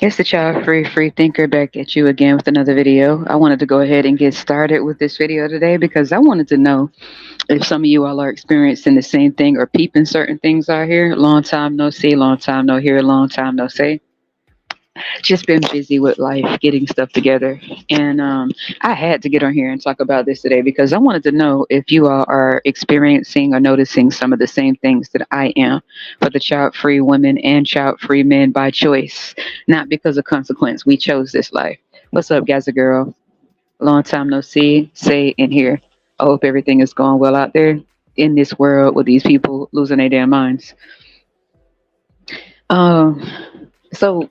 It's the child free thinker back at you again with another video. I wanted to go ahead and get started with this video today because I wanted to know if some of you all are experiencing the same thing or peeping certain things out here. Long time no see, long time no hear, long time no say. Just been busy with life, getting stuff together. And I had to get on here and talk about this today because I wanted to know if you all are experiencing or noticing some of the same things that I am for the child free women and child free men by choice, not because of consequence. We chose this life. What's up, guys and girl? Long time no see, say in here. I hope everything is going well out there in this world with these people losing their damn minds. Um, so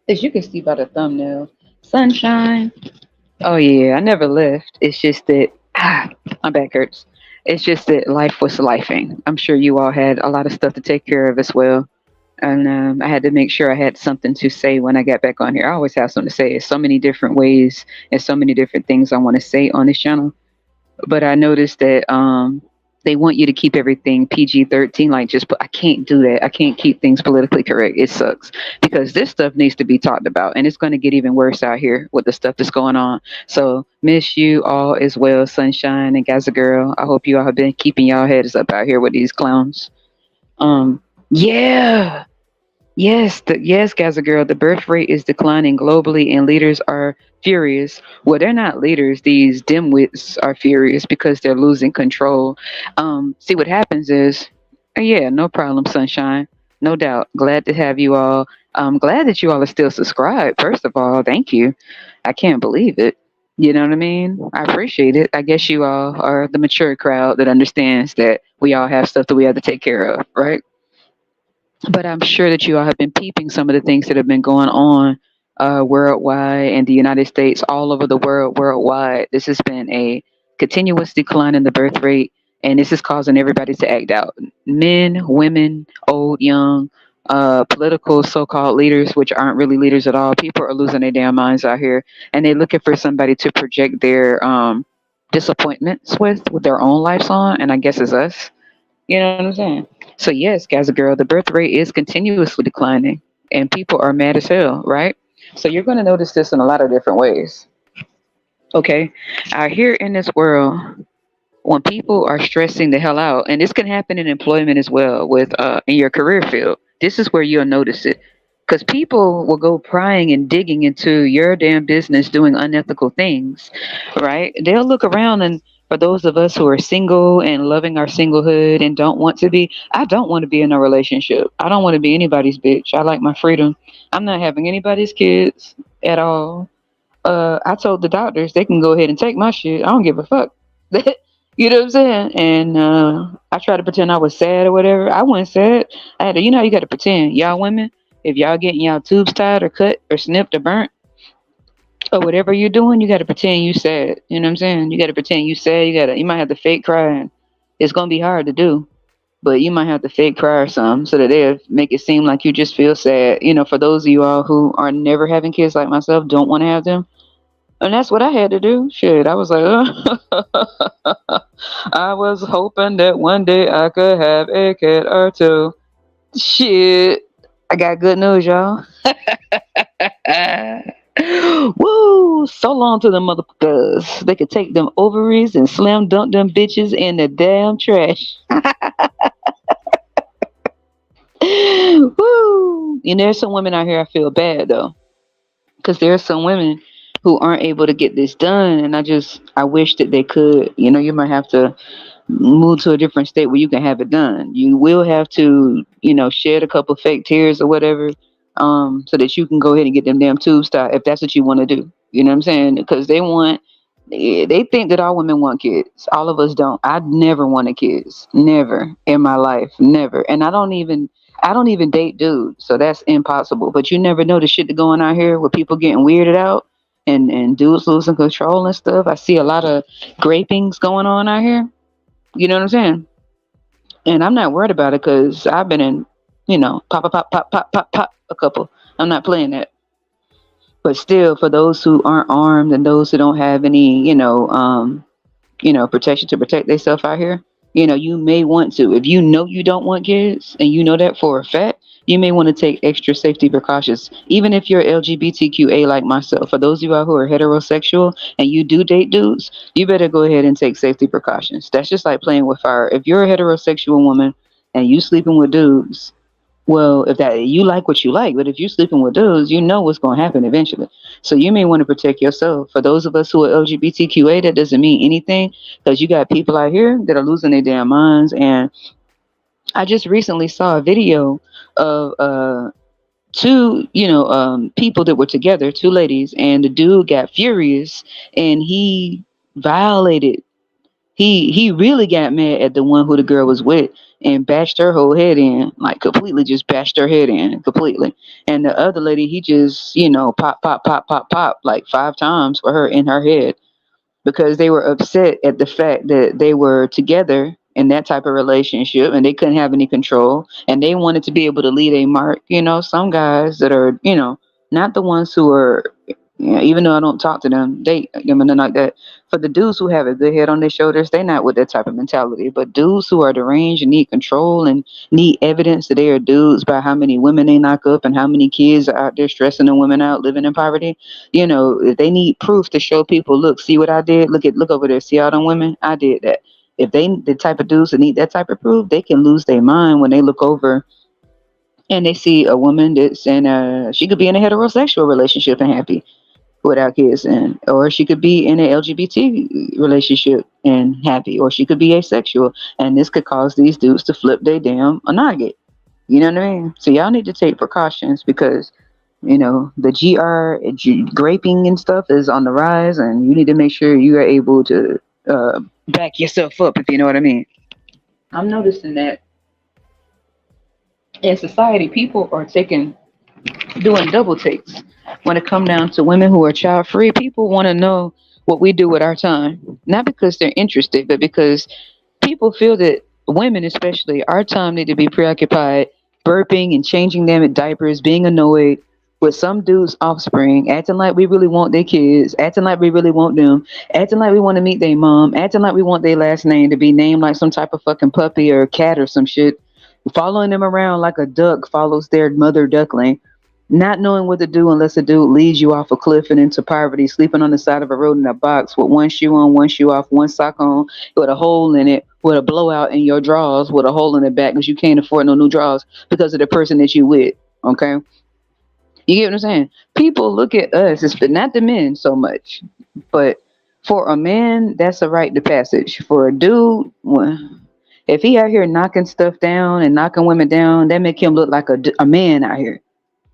as you can see by the thumbnail, sunshine. Oh yeah, I never left. It's just that my back hurts. It's just that life was lifing. I'm sure you all had a lot of stuff to take care of as well. And I had to make sure I had something to say when I got back on here. I always have something to say. It's so many different ways and so many different things I want to say on this channel. But I noticed that they want you to keep everything PG-13. Like, I can't do that. I can't keep things politically correct. It sucks because this stuff needs to be talked about, and it's going to get even worse out here with the stuff that's going on. So miss you all as well, sunshine and guys and girl. I hope you all have been keeping y'all heads up out here with these clowns. Yeah. Yes, guys and girl, the birth rate is declining globally and leaders are furious. Well, they're not leaders. These dimwits are furious because they're losing control. See what happens is, yeah, no problem, sunshine. No doubt. Glad to have you all. I'm glad that you all are still subscribed. First of all, thank you. I can't believe it. You know what I mean? I appreciate it. I guess you all are the mature crowd that understands that we all have stuff that we have to take care of, right? But I'm sure that you all have been peeping some of the things that have been going on worldwide in the United States, all over the world, worldwide. This has been a continuous decline in the birth rate, and this is causing everybody to act out. Men, women, old, young, political so-called leaders, which aren't really leaders at all. People are losing their damn minds out here, and they're looking for somebody to project their disappointments with their own lives on, and I guess it's us. You know what I'm saying? So yes, guys and girl, the birth rate is continuously declining and people are mad as hell, right? So you're going to notice this in a lot of different ways. Okay. Out here in this world, when people are stressing the hell out, and this can happen in employment as well with in your career field, this is where you'll notice it. Because people will go prying and digging into your damn business doing unethical things, right? They'll look around, and for those of us who are single and loving our singlehood and don't want to be, I don't want to be in a relationship. I don't want to be anybody's bitch. I like my freedom. I'm not having anybody's kids at all. I told the doctors they can go ahead and take my shit. I don't give a fuck. You know what I'm saying? And I tried to pretend I was sad or whatever. I wasn't sad. I had to, you know how you got to pretend. Y'all women, if y'all getting y'all tubes tied or cut or snipped or burnt or whatever you're doing, you got to pretend you sad. You know what I'm saying? You got to pretend you sad. You might have to fake cry, and it's gonna be hard to do. but you might have to fake cry or something so that they'll make it seem like you just feel sad. For those of you all who are never having kids like myself, don't want to have them. And that's what I had to do. Shit, I was like, I was hoping that one day I could have a cat or two. Shit, I got good news, y'all. Woo! So long to the motherfuckers. They could take them ovaries and slam dunk them bitches in the damn trash. Woo! And there's some women out here I feel bad though, because there are some women who aren't able to get this done, and I wish that they could. You might have to move to a different state where you can have it done. You will have to, shed a couple fake tears or whatever, so that you can go ahead and get them damn tubes tied if that's what you want to do. You know what I'm saying? Because they think that all women want kids. All of us don't. I never wanted kids. Never in my life. Never. And I don't even date dudes, so that's impossible. But you never know the shit that going on here with people getting weirded out and dudes losing control and stuff. I see a lot of grapings going on out here. You know what I'm saying? And I'm not worried about it because I've been in, pop, pop, pop, pop, pop, pop, pop, a couple. I'm not playing that. But still, for those who aren't armed and those who don't have any, protection to protect themselves out here, you may want to. If you know you don't want kids and you know that for a fact, you may want to take extra safety precautions. Even if you're LGBTQA like myself, for those of you out who are heterosexual and you do date dudes, you better go ahead and take safety precautions. That's just like playing with fire. If you're a heterosexual woman and you sleeping with dudes, well, if that you like what you like, but if you're sleeping with dudes, you know what's going to happen eventually. So you may want to protect yourself. For those of us who are LGBTQA, that doesn't mean anything because you got people out here that are losing their damn minds. And I just recently saw a video of two, people that were together, two ladies, and the dude got furious and he violated he really got mad at the one who the girl was with and bashed her whole head in, like completely just bashed her head in completely. And the other lady, he just, pop, pop, pop, pop, pop like 5 times for her in her head because they were upset at the fact that they were together in that type of relationship and they couldn't have any control and they wanted to be able to leave a mark. Some guys that are, not the ones who are, even though I don't talk to them, date them and nothing like that. For the dudes who have a good head on their shoulders, they not with that type of mentality. But dudes who are deranged and need control and need evidence that they are dudes by how many women they knock up and how many kids are out there stressing the women out, living in poverty. If they need proof to show people, look, see what I did. Look over there. See all them women? I did that. If they the type of dudes that need that type of proof, they can lose their mind when they look over and they see a woman that's in she could be in a heterosexual relationship and happy without kids, and or she could be in an LGBT relationship and happy, or she could be asexual, and this could cause these dudes to flip their damn nugget. You know what I mean? So y'all need to take precautions because the graping and stuff is on the rise, and you need to make sure you are able to back yourself up, if you know what I mean. I'm noticing that in society, people are doing double takes when it come down to women who are child free. People want to know what we do with our time, not because they're interested, but because people feel that women, especially, our time need to be preoccupied burping and changing them at diapers, being annoyed with some dude's offspring, acting like we really want their kids, acting like we really want them, acting like we want to meet their mom, acting like we want their last name to be named like some type of fucking puppy or cat or some shit, following them around like a duck follows their mother duckling, not knowing what to do unless a dude leads you off a cliff and into poverty, sleeping on the side of a road in a box with one shoe on, one shoe off, one sock on, with a hole in it, with a blowout in your drawers, with a hole in the back because you can't afford no new drawers because of the person that you with. Okay, you get what I'm saying? People look at us, it's not the men so much, but for a man, that's a rite of passage. For a dude, well, if he out here knocking stuff down and knocking women down, that make him look like a man out here,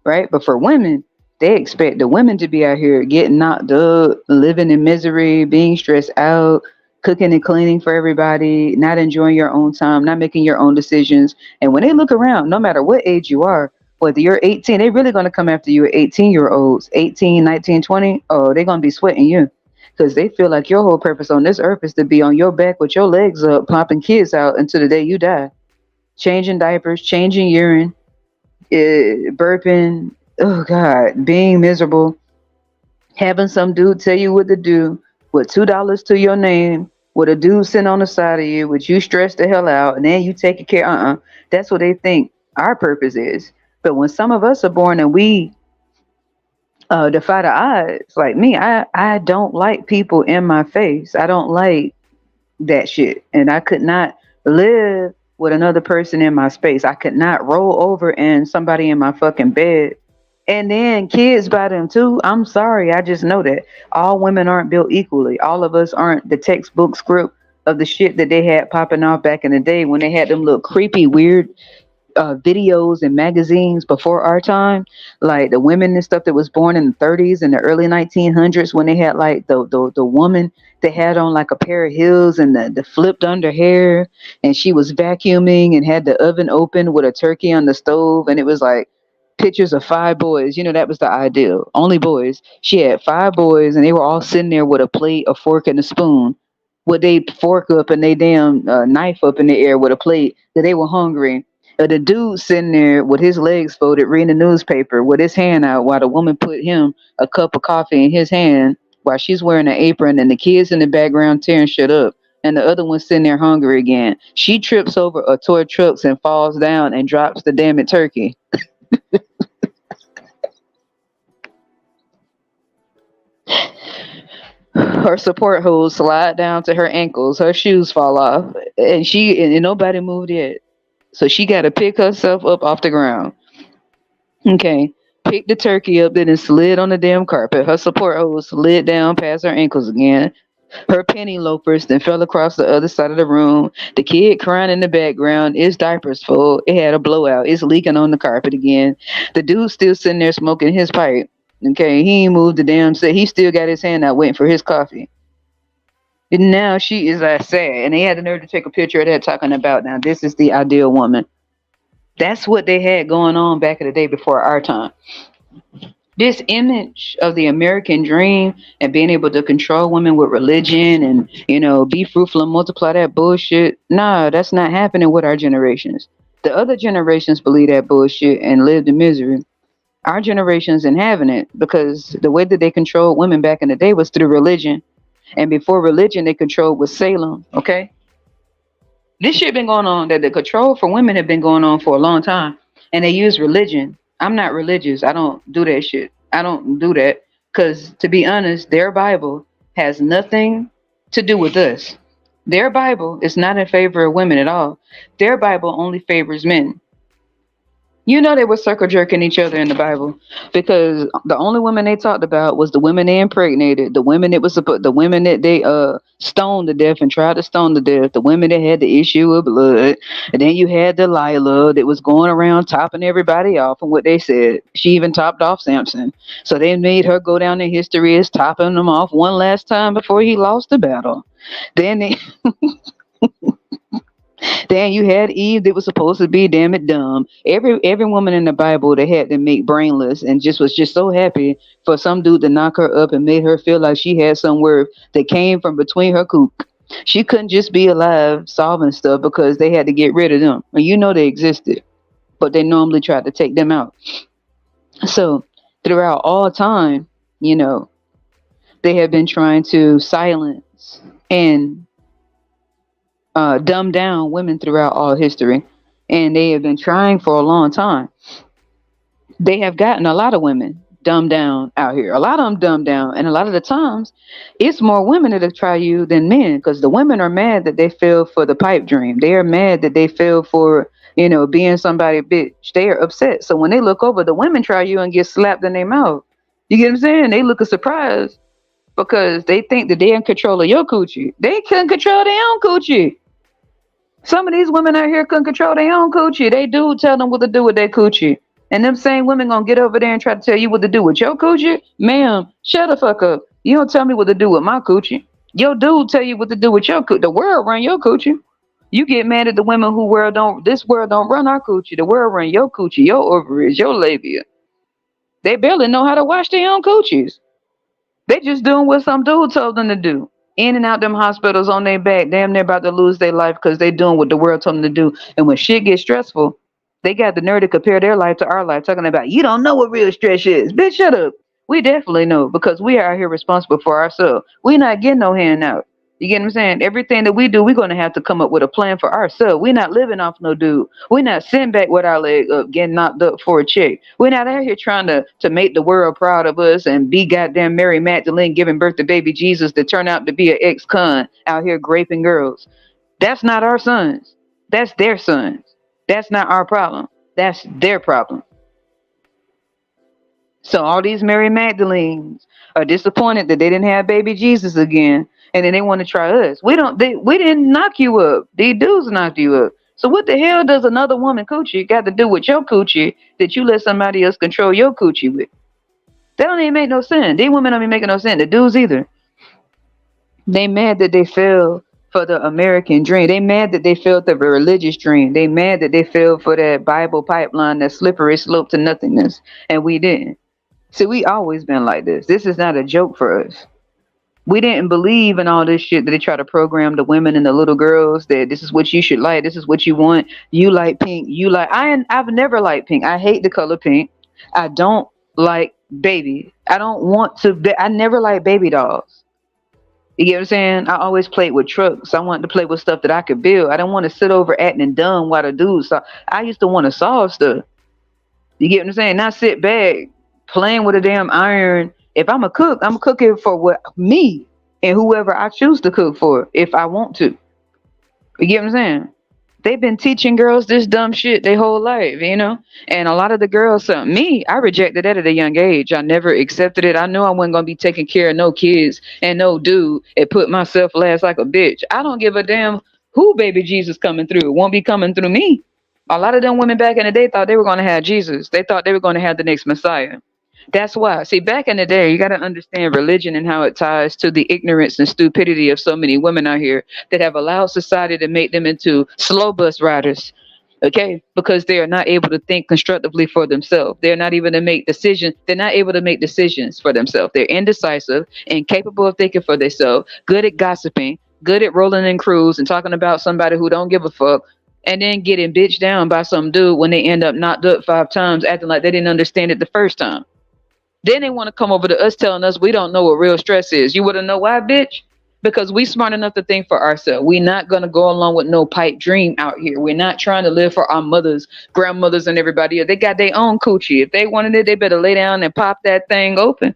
right? But for women, they expect the women to be out here getting knocked up, living in misery, being stressed out, cooking and cleaning for everybody, not enjoying your own time, not making your own decisions. And when they look around, no matter what age you are, whether you're 18, they're really going to come after you 18-year-olds, 18, 19, 20. Oh, they're going to be sweating you because they feel like your whole purpose on this earth is to be on your back with your legs up, popping kids out until the day you die. changing diapers, changing urine, burping. Oh God, being miserable, having some dude tell you what to do with $2 to your name, with a dude sitting on the side of you, with you stressed the hell out, and then you taking care. That's what they think our purpose is. But when some of us are born and we defy the odds, like me, I don't like people in my face. I don't like that shit, and I could not live with another person in my space. I could not roll over in somebody in my fucking bed and then kids by them too. I'm sorry, I just know that all women aren't built equally. All of us aren't the textbook script of the shit that they had popping off back in the day when they had them little creepy, weird videos and magazines before our time, like the women and stuff that was born in the 30s and the early 1900s, when they had like the woman that had on like a pair of heels and the flipped under hair, and she was vacuuming and had the oven open with a turkey on the stove, and it was like pictures of five boys. You know, that was the ideal. Only boys. She had five boys, and they were all sitting there with a plate, a fork, and a spoon. With they fork up and they damn knife up in the air with a plate that they were hungry. The dude sitting there with his legs folded reading the newspaper with his hand out while the woman put him a cup of coffee in his hand while she's wearing an apron, and the kids in the background tearing shit up. And the other one sitting there hungry again. She trips over a toy trucks and falls down and drops the damn it turkey. Her support hose slide down to her ankles. Her shoes fall off, and nobody moved yet. So she got to pick herself up off the ground. Okay, pick the turkey up, then it slid on the damn carpet. Her support hose slid down past her ankles again. Her penny loafers then fell across the other side of the room. The kid crying in the background. His diaper's full. It had a blowout. It's leaking on the carpet again. The dude's still sitting there smoking his pipe. Okay, he ain't moved the damn set. He still got his hand out waiting for his coffee. And now she is sad. And they had the nerve to take a picture of that talking about now this is the ideal woman. That's what they had going on back in the day before our time. This image of the American dream and being able to control women with religion and, be fruitful and multiply that bullshit. Nah, that's not happening with our generations. The other generations believe that bullshit and lived in misery. Our generations ain't having it because the way that they controlled women back in the day was through religion. And before religion, they controlled with Salem. Okay, this shit been going on. That the control for women have been going on for a long time, and they use religion. I'm not religious. I don't do that shit. I don't do that because, to be honest, their Bible has nothing to do with us. Their Bible is not in favor of women at all. Their Bible only favors men. You know they were circle jerking each other in the Bible because the only women they talked about was the women they impregnated, the women that was the women that they stoned to death and tried to stone to death, the women that had the issue of blood, and then you had Delilah that was going around topping everybody off. And what they said, she even topped off Samson, so they made her go down in history as topping them off one last time before he lost the battle. Then they Then you had Eve that was supposed to be damn it dumb. Every woman in the Bible that had to make brainless and just was just so happy for some dude to knock her up and made her feel like she had some worth that came from between her kook. She couldn't just be alive solving stuff because they had to get rid of them. And you know they existed, but they normally tried to take them out. So throughout all time, you know, they have been trying to silence and dumb down women throughout all history. And they have been trying for a long time. They have gotten a lot of women dumbed down out here. A lot of them dumbed down. And a lot of the times, it's more women that have tried you than men because the women are mad that they fell for the pipe dream. They are mad that they fell for, being somebody bitch. They are upset. So when they look over, the women try you and get slapped in their mouth. You get what I'm saying? They look a surprise because they think that they're in control of your coochie. They couldn't control their own coochie. Some of these women out here couldn't control their own coochie. They do tell them what to do with their coochie. And them same women gonna get over there and try to tell you what to do with your coochie? Ma'am, shut the fuck up. You don't tell me what to do with my coochie. Your dude tell you what to do with your coochie. The world run your coochie. You get mad at the women who this world don't run our coochie. The world run your coochie, your ovaries, your labia. They barely know how to wash their own coochies. They just doing what some dude told them to do. in and out them hospitals on their back, damn near about to lose their life because they doing what the world told them to do. And when shit gets stressful, they got the nerve to compare their life to our life, talking about you don't know what real stress is. Bitch, shut up. We definitely know because we are out here responsible for ourselves. We not getting no handout. You get what I'm saying? Everything that we do, we're gonna have to come up with a plan for ourselves. We're not living off no dude. We're not sitting back with our leg up, getting knocked up for a check. We're not out here trying to make the world proud of us and be goddamn Mary Magdalene giving birth to baby Jesus that turn out to be an ex-con out here raping girls. That's not our sons. That's their sons. That's not our problem. That's their problem. So all these Mary Magdalenes are disappointed that they didn't have baby Jesus again, and then they want to try us. We didn't knock you up. These dudes knocked you up. So what the hell does another woman coochie got to do with your coochie that you let somebody else control your coochie with? That don't even make no sense. These women don't be making no sense. The dudes either. They mad that they fell for the American dream. They mad that they fell the religious dream. They mad that they fell for that Bible pipeline, that slippery slope to nothingness, and we didn't. See, we always been like this. This is not a joke for us. We didn't believe in all this shit that they try to program the women and the little girls that this is what you should like, this is what you want. You like pink, you like I've never liked pink. I hate the color pink. I don't like baby. I don't want to I never liked baby dolls. You get what I'm saying? I always played with trucks. I wanted to play with stuff that I could build. I don't want to sit over acting dumb while the dudes. So I used to want to solve stuff. You get what I'm saying? Not sit back playing with a damn iron. If I'm a cook, I'm cooking for what me and whoever I choose to cook for if I want to. You get what I'm saying? They've been teaching girls this dumb shit their whole life, you know? And a lot of the girls, me, I rejected that at a young age. I never accepted it. I knew I wasn't going to be taking care of no kids and no dude and put myself last like a bitch. I don't give a damn who baby Jesus coming through. It won't be coming through me. A lot of them women back in the day thought they were going to have Jesus. They thought they were going to have the next Messiah. That's why. See, back in the day, you got to understand religion and how it ties to the ignorance and stupidity of so many women out here that have allowed society to make them into slow bus riders. Okay, because they are not able to think constructively for themselves. They're not able to make decisions. They're not able to make decisions for themselves. They're indecisive, incapable of thinking for themselves, good at gossiping, good at rolling in crews and talking about somebody who don't give a fuck, and then getting bitched down by some dude when they end up knocked up 5 times, acting like they didn't understand it the first time. Then they want to come over to us telling us we don't know what real stress is. You want to know why, bitch? Because we smart enough to think for ourselves. We're not going to go along with no pipe dream out here. We're not trying to live for our mothers, grandmothers, and everybody else. They got their own coochie. If they wanted it, they better lay down and pop that thing open.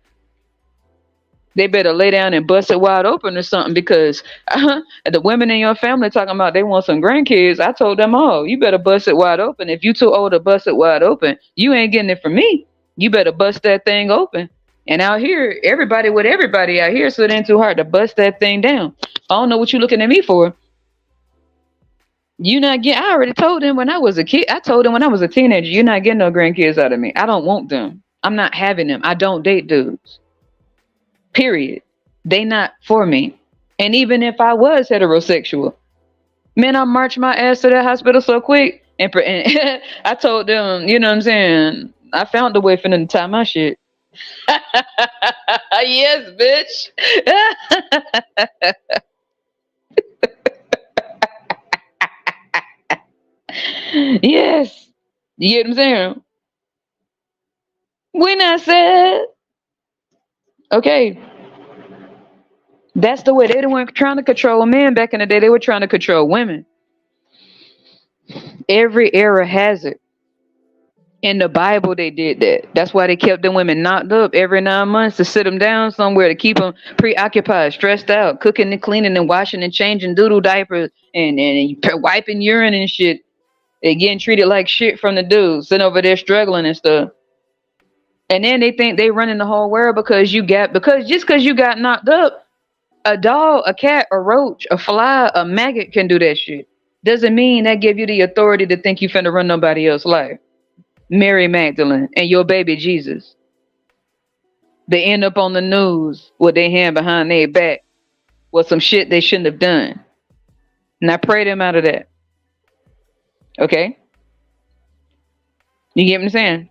They better lay down and bust it wide open or something because the women in your family talking about they want some grandkids. I told them all, you better bust it wide open. If you too old to bust it wide open, you ain't getting it from me. You better bust that thing open. And out here, everybody with everybody out here, so it ain't too hard to bust that thing down. I don't know what you looking at me for. You not get. I already told them when I was a kid. I told them when I was a teenager, you're not getting no grandkids out of me. I don't want them. I'm not having them. I don't date dudes. Period. They not for me. And even if I was heterosexual, man, I marched my ass to that hospital so quick. And I told them, you know what I'm saying? I found a way for them to tie my shit. Yes, bitch. Yes. You get what I'm saying? We not sad. Okay. That's the way they weren't trying to control men back in the day. They were trying to control women. Every era has it. In the Bible, they did that. That's why they kept the women knocked up every 9 months to sit them down somewhere to keep them preoccupied, stressed out, cooking and cleaning and washing and changing doodle diapers and wiping urine and shit. They getting treated like shit from the dudes sitting over there struggling and stuff. And then they think they running the whole world because you got knocked up. A dog, a cat, a roach, a fly, a maggot can do that shit. Doesn't mean that give you the authority to think you finna run nobody else's life. Mary Magdalene and your baby Jesus. They end up on the news with their hand behind their back with some shit they shouldn't have done. And I pray them out of that. Okay? You get what I'm saying?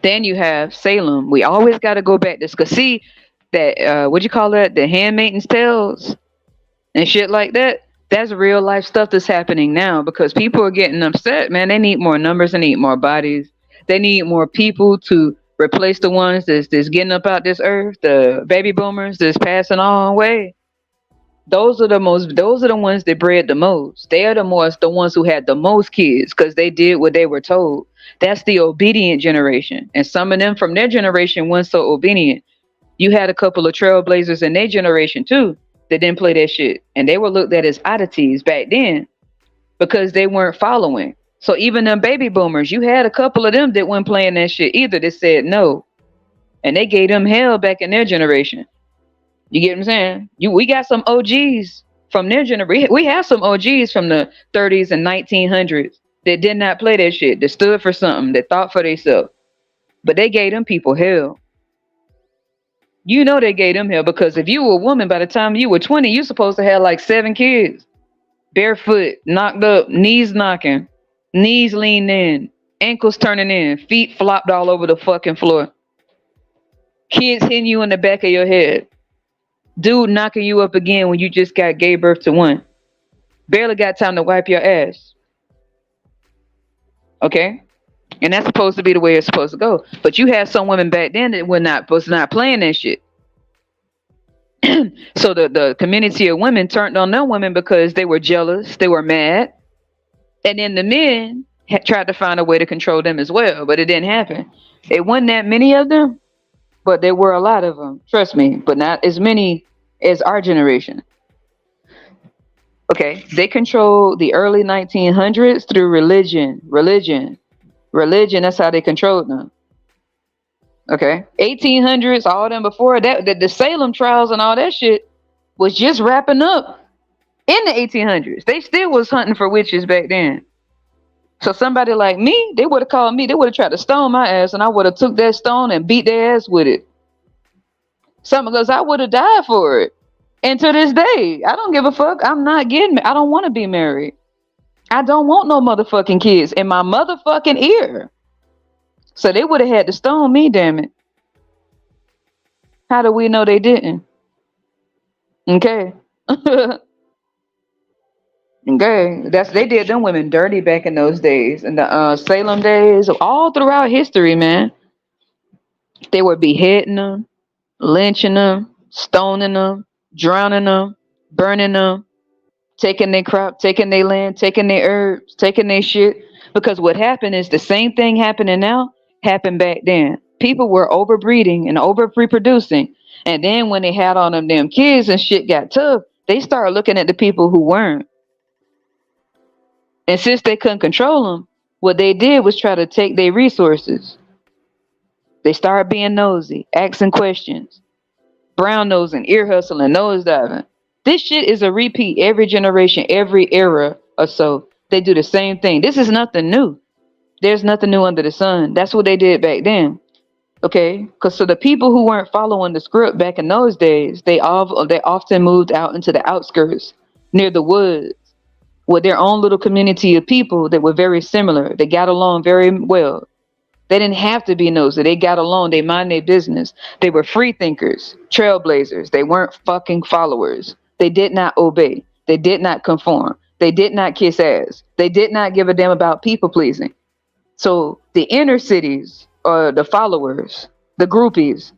Then you have Salem. We always got to go back to this. Because see, that what you call that? The handmaid's tales and shit like that. That's real life stuff that's happening now because people are getting upset, man. They need more numbers, they need more bodies, they need more people to replace the ones that's getting up out this earth, the baby boomers that's passing on away. Those are the ones that bred the most. They are the ones who had the most kids because they did what they were told. That's the obedient generation. And some of them from their generation weren't so obedient. You had a couple of trailblazers in their generation too that didn't play that shit. And they were looked at as oddities back then because they weren't following. So even them baby boomers, you had a couple of them that weren't playing that shit either that said no. And they gave them hell back in their generation. You get what I'm saying? We got some OGs from their generation. We have some OGs from the 30s and 1900s that did not play that shit, that stood for something, that thought for themselves. But they gave them people hell. You know they gave them hell because if you were a woman by the time you were 20, you supposed to have like 7 kids. Barefoot, knocked up, knees knocking, knees leaned in, ankles turning in, feet flopped all over the fucking floor. Kids hitting you in the back of your head. Dude knocking you up again when you just gave birth to one. Barely got time to wipe your ass. Okay? And that's supposed to be the way it's supposed to go. But you had some women back then that was not playing that shit. So the community of women turned on them women because they were jealous, they were mad. And then the men tried to find a way to control them as well, but it didn't happen. It wasn't that many of them, but there were a lot of them. Trust me, but not as many as our generation. Okay, they controlled the early 1900s through religion. That's how they controlled them. Okay, 1800s, all them before that, the Salem trials and all that shit was just wrapping up in the 1800s. They still was hunting for witches back then. So somebody like me, they would have called me. They would have tried to stone my ass, and I would have took that stone and beat their ass with it. Some because I would have died for it. And to this day, I don't give a fuck. I'm not getting. I don't want to be married. I don't want no motherfucking kids in my motherfucking ear. So they would have had to stone me, damn it. How do we know they didn't? Okay. Okay. They did them women dirty back in those days. In the Salem days, all throughout history, man. They were beheading them, lynching them, stoning them, drowning them, burning them, taking their crop, taking their land, taking their herbs, taking their shit. Because what happened is the same thing happening now happened back then. People were overbreeding and over reproducing. And then when they had all them damn kids and shit got tough, they started looking at the people who weren't. And since they couldn't control them, what they did was try to take their resources. They started being nosy, asking questions, brown nosing, ear hustling, nose diving. This shit is a repeat every generation, every era or so. They do the same thing. This is nothing new. There's nothing new under the sun. That's what they did back then. Okay? Because so the people who weren't following the script back in those days, they often moved out into the outskirts, near the woods, with their own little community of people that were very similar. They got along very well. They didn't have to be nosy. They got along. They mind their business. They were free thinkers, trailblazers. They weren't fucking followers. They did not obey. They did not conform. They did not kiss ass. They did not give a damn about people pleasing. So the inner cities or the followers, the groupies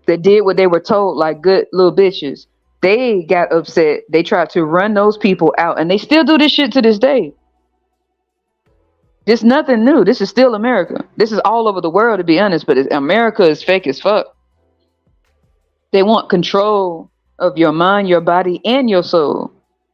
that did what they were told like good little bitches, they got upset. They tried to run those people out, and they still do this shit to this day. This is nothing new. This is still America. This is all over the world, to be honest, but America is fake as fuck. They want control of your mind, your body, and your soul.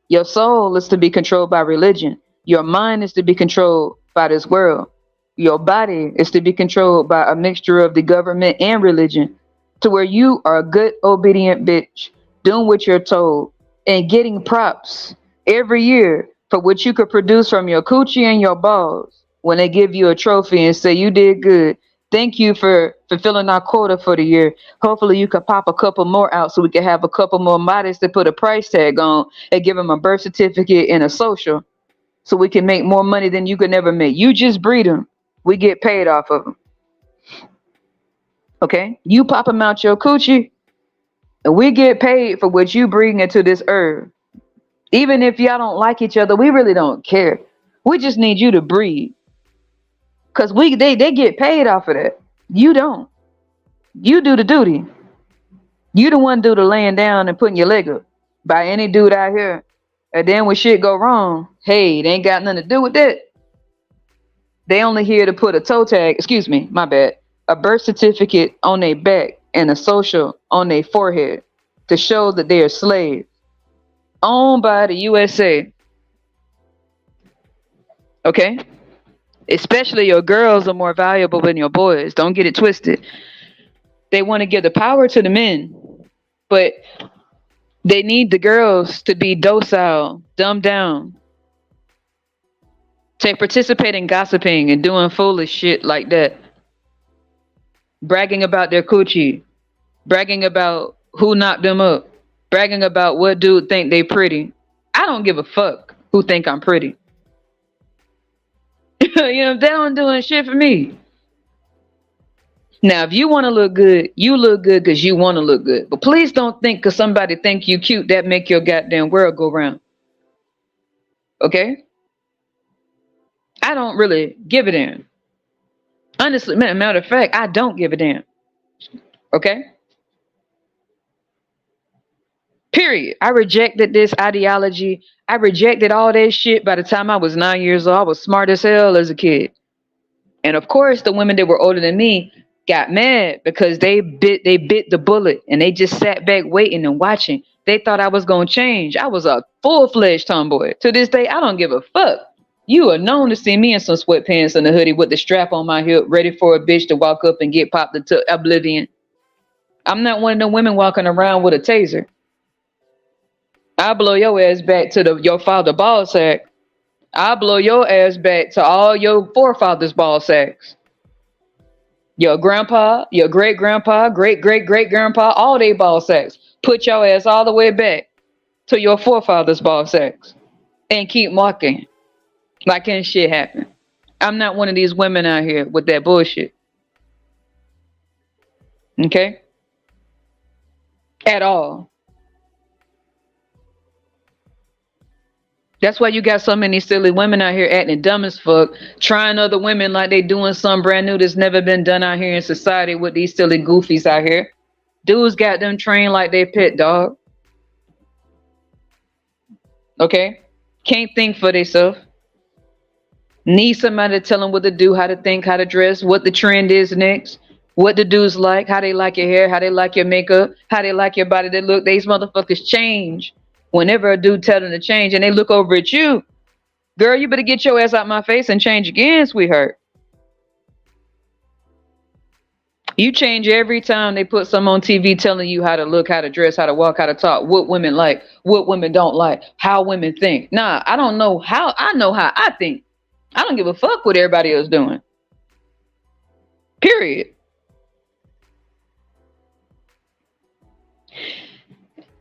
Your soul is to be controlled by religion. Your mind is to be controlled by this world. Your body is to be controlled by a mixture of the government and religion, to where you are a good, obedient bitch, doing what you're told, and getting props every year for what you could produce from your coochie and your balls when they give you a trophy and say you did good. Thank you for fulfilling our quota for the year. Hopefully you could pop a couple more out so we can have a couple more models to put a price tag on and give them a birth certificate and a social so we can make more money than you could never make. You just breed them. We get paid off of them. Okay? You pop them out your coochie. And we get paid for what you bring into this earth. Even if y'all don't like each other, we really don't care. We just need you to breathe. Cause they get paid off of that. You don't. You do the duty. You the one do the laying down and putting your leg up by any dude out here. And then when shit go wrong, hey, it ain't got nothing to do with that. They only here to put a toe tag, excuse me, my bad, a birth certificate on their back and a social on their forehead to show that they're slaves owned by the USA. Okay? Especially your girls are more valuable than your boys. Don't get it twisted. They want to give the power to the men, but they need the girls to be docile, dumbed down, to participate in gossiping and doing foolish shit like that. Bragging about their coochie, bragging about who knocked them up, bragging about what dude think they pretty. I don't give a fuck who think I'm pretty. You know, they don't doing shit for me. Now, if you want to look good, you look good because you want to look good. But please don't think because somebody think you cute that make your goddamn world go round. Okay? I don't really give a damn. Honestly, matter of fact, I don't give a damn. Okay? Period. I rejected this ideology. I rejected all that shit by the time I was 9 years old. I was smart as hell as a kid. And of course, the women that were older than me got mad because they bit the bullet and they just sat back waiting and watching. They thought I was gonna change. I was a full-fledged tomboy. To this day, I don't give a fuck. You are known to see me in some sweatpants and a hoodie with the strap on my hip, ready for a bitch to walk up and get popped into oblivion. I'm not one of the women walking around with a taser. I'll blow your ass back to your father ball sack. I'll blow your ass back to all your forefathers' ball sacks. Your grandpa, your great grandpa, great great great grandpa, all they ball sacks. Put your ass all the way back to your forefathers' ball sacks and keep walking like ain't shit happen. I'm not one of these women out here with that bullshit. Okay? At all. That's why you got so many silly women out here acting dumb as fuck, trying other women like they doing something brand new that's never been done out here in society with these silly goofies out here. Dudes got them trained like they pet dog. Okay? Can't think for themselves. Need somebody to tell them what to do, how to think, how to dress, what the trend is next, what the dudes like, how they like your hair, how they like your makeup, how they like your body to look. These motherfuckers change whenever a dude tell them to change and they look over at you. Girl, you better get your ass out my face and change again, sweetheart. You change every time they put some on TV telling you how to look, how to dress, how to walk, how to talk, what women like, what women don't like, how women think. Nah, I don't know how. I know how I think. I don't give a fuck what everybody else doing. Period.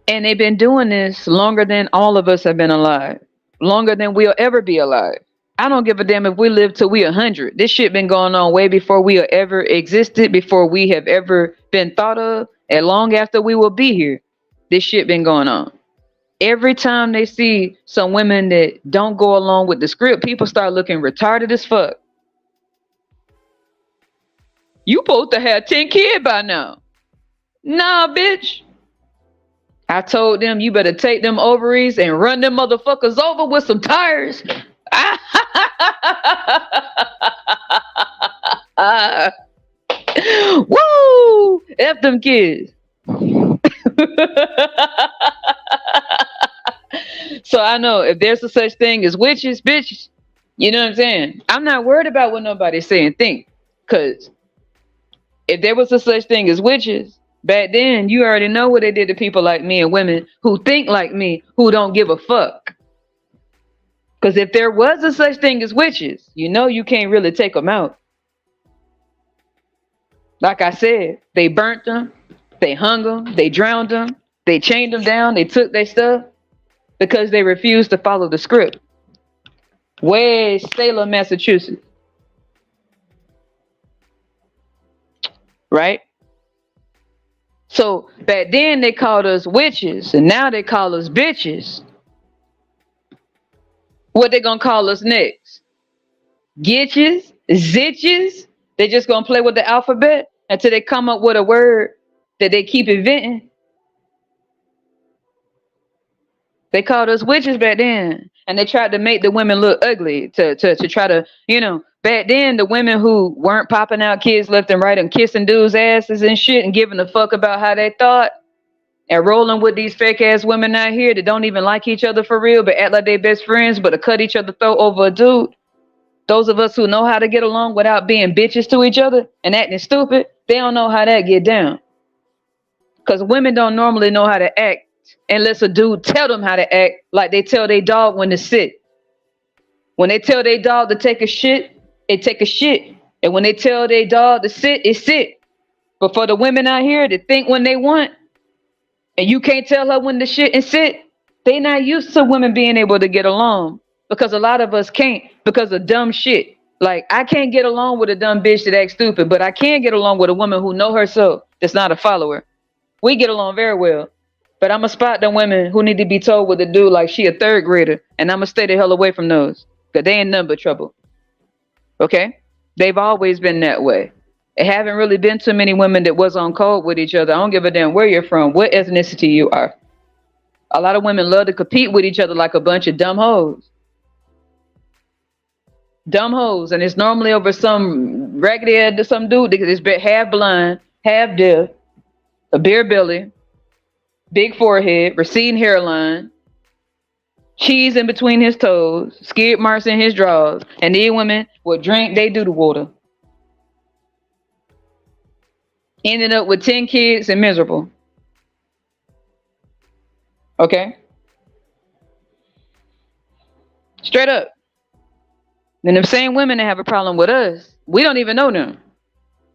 And they've been doing this longer than all of us have been alive. Longer than we'll ever be alive. I don't give a damn if we live till we 100. This shit been going on way before we ever existed, before we have ever been thought of, and long after we will be here. This shit been going on. Every time they see some women that don't go along with the script, people start looking retarded as fuck. You supposed to have 10 kids by now. Nah, bitch. I told them you better take them ovaries and run them motherfuckers over with some tires. Woo! F them kids. So I know if there's a such thing as witches, bitches, you know what I'm saying? I'm not worried about what nobody's saying, think. Because if there was a such thing as witches, back then you already know what they did to people like me and women who think like me, who don't give a fuck. Because if there was a such thing as witches, you know you can't really take them out. Like I said, they burnt them, they hung them, they drowned them, they chained them down, they took their stuff because they refused to follow the script. Where's Salem, Massachusetts? Right? So back then they called us witches, and now they call us bitches. What they gonna call us next? Gitches, zitches. They just gonna play with the alphabet until they come up with a word that they keep inventing. They called us witches back then, and they tried to make the women look ugly to try to, back then the women who weren't popping out kids left and right and kissing dudes' asses and shit and giving a fuck about how they thought and rolling with these fake ass women out here that don't even like each other for real but act like they best friends but to cut each other throat over a dude. Those of us who know how to get along without being bitches to each other and acting stupid, they don't know how that get down. Because women don't normally know how to act unless a dude tell them how to act, like they tell their dog when to sit. When they tell their dog to take a shit, it take a shit. And when they tell their dog to sit, it sit. But for the women out here that think when they want, and you can't tell her when to shit and sit, they not used to women being able to get along. Because a lot of us can't because of dumb shit. Like, I can't get along with a dumb bitch that acts stupid, but I can get along with a woman who know herself that's not a follower. We get along very well. But I'm going to spot them women who need to be told what to do like she a third grader. And I'm going to stay the hell away from those. Because they ain't nothing but trouble. Okay? They've always been that way. It haven't really been too many women that was on code with each other. I don't give a damn where you're from, what ethnicity you are. A lot of women love to compete with each other like a bunch of dumb hoes. Dumb hoes. And it's normally over some raggedy head to some dude that is half blind, half deaf, a beer belly, big forehead, receding hairline, cheese in between his toes, skid marks in his drawers, and these women will drink they do the water. Ended up with 10 kids and miserable. Okay? Straight up. Then the same women that have a problem with us, we don't even know them.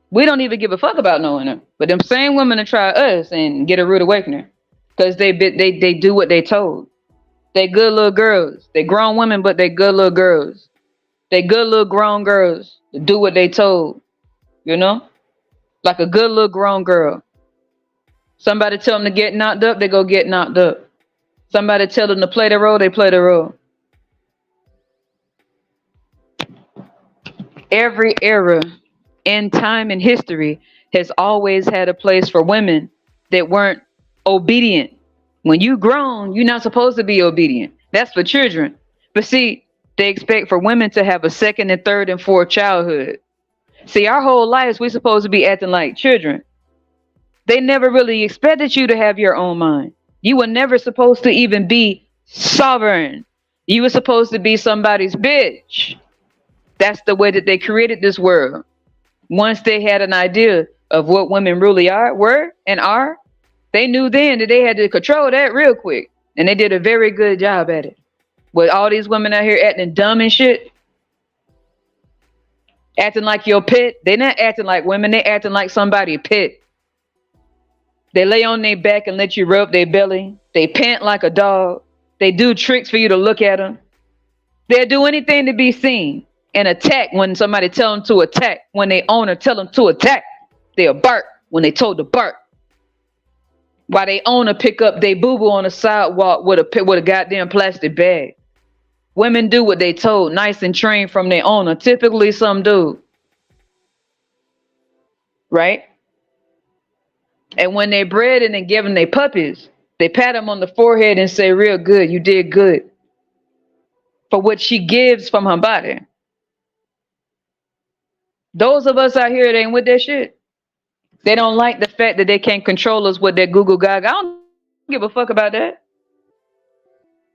We don't even give a fuck about knowing them. But them same women to try us and get a rude awakening. Because they do what they told. They good little girls. They grown women, but they good little girls. They good little grown girls that do what they told. You know? Like a good little grown girl. Somebody tell them to get knocked up, they go get knocked up. Somebody tell them to play the role, they play the role. Every era in time and history has always had a place for women that weren't obedient. When you grown, you're not supposed to be obedient. That's for children. But see, they expect for women to have a second and third and fourth childhood. See, our whole lives, we're supposed to be acting like children. They never really expected you to have your own mind. You were never supposed to even be sovereign. You were supposed to be somebody's bitch. That's the way that they created this world. Once they had an idea of what women really were, they knew then that they had to control that real quick. And they did a very good job at it. With all these women out here acting dumb and shit, acting like your pet. They're not acting like women, they acting like somebody's pet. They lay on their back and let you rub their belly. They pant like a dog. They do tricks for you to look at them. They'll do anything to be seen and attack when somebody tell them to attack. When they owner tell them to attack, they'll bark when they told to bark. While they owner pick up they boo-boo on the sidewalk with a goddamn plastic bag. Women do what they told, nice and trained from their owner, typically some dude. Right? And when they bred and they give them their puppies, they pat them on the forehead and say, real good, you did good. For what she gives from her body. Those of us out here that ain't with that shit. They don't like the fact that they can't control us with their Google Gaga. I don't give a fuck about that.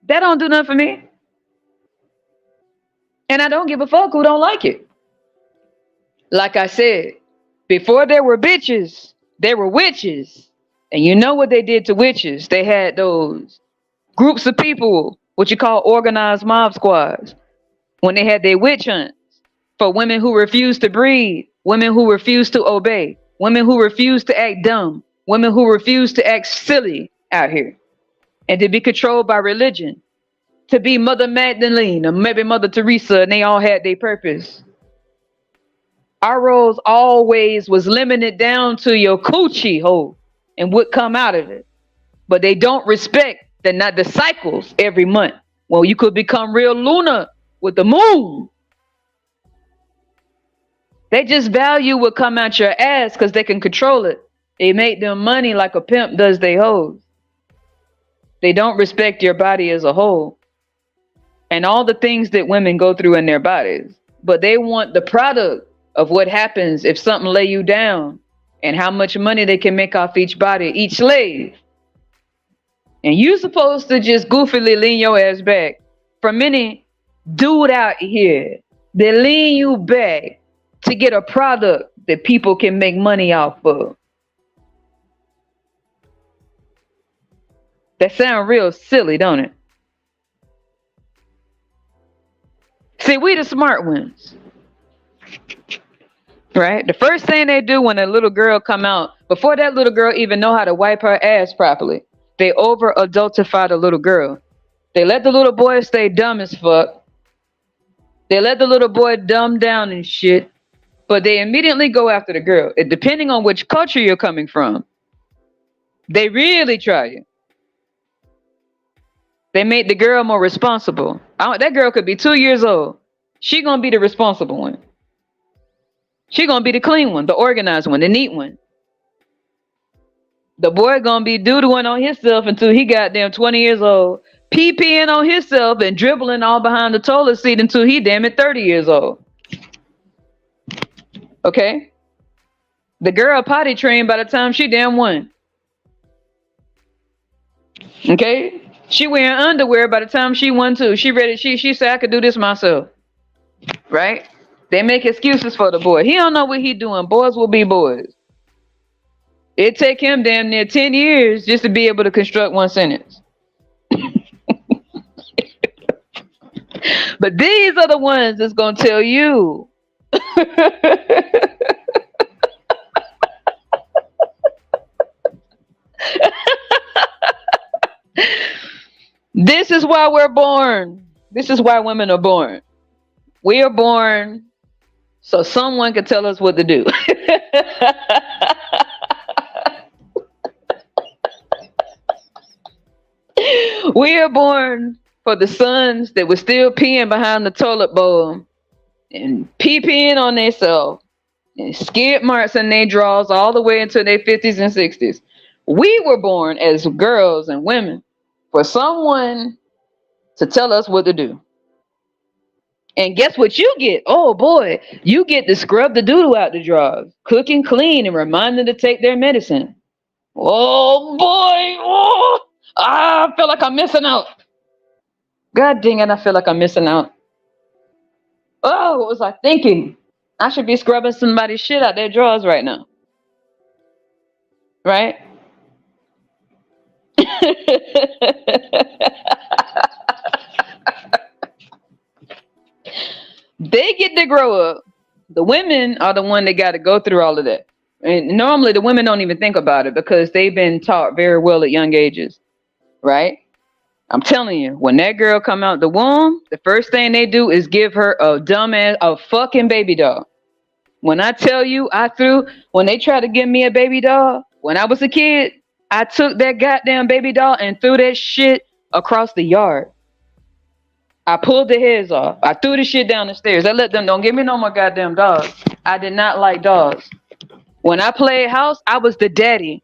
That don't do nothing for me. And I don't give a fuck who don't like it. Like I said, before there were bitches, there were witches. And you know what they did to witches? They had those groups of people, what you call organized mob squads, when they had their witch hunts for women who refused to breed, women who refused to obey, women who refused to act dumb, women who refused to act silly out here, and to be controlled by religion, to be Mother Magdalene or maybe Mother Teresa, and they all had their purpose. Our roles always was limited down to your coochie hole and what come out of it. But they don't respect the cycles every month. Well, you could become real lunar with the moon. They just value what come out your ass because they can control it. They make them money like a pimp does they hoes. They don't respect your body as a whole and all the things that women go through in their bodies. But they want the product of what happens if something lay you down and how much money they can make off each body, each slave. And you supposed to just goofily lean your ass back. For many dude out here, they lean you back to get a product that people can make money off of. That sounds real silly, don't it? See, we the smart ones. Right? The first thing they do when a little girl come out, before that little girl even know how to wipe her ass properly, they over adultify the little girl. They let the little boy stay dumb as fuck. They let the little boy dumb down and shit. But they immediately go after the girl. Depending on which culture you're coming from, they really try you. They make the girl more responsible. That girl could be 2 years old. She gonna be the responsible one. She gonna be the clean one, the organized one, the neat one. The boy gonna be doodling on himself until he goddamn 20 years old, pee-peeing on himself and dribbling all behind the toilet seat until he damn it 30 years old. Okay? The girl potty trained by the time she damn one. Okay? She wearing underwear by the time she won too. She ready. She said, I could do this myself. Right? They make excuses for the boy. He don't know what he doing. Boys will be boys. It take him damn near 10 years just to be able to construct one sentence. But these are the ones that's going to tell you. This is why we're born. This is why women are born. We are born so someone can tell us what to do. We are born for the sons that were still peeing behind the toilet bowl and pee-peeing on themselves and skid marks in their drawers all the way into their 50s and 60s. We were born as girls and women for someone to tell us what to do. And guess what you get? Oh boy, you get to scrub the doodle out the drawers, cook and clean, and remind them to take their medicine. Oh boy, oh, I feel like I'm missing out. God dang it, I feel like I'm missing out. Oh, what was I thinking? I should be scrubbing somebody's shit out their drawers right now. Right? They get to grow up. The women are the one that got to go through all of that. And normally the women don't even think about it because they've been taught very well at young ages. Right? I'm telling you, when that girl come out the womb, the first thing they do is give her a dumbass, a fucking baby doll. When I tell you, when they tried to give me a baby doll, when I was a kid, I took that goddamn baby doll and threw that shit across the yard. I pulled the heads off. I threw the shit down the stairs. I let them, don't give me no more goddamn dogs. I did not like dogs. When I played house, I was the daddy.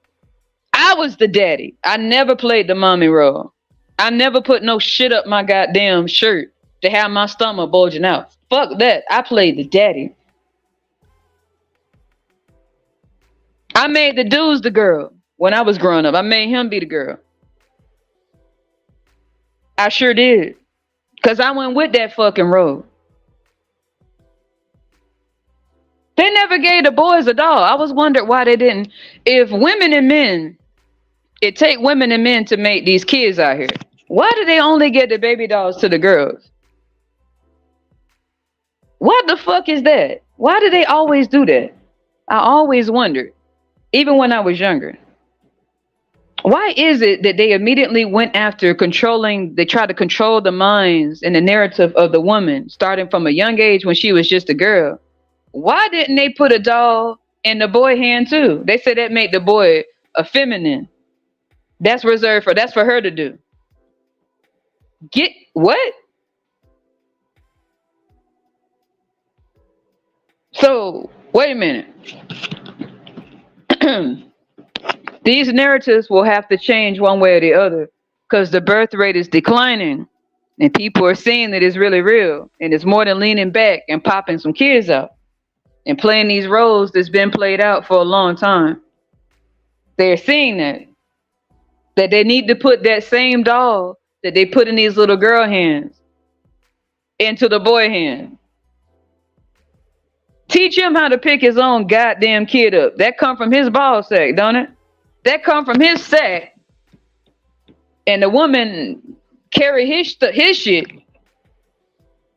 I was the daddy. I never played the mommy role. I never put no shit up my goddamn shirt to have my stomach bulging out. Fuck that. I played the daddy. I made the dudes the girl when I was growing up. I made him be the girl. I sure did. Because I went with that fucking road. They never gave the boys a doll. I was wondering why they didn't. If women and men, it take women and men to make these kids out here. Why do they only get the baby dolls to the girls? What the fuck is that? Why do they always do that? I always wondered, even when I was younger. Why is it that they immediately went after they tried to control the minds and the narrative of the woman, starting from a young age when she was just a girl? Why didn't they put a doll in the boy hand too? They said that made the boy a feminine. That's reserved for, that's for her to do. Get what? So wait a minute. These narratives will have to change one way or the other because the birth rate is declining and people are seeing that it's really real and it's more than leaning back and popping some kids out and playing these roles that's been played out for a long time. They're seeing that they need to put that same doll that they put in these little girl hands into the boy hand. Teach him how to pick his own goddamn kid up. That come from his ball sack, don't it? That come from his sack. And the woman carry his shit.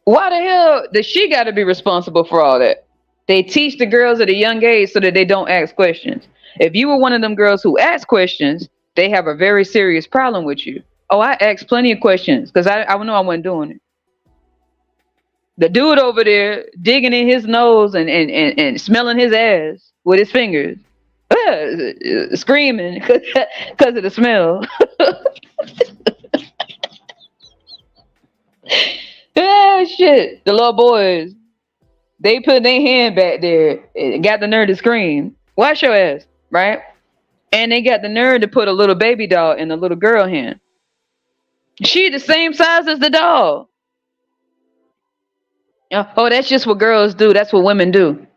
Why the hell does she got to be responsible for all that? They teach the girls at a young age so that they don't ask questions. If you were one of them girls who ask questions, they have a very serious problem with you. Oh, I asked plenty of questions because I know I wasn't doing it. The dude over there digging in his nose and smelling his ass with his fingers, screaming because of the smell. Ah, shit. The little boys, they put their hand back there and got the nerve to scream. Wash your ass, right? And they got the nerve to put a little baby doll in a little girl hand. She the same size as the doll. Oh, that's just what girls do. That's what women do.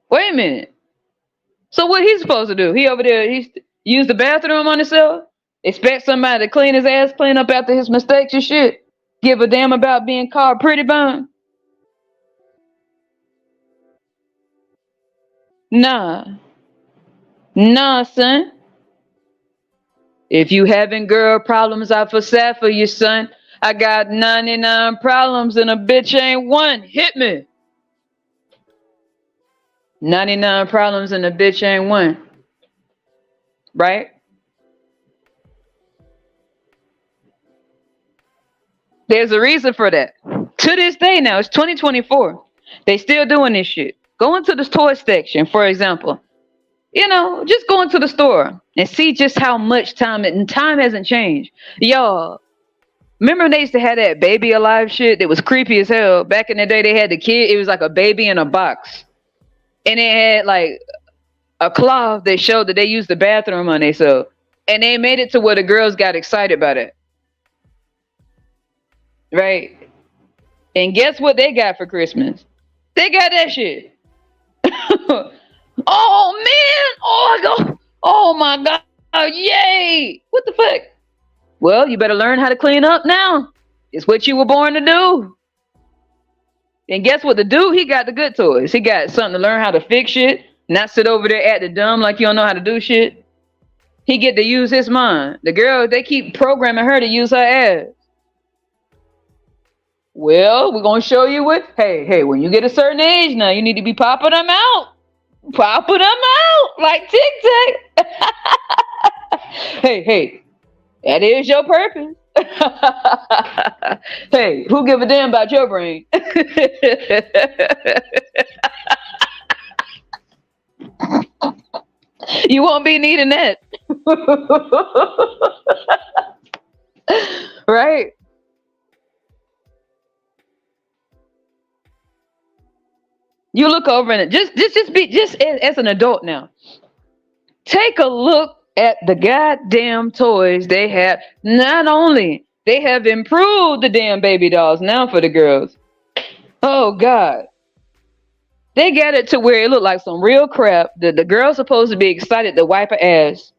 Wait a minute. So what he's supposed to do? He over there, he's use the bathroom on himself? Expect somebody to clean his ass, clean up after his mistakes and shit? Give a damn about being called pretty bun? Nah. Nah, son. If you having girl problems, I feel sad for you, son. I got 99 problems and a bitch ain't one. Hit me. 99 problems and a bitch ain't one. Right? There's a reason for that. To this day now, it's 2024. They still doing this shit. Go into the toy section, for example. Just go into the store and see just how much time, and time hasn't changed. Y'all, remember when they used to have that baby alive shit that was creepy as hell? Back in the day, they had the kid. It was like a baby in a box. And it had like a cloth that showed that they used the bathroom on themselves. And they made it to where the girls got excited about it. Right? And guess what they got for Christmas? They got that shit. Oh man! Oh my god! Yay! What the fuck? Well, you better learn how to clean up now. It's what you were born to do. And guess what? The dude, he got the good toys. He got something to learn how to fix shit, not sit over there acting dumb like you don't know how to do shit. He get to use his mind. The girl, they keep programming her to use her ass. Well, we're gonna show you what. Hey, when you get a certain age now, you need to be popping them out. Popping them out like Tic Tac. Hey, that is your purpose. Hey, who give a damn about your brain? You won't be needing that. Right? You look over and just as an adult now. Take a look at the goddamn toys they have. Not only they have improved the damn baby dolls now for the girls. Oh God. They got it to where it looked like some real crap. The girl's supposed to be excited to wipe her ass.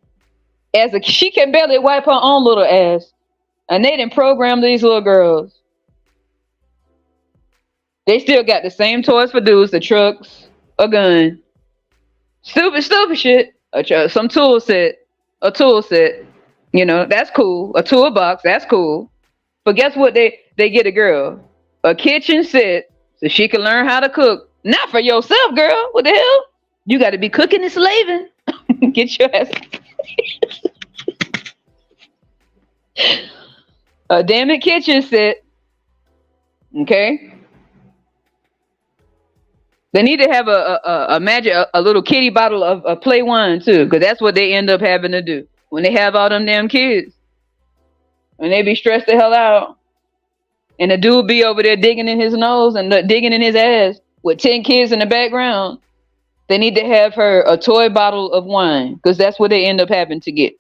She can barely wipe her own little ass. And they didn't program these little girls. They still got the same toys for dudes, the trucks, a gun. Stupid shit. Some tool set. A tool set. That's cool. A toolbox, that's cool. But guess what they get a girl? A kitchen set so she can learn how to cook. Not for yourself, girl. What the hell? You got to be cooking and slaving. Get your ass. A damn it kitchen set. Okay? They need to have a magic a little kitty bottle of play wine too, because that's what they end up having to do when they have all them damn kids, and they be stressed the hell out. And the dude be over there digging in his nose and digging in his ass with 10 kids in the background. They need to have her a toy bottle of wine because that's what they end up having to get.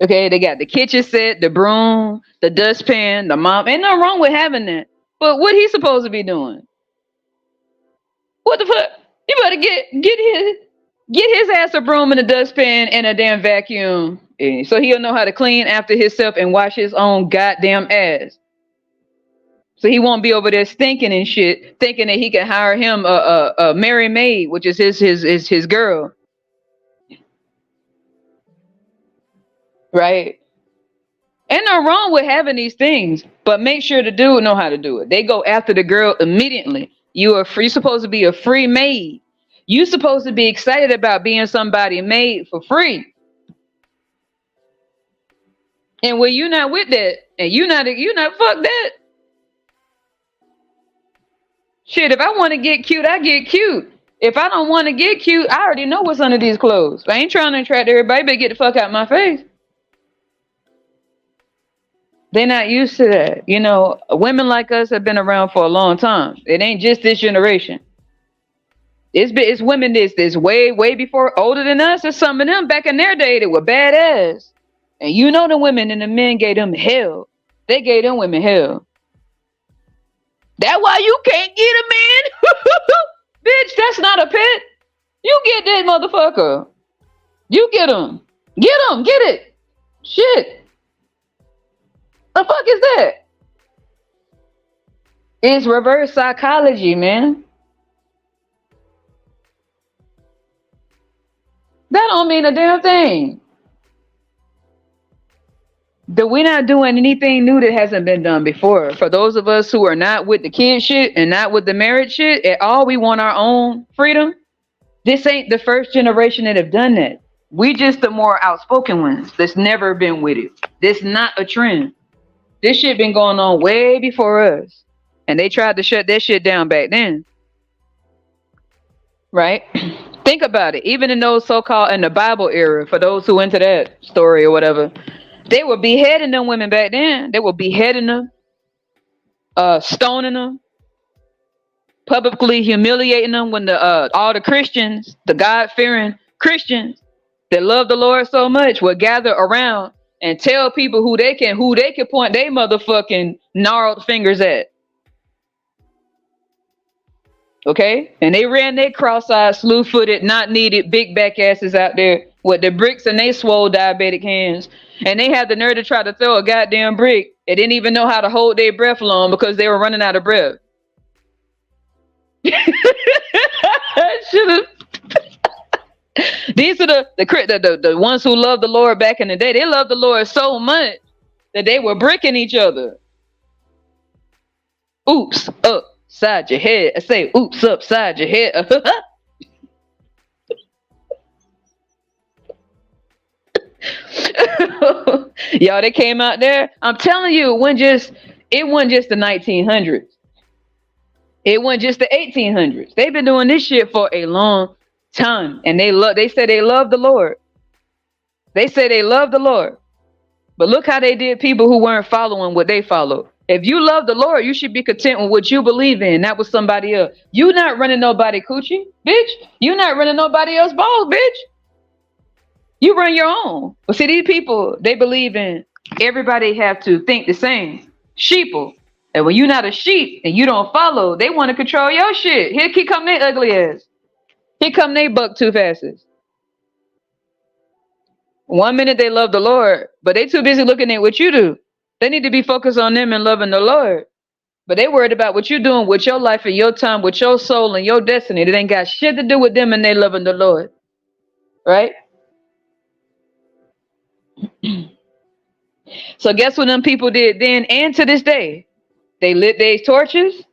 Okay, they got the kitchen set, the broom, the dustpan, the mop. Ain't nothing wrong with having that. But what he supposed to be doing? What the fuck? You better get his ass a broom and a dustpan and a damn vacuum, so he'll know how to clean after himself and wash his own goddamn ass. So he won't be over there stinking and shit, thinking that he can hire him a merry maid, which is his girl, right? Ain't no wrong with having these things, but make sure the dude know how to do it. They go after the girl immediately. You are free. You're supposed to be a free maid. You supposed to be excited about being somebody made for free. And when you're not with that, and you're not fuck that. Shit, if I want to get cute, I get cute. If I don't want to get cute, I already know what's under these clothes. I ain't trying to attract everybody, but get the fuck out my face. They're not used to that. You know, women like us have been around for a long time. It ain't just this generation. It's women this way before older than us. There's some of them back in their day that were badass. And you know the women and the men gave them hell. They gave them women hell. That's why you can't get a man. Bitch, that's not a pet. You get that motherfucker. You get him. Get him. Get it. Shit. The fuck is that? It's reverse psychology, man. That don't mean a damn thing. We're not doing anything new that hasn't been done before. For those of us who are not with the kid shit and not with the marriage shit at all, we want our own freedom. This ain't the first generation that have done that. We just the more outspoken ones that's never been with it. This not a trend. This shit been going on way before us. And they tried to shut that shit down back then. Right? Think about it. Even in those so-called in the Bible era, for those who into that story or whatever, they were beheading them women back then. They were beheading them, stoning them, publicly humiliating them when all the Christians, the God-fearing Christians that love the Lord so much would gather around and tell people who they can point their motherfucking gnarled fingers at. Okay? And they ran their cross-eyed, slew-footed, not needed, big back asses out there with the bricks and they swole diabetic hands. And they had the nerve to try to throw a goddamn brick. They didn't even know how to hold their breath long because they were running out of breath. These are the ones who loved the Lord back in the day. They loved the Lord so much that they were bricking each other. Oops, upside your head. I say, oops, upside your head. Y'all, they came out there. I'm telling you, it wasn't just the 1900s. It wasn't just the 1800s. They've been doing this shit for a long time, and they say they love the Lord. They say they love the Lord, but look how they did people who weren't following what they followed. If you love the Lord, you should be content with what you believe in, not with somebody else. You not running nobody coochie, bitch. You not running nobody else balls, bitch. You run your own. But see, these people, they believe in everybody have to think the same. Sheeple. And when you're not a sheep and you don't follow, they want to control your shit. Here come they ugly ass. Here come they buck tooth asses. One minute they love the Lord, but they too busy looking at what you do. They need to be focused on them and loving the Lord. But they worried about what you're doing with your life and your time, with your soul and your destiny. It ain't got shit to do with them and they loving the Lord. Right? So guess what them people did then and to this day? They lit their torches.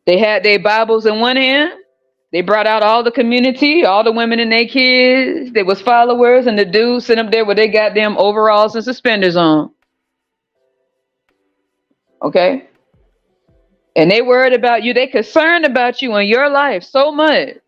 They had their Bibles in one hand. They brought out all the community, all the women and their kids. They was followers, and the dudes sitting up there with their goddamn overalls and suspenders on. Okay? And they worried about you. They concerned about you and your life so much.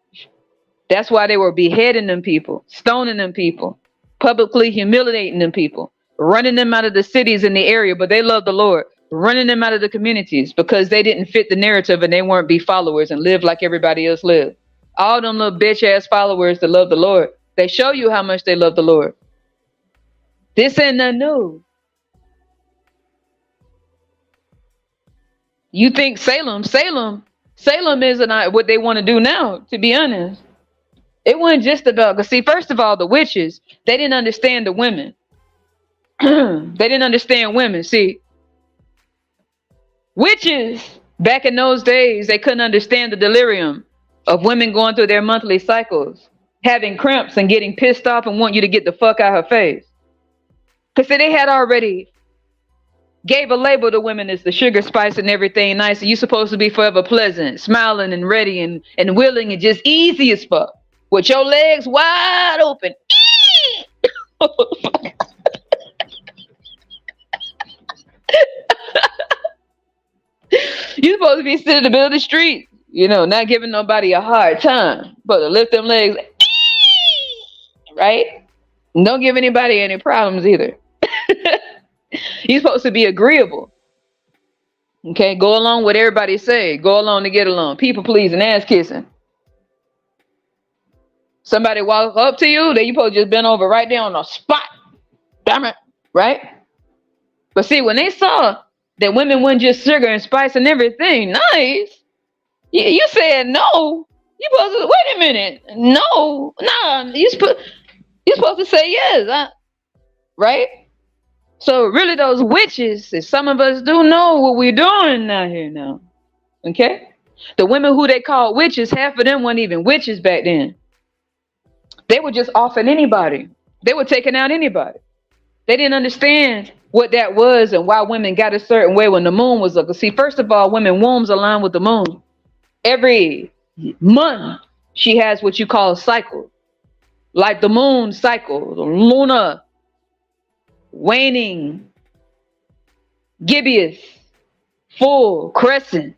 That's why they were beheading them people, stoning them people, publicly humiliating them people, running them out of the cities in the area, but they loved the Lord, running them out of the communities because they didn't fit the narrative and they weren't be followers and live like everybody else lived. All them little bitch ass followers that love the Lord, they show you how much they love the Lord. This ain't nothing new. You think Salem isn't what they want to do now, to be honest. It wasn't just about, because see, first of all, the witches, they didn't understand the women. They didn't understand women. See, witches, back in those days, they couldn't understand the delirium of women going through their monthly cycles, having cramps and getting pissed off and want you to get the fuck out of her face. Because they had already gave a label to women as the sugar, spice, and everything nice. And you're supposed to be forever pleasant, smiling and ready and willing and just easy as fuck. With your legs wide open. You're supposed to be sitting in the middle of the street, not giving nobody a hard time, but to lift them legs, right? Don't give anybody any problems either. You're supposed to be agreeable. Okay, go along with everybody say. Go along to get along. People pleasing, ass kissing. Somebody walk up to you, then you supposed to just bend over right there on the spot. Damn it, right? But see, when they saw that women weren't just sugar and spice and everything nice, you said no. You supposed to wait a minute. No, nah. You supposed to say yes, right? So really, those witches, and some of us do know what we're doing out here now. Okay, the women who they called witches, half of them weren't even witches back then. They were just offing anybody. They were taking out anybody. They didn't understand what that was and why women got a certain way when the moon was up. See, first of all, women wombs align with the moon. Every month, she has what you call a cycle. Like the moon cycle, the lunar, waning, gibbous, full, crescent.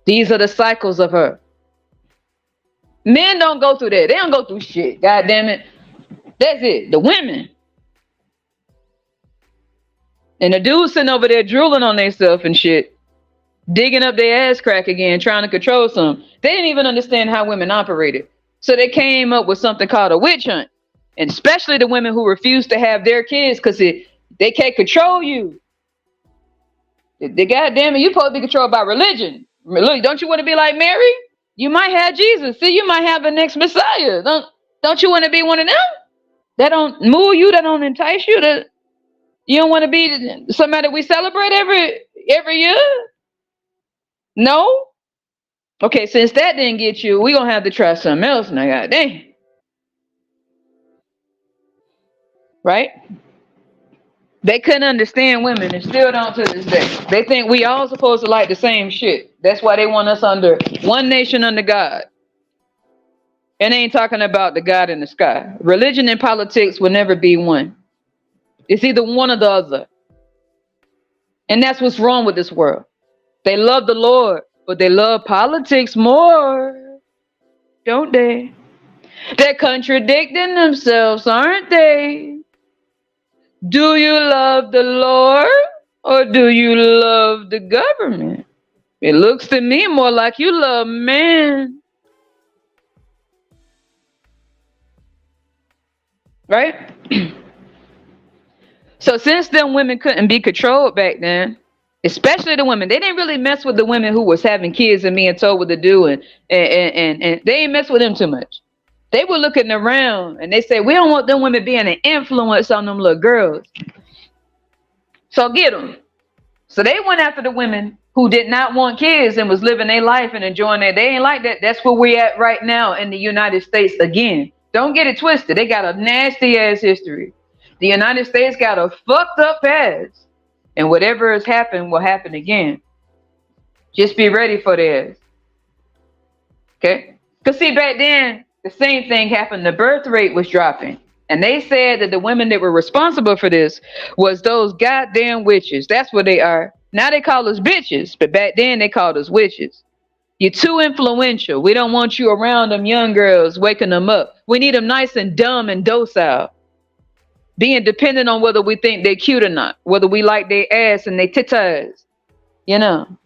These are the cycles of her. Men don't go through that. They don't go through shit. God damn it. That's it. The women. And the dudes sitting over there drooling on themselves and shit, digging up their ass crack again, trying to control some. They didn't even understand how women operated. So they came up with something called a witch hunt. And especially the women who refuse to have their kids because they can't control you. They goddamn it, you're supposed to be controlled by religion. Look, don't you want to be like Mary? You might have Jesus. See, you might have the next Messiah. Don't you want to be one of them? That don't move you, that don't entice you, that you don't want to be somebody we celebrate every year? No? Okay, since that didn't get you, we're gonna have to try something else now, goddamn. Right? They couldn't understand women and still don't to this day. They think we all supposed to like the same shit. That's why they want us under one nation under God. And they ain't talking about the God in the sky. Religion and politics will never be one. It's either one or the other. And that's what's wrong with this world. They love the Lord, but they love politics more. Don't they? They're contradicting themselves, aren't they? Do you love the Lord or do you love the government? It looks to me more like you love man. Right? So since them women couldn't be controlled back then, especially the women, they didn't really mess with the women who was having kids and being told what to do, and they didn't mess with them too much. They were looking around and they said, we don't want them women being an influence on them little girls. So get them. So they went after the women who did not want kids and was living their life and enjoying it. They ain't like that. That's where we're at right now in the United States again. Don't get it twisted. They got a nasty ass history. The United States got a fucked up past. And whatever has happened will happen again. Just be ready for this. Okay? Because see, back then, the same thing happened. The birth rate was dropping. And they said that the women that were responsible for this was those goddamn witches. That's what they are. Now they call us bitches, but back then they called us witches. You're too influential. We don't want you around them young girls, waking them up. We need them nice and dumb and docile, being dependent on whether we think they're cute or not, whether we like their ass and their titties. You know,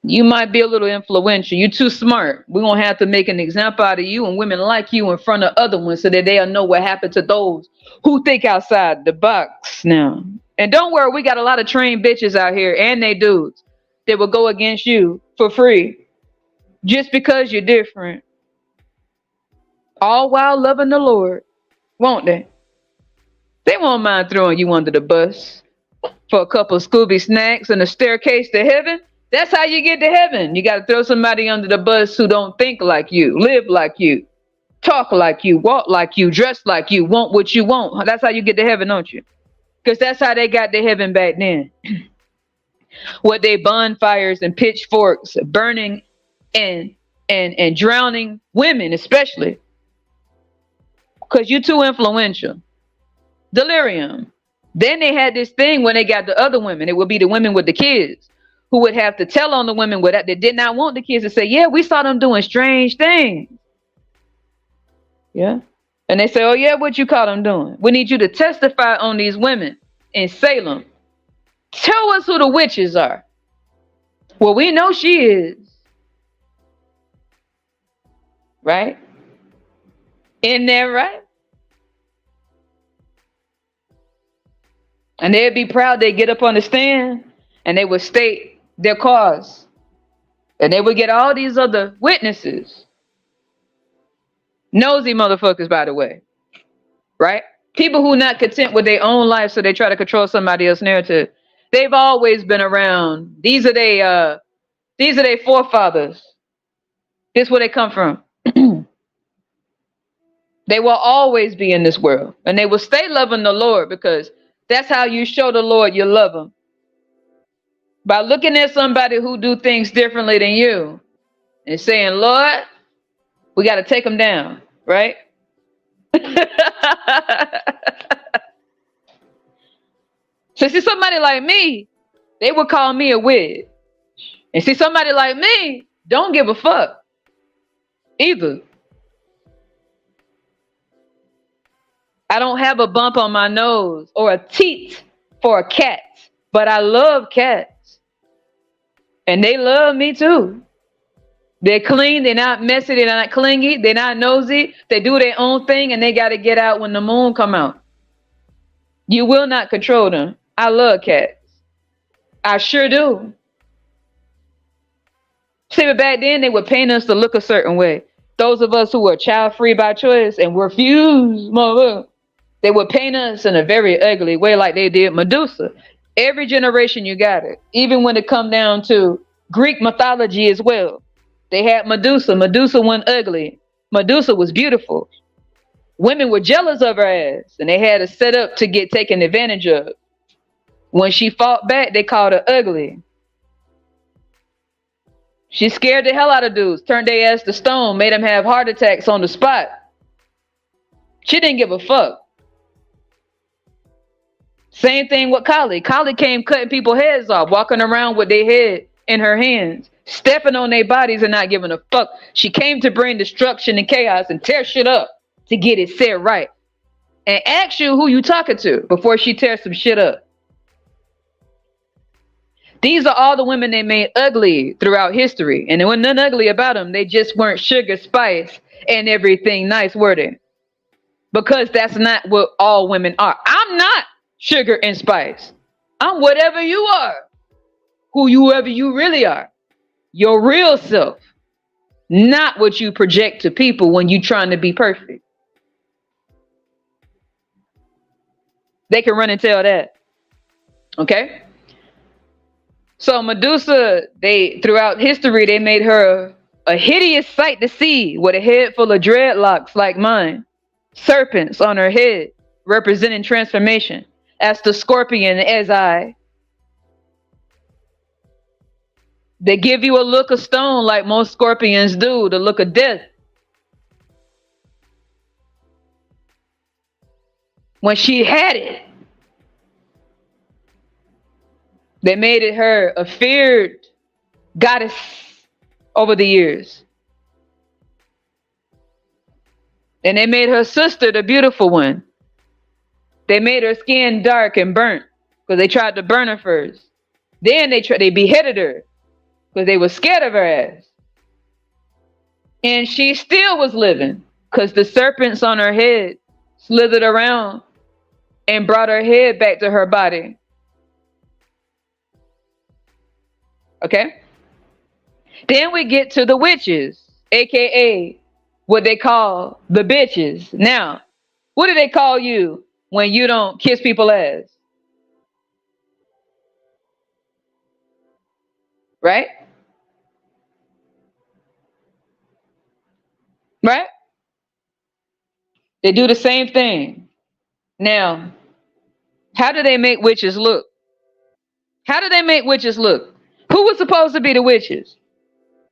you might be a little influential. You're too smart. We're going to have to make an example out of you and women like you in front of other ones so that they'll know what happened to those who think outside the box now. And don't worry, we got a lot of trained bitches out here and they dudes that will go against you for free just because you're different. All while loving the Lord, won't they? They won't mind throwing you under the bus for a couple of Scooby snacks and a staircase to heaven. That's how you get to heaven. You got to throw somebody under the bus who don't think like you, live like you, talk like you, walk like you, dress like you, want what you want. That's how you get to heaven, don't you? Because that's how they got to heaven back then. With they bonfires and pitchforks, burning and drowning women, especially. Because you're too influential. Delirium. Then they had this thing when they got the other women. It would be the women with the kids who would have to tell on the women that did not want the kids to say, yeah, we saw them doing strange things. Yeah. And they say, oh, yeah, what you call them doing? We need you to testify on these women in Salem. Tell us who the witches are. Well, we know she is. Right? Isn't that right? And they'd be proud. They'd get up on the stand and they would state their cause. And they would get all these other witnesses. Nosy motherfuckers, by the way. Right? People who not content with their own life, so they try to control somebody else's narrative. They've always been around. These are their forefathers. This is where they come from. They will always be in this world. And they will stay loving the Lord because that's how you show the Lord you love him. By looking at somebody who do things differently than you and saying, Lord, we got to take them down, right? So see somebody like me, they would call me a witch. And see somebody like me, don't give a fuck either. I don't have a bump on my nose or a teat for a cat, but I love cats. And they love me too. They're clean, they're not messy, they're not clingy, they're not nosy. They do their own thing and they got to get out when the moon come out. You will not control them. I love cats. I sure do. See, but back then they would paint us to look a certain way. Those of us who were child free by choice and refused, mother, they would paint us in a very ugly way like they did Medusa. Every generation you got it. Even when it come down to Greek mythology as well. They had Medusa. Medusa wasn't ugly. Medusa was beautiful. Women were jealous of her ass. And they had her set up to get taken advantage of. When she fought back, they called her ugly. She scared the hell out of dudes. Turned their ass to stone. Made them have heart attacks on the spot. She didn't give a fuck. Same thing with Kali. Kali came cutting people's heads off, walking around with their head in her hands, stepping on their bodies and not giving a fuck. She came to bring destruction and chaos and tear shit up to get it set right. And ask you who you talking to before she tears some shit up. These are all the women they made ugly throughout history. And there was nothing ugly about them. They just weren't sugar, spice, and everything nice, were they? Because that's not what all women are. I'm not sugar and spice. I'm whatever you are. Whoever you really are. Your real self. Not what you project to people when you're trying to be perfect. They can run and tell that. Okay? So Medusa, throughout history, they made her a hideous sight to see with a head full of dreadlocks like mine. Serpents on her head, representing transformation. As the scorpion, as I. They give you a look of stone like most scorpions do, the look of death. When she had it, They made it her a feared goddess over the years. And they made her sister the beautiful one. They made her skin dark and burnt because they tried to burn her first. Then they beheaded her because they were scared of her ass. And she still was living because the serpents on her head slithered around and brought her head back to her body. Okay? Then we get to the witches, aka what they call the bitches. Now, what do they call you when you don't kiss people's ass? Right? Right? They do the same thing. Now, how do they make witches look? How do they make witches look? Who was supposed to be the witches?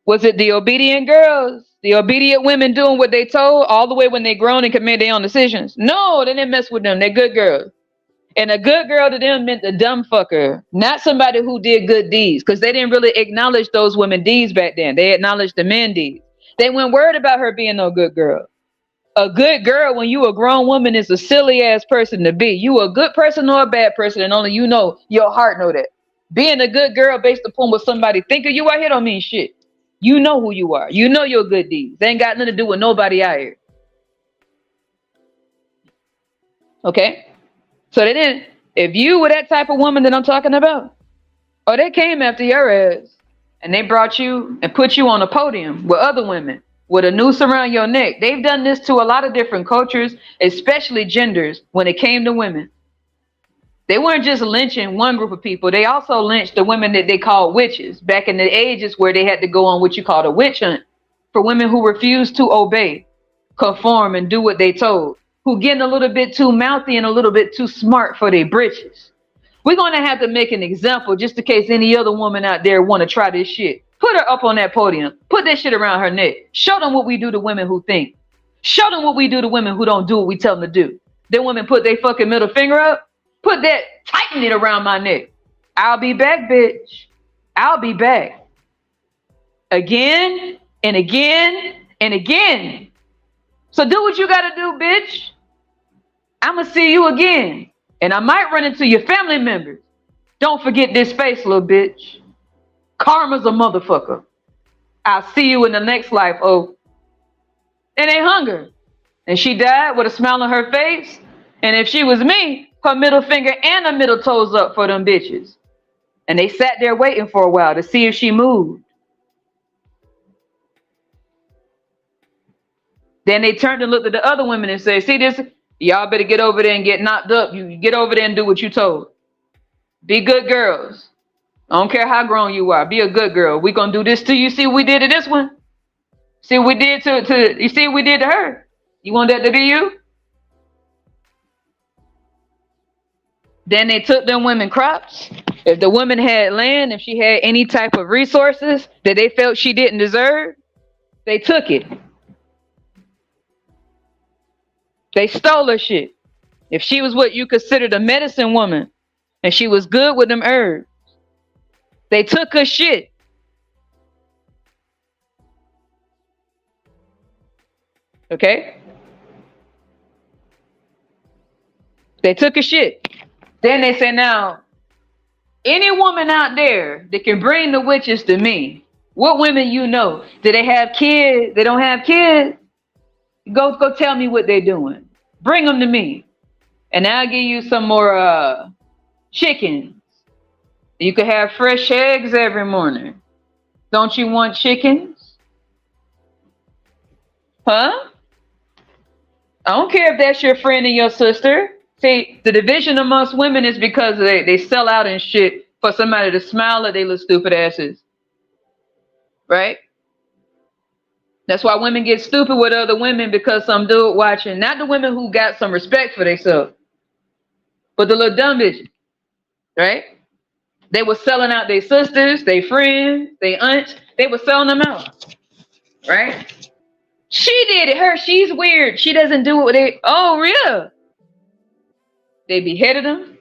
Was it the obedient girls, the obedient women doing what they told all the way when they grown and can make their own decisions? No, they didn't mess with them. They're good girls. And a good girl to them meant the dumb fucker, not somebody who did good deeds, because they didn't really acknowledge those women deeds back then. They acknowledged the men deeds. They weren't worried about her being no good girl. A good girl, when you a grown woman, is a silly ass person to be. You a good person or a bad person, and only you know, your heart know that. Being a good girl based upon what somebody think of you out here don't mean shit. You know who you are. You know your good deeds. They ain't got nothing to do with nobody out here. Okay? So they didn't, if you were that type of woman that I'm talking about, or they came after your ass and they brought you and put you on a podium with other women with a noose around your neck. They've done this to a lot of different cultures, especially genders, when it came to women. They weren't just lynching one group of people. They also lynched the women that they called witches back in the ages where they had to go on what you call a witch hunt for women who refused to obey, conform, and do what they told, who getting a little bit too mouthy and a little bit too smart for their britches. We're going to have to make an example just in case any other woman out there want to try this shit. Put her up on that podium. Put that shit around her neck. Show them what we do to women who think. Show them what we do to women who don't do what we tell them to do. Then women put their fucking middle finger up. Put that, tighten it around my neck. I'll be back, bitch. I'll be back. Again and again and again. So do what you gotta do, bitch. I'ma see you again. And I might run into your family members. Don't forget this face, little bitch. Karma's a motherfucker. I'll see you in the next life, oh. And they hung her. And she died with a smile on her face. And if she was me, her middle finger and her middle toes up for them bitches. And they sat there waiting for a while to see if she moved. Then they turned and looked at the other women and said, see this? Y'all better get over there and get knocked up. You get over there and do what you told. Be good girls. I don't care how grown you are. Be a good girl. We gonna do this to you. See what we did to this one? See what we did to you see what we did to her? You want that to be you? Then they took them women crops. If the woman had land, if she had any type of resources that they felt she didn't deserve, they took it. They stole her shit. If she was what you considered a medicine woman and she was good with them herbs, they took her shit. Okay? They took her shit. Then they say, now, any woman out there that can bring the witches to me, what women you know? Do they have kids? They don't have kids? Go tell me what they're doing. Bring them to me. And I'll give you some more chickens. You could have fresh eggs every morning. Don't you want chickens? Huh? I don't care if that's your friend and your sister. See, the division amongst women is because they sell out and shit for somebody to smile at their little stupid asses. Right? That's why women get stupid with other women, because some dude watching, not the women who got some respect for themselves, but the little dumb bitches, right? They were selling out their sisters, their friends, their aunts. They were selling them out, right? She did it. She's weird. She doesn't do what they, oh, real. They beheaded them.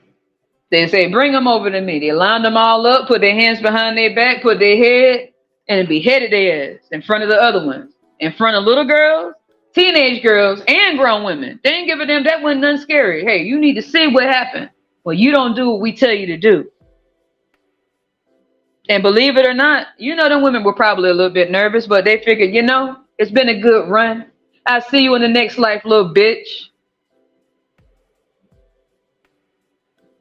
They say, bring them over to me. They line them all up, put their hands behind their back, put their head, and beheaded their ass in front of the other ones. In front of little girls, teenage girls, and grown women. They ain't give a damn. That wasn't nothing scary. Hey, you need to see what happened. Well, you don't do what we tell you to do. And believe it or not, them women were probably a little bit nervous, but they figured, it's been a good run. I'll see you in the next life, little bitch.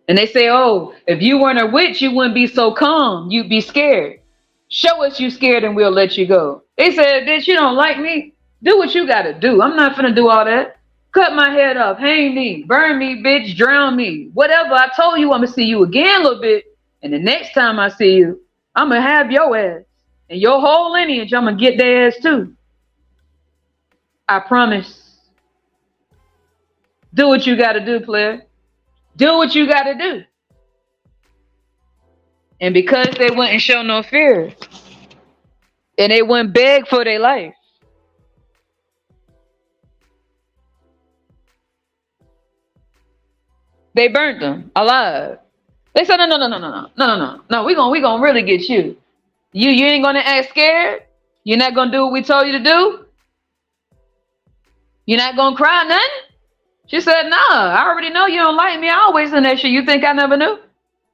And they say, oh, if you weren't a witch, you wouldn't be so calm. You'd be scared. Show us you scared and we'll let you go. They said, bitch, you don't like me? Do what you got to do. I'm not finna do all that. Cut my head off, hang me, burn me, bitch, drown me. Whatever. I told you I'm going to see you again, little bit. And the next time I see you, I'm going to have your ass. And your whole lineage, I'm going to get their ass too. I promise. Do what you got to do, player. Do what you got to do. And because they wouldn't show no fear, and they wouldn't beg for their life, they burnt them alive. They said, no, we gonna really get you. You ain't gonna act scared. You're not gonna do what we told you to do. You're not gonna cry nothing. She said, nah, I already know you don't like me. I always in that shit. You think I never knew?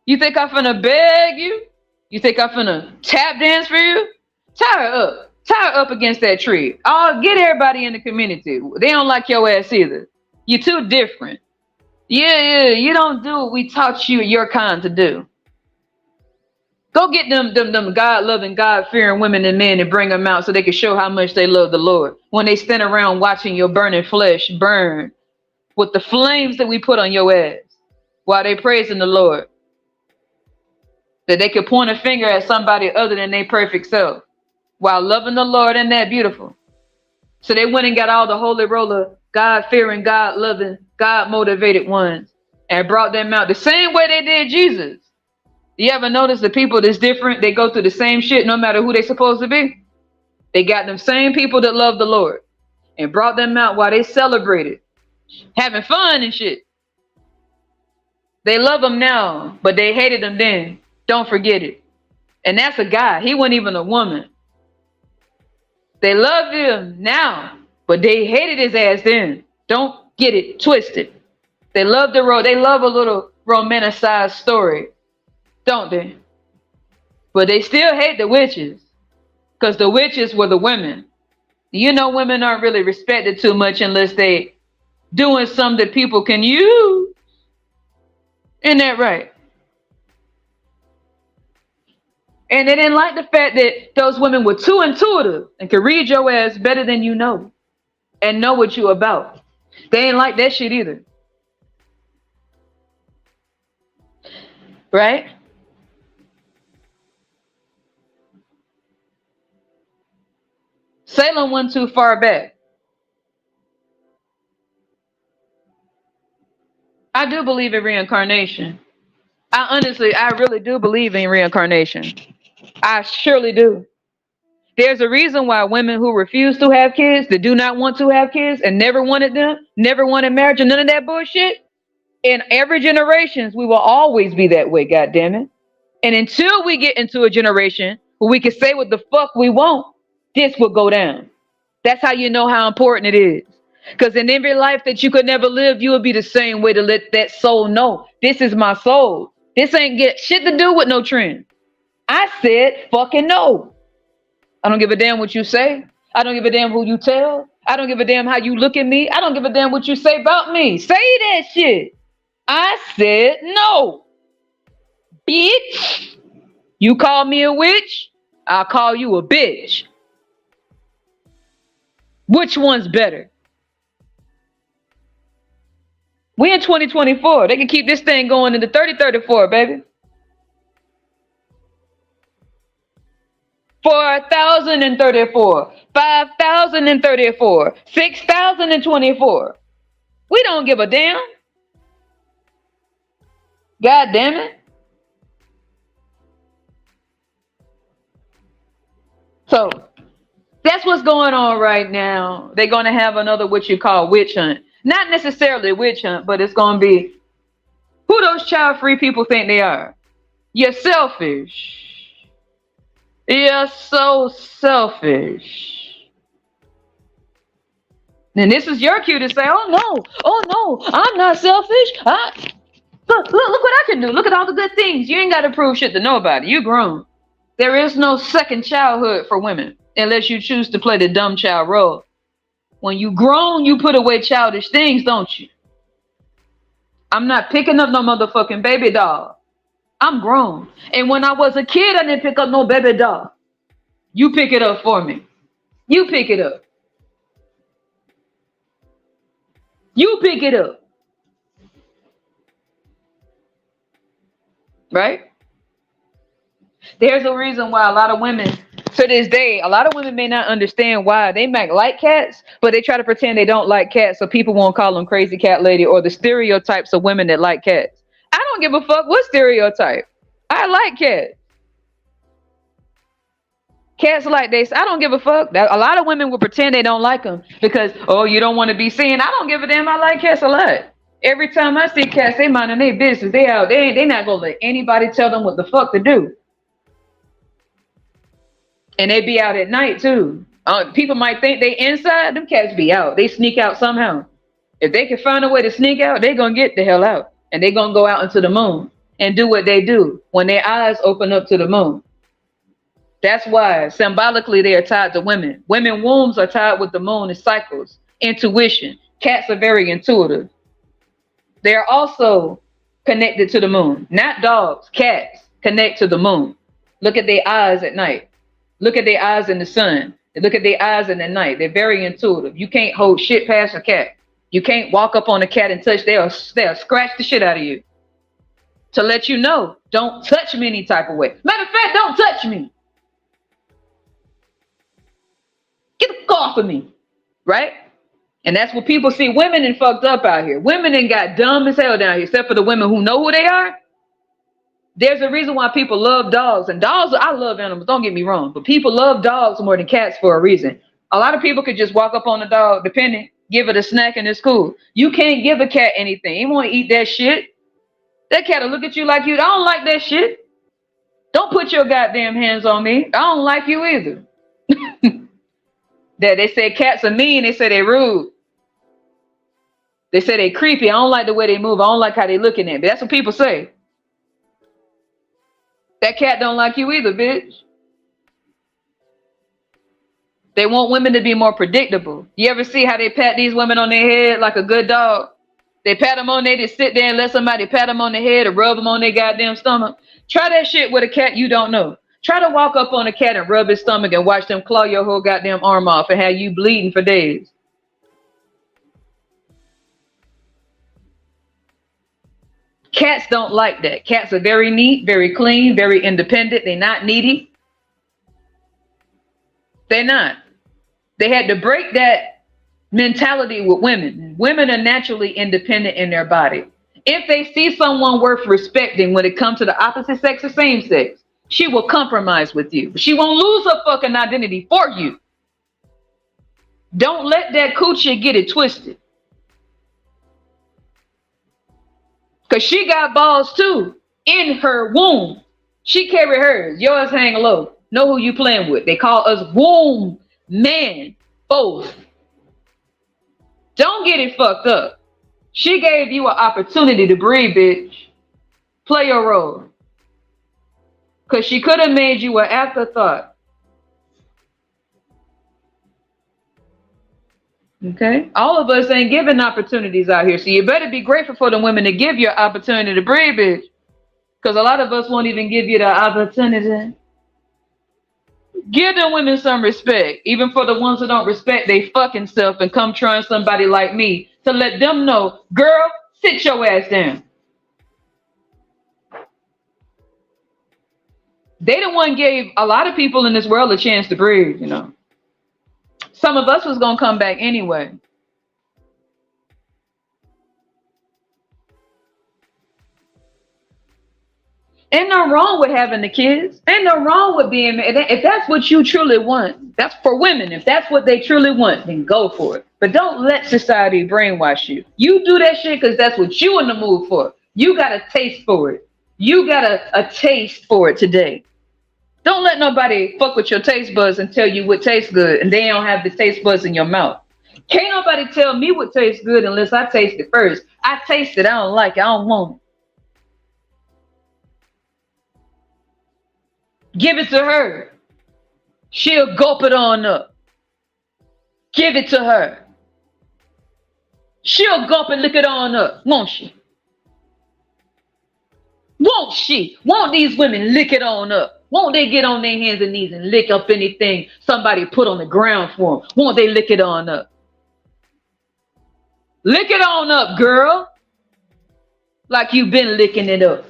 You think I'm finna beg you? You think I'm finna tap dance for you? Tie her up. Tie her up against that tree. Oh, get everybody in the community. They don't like your ass either. You're too different. Yeah, you don't do what we taught you your kind to do. Go get them God-loving, God-fearing women and men and bring them out so they can show how much they love the Lord. When they stand around watching your burning flesh burn with the flames that we put on your ass while they praising the Lord. That they could point a finger at somebody other than their perfect self while loving the Lord and that beautiful. So they went and got all the holy roller, God-fearing, God-loving, God-motivated ones and brought them out the same way they did Jesus. You ever notice the people that's different, they go through the same shit no matter who they supposed to be? They got them same people that love the Lord and brought them out while they celebrated, having fun and shit. They love them now, but they hated them then. Don't forget it. And that's a guy. He wasn't even a woman. They love him now, but they hated his ass then. Don't get it twisted. They love the road. They love a little romanticized story, don't they? But they still hate the witches because the witches were the women. Women aren't really respected too much unless they doing something that people can use. Isn't that right? And they didn't like the fact that those women were too intuitive and could read your ass better than you know and know what you about. They ain't like that shit either. Right? Salem went too far back. I do believe in reincarnation. I really do believe in reincarnation. I surely do. There's a reason why women who refuse to have kids, that do not want to have kids and never wanted them, never wanted marriage and none of that bullshit, in every generations, we will always be that way, goddammit. And until we get into a generation where we can say what the fuck we want, this will go down. That's how you know how important it is. Because in every life that you could never live, you will be the same way to let that soul know, this is my soul. This ain't get shit to do with no trend. I said fucking no. I don't give a damn what you say. I don't give a damn who you tell. I don't give a damn how you look at me. I don't give a damn what you say about me. Say that shit. I said no. Bitch. You call me a witch, I'll call you a bitch. Which one's better? We in 2024. They can keep this thing going into 3034, baby. 4,034, 5,034, 6,024. We don't give a damn. God damn it. So that's what's going on right now. They're going to have another what you call witch hunt. Not necessarily a witch hunt, but it's going to be Who those child-free people think they are? You're selfish. You're so selfish. And this is your cue to say, oh no, I'm not selfish. Look what I can do. Look at all the good things. You ain't got to prove shit to nobody. You grown. There is no second childhood for women unless you choose to play the dumb child role. When you grown, you put away childish things, don't you? I'm not picking up no motherfucking baby doll. I'm grown. And when I was a kid, I didn't pick up no baby doll. You pick it up for me. You pick it up. You pick it up. Right? There's a reason why a lot of women, to this day, a lot of women may not understand why they might like cats, but they try to pretend they don't like cats so people won't call them crazy cat lady or the stereotypes of women that like cats. I don't give a fuck what stereotype. I like cats. Cats like this. I don't give a fuck. A lot of women will pretend they don't like them because, oh, you don't want to be seen. I don't give a damn. I like cats a lot. Every time I see cats, they minding their business. They out. They not gonna let anybody tell them what the fuck to do. And they be out at night too. People might think they inside. Them cats be out. They sneak out somehow. If they can find a way to sneak out, they gonna get the hell out. And they gonna go out into the moon and do what they do when their eyes open up to the moon. That's why symbolically they are tied to women. Women wombs are tied with the moon in cycles. Intuition. Cats are very intuitive. They are also connected to the moon. Not dogs. Cats connect to the moon. Look at their eyes at night. Look at their eyes in the sun. Look at their eyes in the night. They're very intuitive. You can't hold shit past a cat. You can't walk up on a cat and touch. They'll scratch the shit out of you. To let you know, don't touch me any type of way. Matter of fact, don't touch me. Get the fuck off of me. Right? And that's what people see women and fucked up out here. Women and got dumb as hell down here, except for the women who know who they are. There's a reason why people love dogs. And dogs, I love animals, don't get me wrong. But people love dogs more than cats for a reason. A lot of people could just walk up on a dog, depending, give it a snack and it's cool. You can't give a cat anything. You want to eat that shit. That cat will look at you like you, I don't like that shit. Don't put your goddamn hands on me. I don't like you either. That they say cats are mean, they say they rude. They say they creepy. I don't like the way they move. I don't like how they looking at me. That's what people say. That cat don't like you either, bitch. They want women to be more predictable. You ever see how they pat these women on their head like a good dog? They pat them on, they just sit there and let somebody pat them on the head or rub them on their goddamn stomach. Try that shit with a cat you don't know. Try to walk up on a cat and rub his stomach and watch them claw your whole goddamn arm off and have you bleeding for days. Cats don't like that. Cats are very neat, very clean, very independent. They're not needy. They're not. They had to break that mentality with women. Women are naturally independent in their body. If they see someone worth respecting when it comes to the opposite sex or same sex, she will compromise with you. She won't lose her fucking identity for you. Don't let that coochie get it twisted. Because she got balls too in her womb. She carry hers. Yours hang low. Know who you playing with. They call us womb men both. Don't get it fucked up. She gave you an opportunity to breathe, bitch. Play your role. Because she could have made you an afterthought. Okay? All of us ain't giving opportunities out here. So you better be grateful for the women to give you an opportunity to breathe, bitch. Because a lot of us won't even give you the opportunity. Give them women some respect. Even for the ones who don't respect they fucking self and come trying somebody like me to let them know, girl, sit your ass down. They the one gave a lot of people in this world a chance to breathe, you know. Some of us was going to come back anyway. Ain't no wrong with having the kids. Ain't no wrong with being married. If that's what you truly want, that's for women. If that's what they truly want, then go for it. But don't let society brainwash you. You do that shit because that's what you in the mood for. You got a taste for it. You got a taste for it today. Don't let nobody fuck with your taste buds and tell you what tastes good and they don't have the taste buds in your mouth. Can't nobody tell me what tastes good unless I taste it first. I taste it, I don't like it, I don't want it. Give it to her. She'll gulp it on up. Give it to her. She'll gulp and lick it on up, won't she? Won't she? Won't these women lick it on up? Won't they get on their hands and knees and lick up anything somebody put on the ground for them? Won't they lick it on up? Lick it on up, girl. Like you've been licking it up.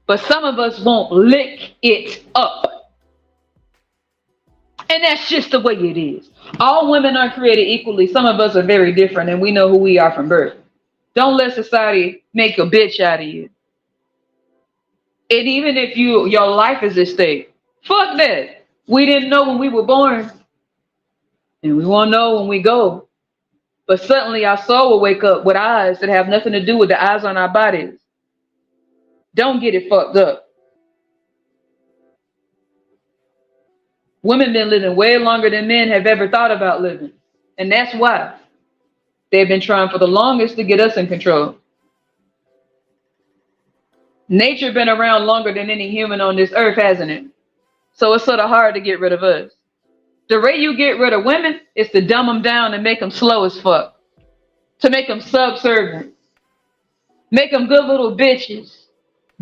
But some of us won't lick it up. And that's just the way it is. All women are created equally. Some of us are very different and we know who we are from birth. Don't let society make a bitch out of you. And even if your life is at stake, fuck that. We didn't know when we were born. And we won't know when we go. But suddenly our soul will wake up with eyes that have nothing to do with the eyes on our bodies. Don't get it fucked up. Women been living way longer than men have ever thought about living. And that's why. They've been trying for the longest to get us in control. Nature been around longer than any human on this earth, hasn't it? So it's sort of hard to get rid of us. The way you get rid of women is to dumb them down and make them slow as fuck. To make them subservient. Make them good little bitches.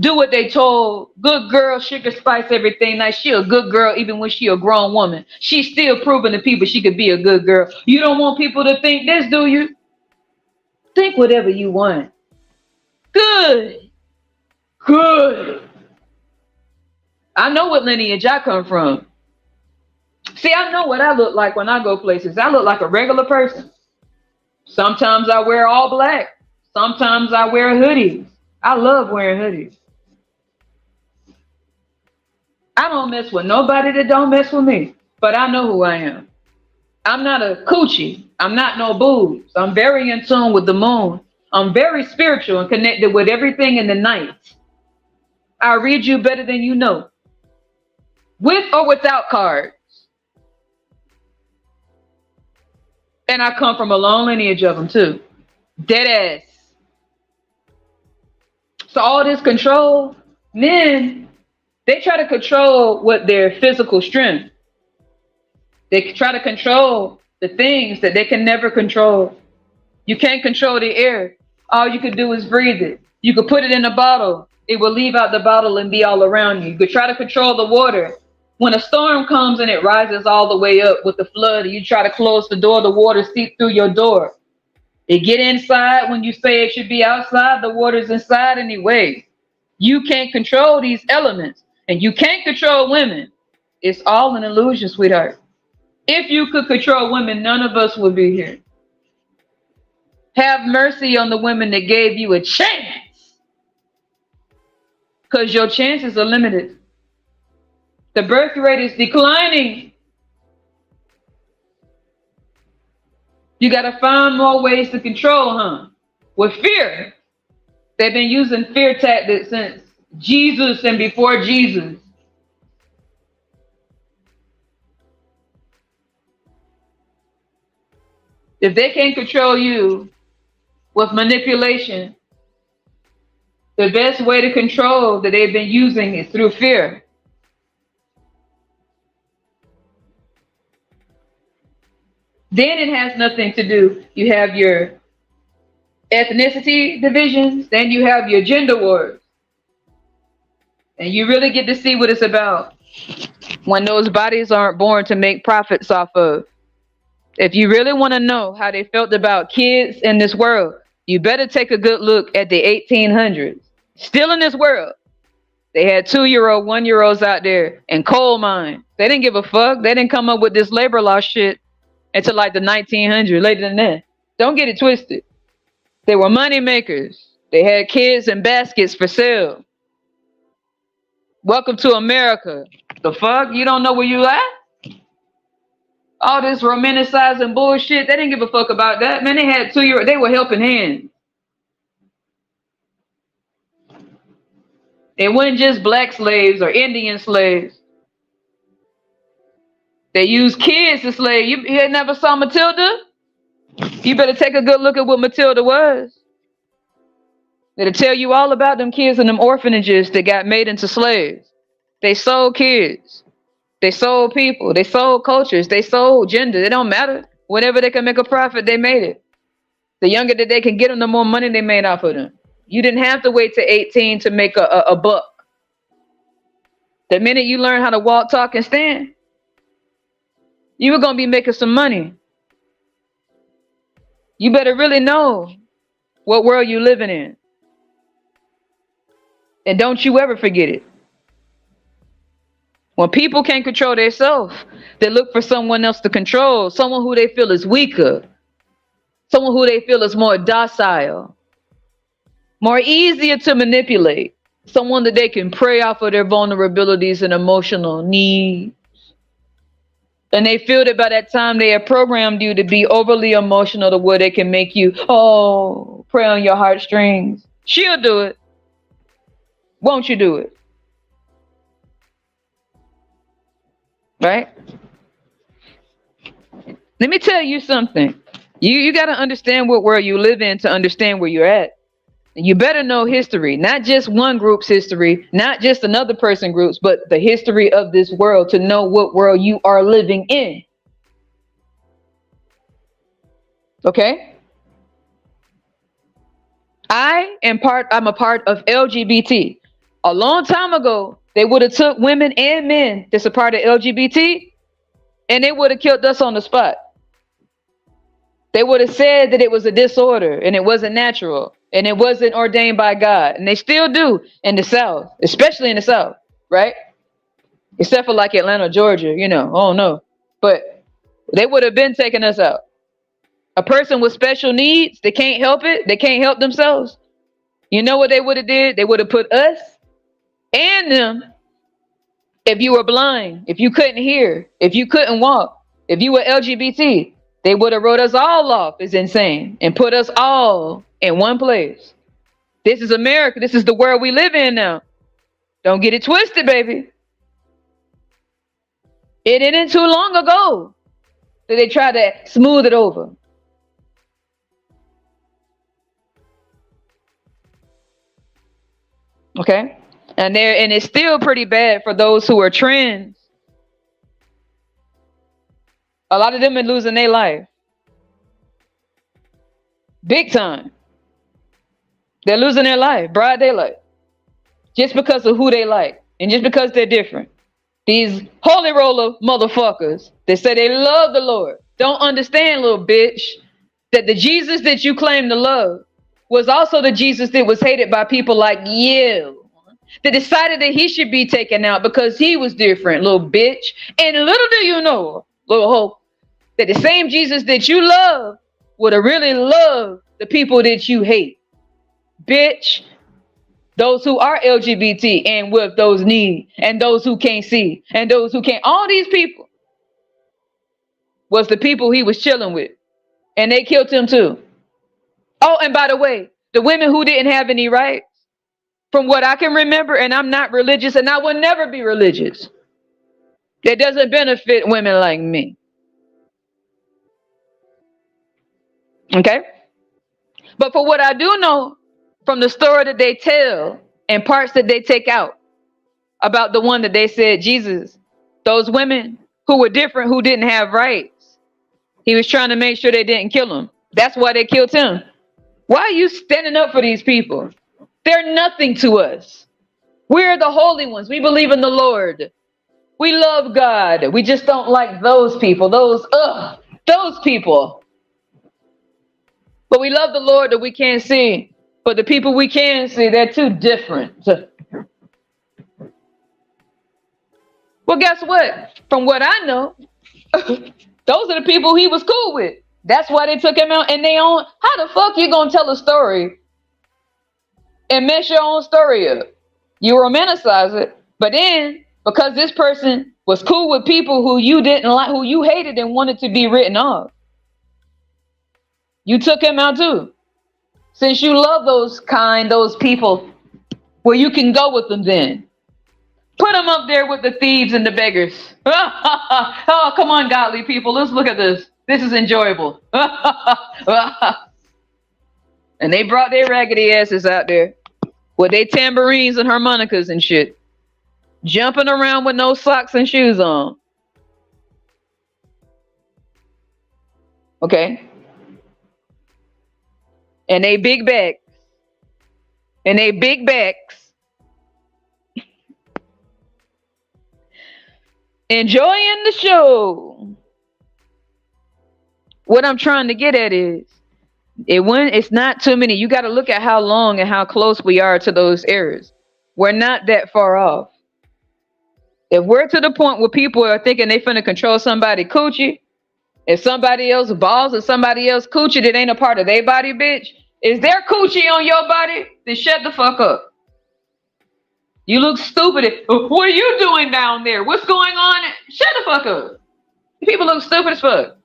Do what they told. Good girl, sugar spice everything nice. She a good girl even when she a grown woman. She's still proving to people she could be a good girl. You don't want people to think this, do you? Think whatever you want. Good. Good. I know what lineage I come from. See, I know what I look like when I go places. I look like a regular person. Sometimes I wear all black. Sometimes I wear hoodies. I love wearing hoodies. I don't mess with nobody that don't mess with me. But I know who I am. I'm not a coochie. I'm not no boobs. I'm very in tune with the moon. I'm very spiritual and connected with everything in the night. I read you better than you know. With or without cards. And I come from a long lineage of them too. Dead ass. So all this control, men, they try to control what their physical strength. They try to control the things that they can never control. You can't control the air. All you could do is breathe it. You could put it in a bottle. It will leave out the bottle and be all around you. You could try to control the water. When a storm comes and it rises all the way up with the flood, you try to close the door, the water seeps through your door. It get inside when you say it should be outside, the water's inside anyway. You can't control these elements and you can't control women. It's all an illusion, sweetheart. If you could control women, none of us would be here. Have mercy on the women that gave you a chance. Because your chances are limited. The birth rate is declining. You got to find more ways to control, huh? With fear. They've been using fear tactics since Jesus and before Jesus. If they can't control you with manipulation, the best way to control that they've been using is through fear. Then it has nothing to do. You have your ethnicity divisions, then you have your gender wars. And you really get to see what it's about when those bodies aren't born to make profits off of. If you really want to know how they felt about kids in this world, you better take a good look at the 1800s. Still in this world, they had 2-year-old, 1-year-olds out there in coal mines. They didn't give a fuck. They didn't come up with this labor law shit until like the 1900s, later than that. Don't get it twisted. They were money makers. They had kids in baskets for sale. Welcome to America. The fuck? You don't know where you at? All this romanticizing bullshit, they didn't give a fuck about that. Man, they had 2-year-olds. They were helping hands. It wasn't just black slaves or Indian slaves. They used kids as slaves. You never saw Matilda? You better take a good look at what Matilda was. It'll tell you all about them kids in them orphanages that got made into slaves. They sold kids. They sold people. They sold cultures. They sold gender. It don't matter. Whenever they can make a profit, they made it. The younger that they can get them, the more money they made off of them. You didn't have to wait to 18 to make a buck. The minute you learn how to walk, talk, and stand, you were going to be making some money. You better really know what world you're living in. And don't you ever forget it. When people can't control themselves, they look for someone else to control, someone who they feel is weaker, someone who they feel is more docile, more easier to manipulate, someone that they can prey off of their vulnerabilities and emotional needs. And they feel that by that time they have programmed you to be overly emotional to where they can make you, prey on your heartstrings. She'll do it. Won't you do it? Right? Let me tell you something. You got to understand what world you live in to understand where you're at. You better know history, not just one group's history, not just another person's groups, but the history of this world to know what world you are living in. Okay? I'm a part of LGBT. A long time ago, they would have took women and men that's a part of LGBT, and they would have killed us on the spot. They would have said that it was a disorder and it wasn't natural and it wasn't ordained by God. And they still do in the South, especially in the South, right? Except for like Atlanta, Georgia, oh no. But they would have been taking us out. A person with special needs, they can't help it. They can't help themselves. You know what they would have did? They would have put us and them. If you were blind, if you couldn't hear, if you couldn't walk, if you were LGBT, they would have wrote us all off as insane and put us all in one place. This is America. This is the world we live in now. Don't get it twisted, baby. It isn't too long ago that they tried to smooth it over. Okay? And it's still pretty bad for those who are trans. A lot of them are losing their life. Big time. They're losing their life, broad daylight. Just because of who they like. And just because they're different. These holy roller motherfuckers that say they love the Lord don't understand, little bitch, that the Jesus that you claim to love was also the Jesus that was hated by people like you. That decided that he should be taken out because he was different, little bitch. And little do you know, little hoe, that the same Jesus that you love would have really loved the people that you hate. Bitch, those who are LGBT and with those needs, and those who can't see, and those who can't, all these people was the people he was chilling with. And they killed him too. Oh, and by the way, the women who didn't have any rights, from what I can remember, and I'm not religious, and I will never be religious, that doesn't benefit women like me. Okay? But for what I do know, from the story that they tell and parts that they take out about the one that they said, Jesus, those women who were different, who didn't have rights, he was trying to make sure they didn't kill him. That's why they killed him. Why are you standing up for these people? They're nothing to us. We're the holy ones. We believe in the Lord. We love God. We just don't like those people. Those people. But we love the Lord that we can't see. But the people we can see, they're too different. Well, guess what? From what I know, those are the people he was cool with. That's why they took him out. And how the fuck you gonna tell a story and mess your own story up? You romanticize it, but then because this person was cool with people who you didn't like, who you hated and wanted to be written off, you took him out too. Since you love those people, Well, you can go with them then. Put them up there with the thieves and the beggars. Oh, come on, godly people. Let's look at this. This is enjoyable. And they brought their raggedy asses out there with their tambourines and harmonicas and shit, jumping around with no socks and shoes on. Okay? And they big backs. And they big backs. Enjoying the show. What I'm trying to get at is, it's not too many. You got to look at how long and how close we are to those errors. We're not that far off. If we're to the point where people are thinking they finna control somebody coochie, if somebody else balls or somebody else coochie that ain't a part of their body, bitch, is there coochie on your body? Then shut the fuck up. You look stupid. What are you doing down there? What's going on? Shut the fuck up. People look stupid as fuck.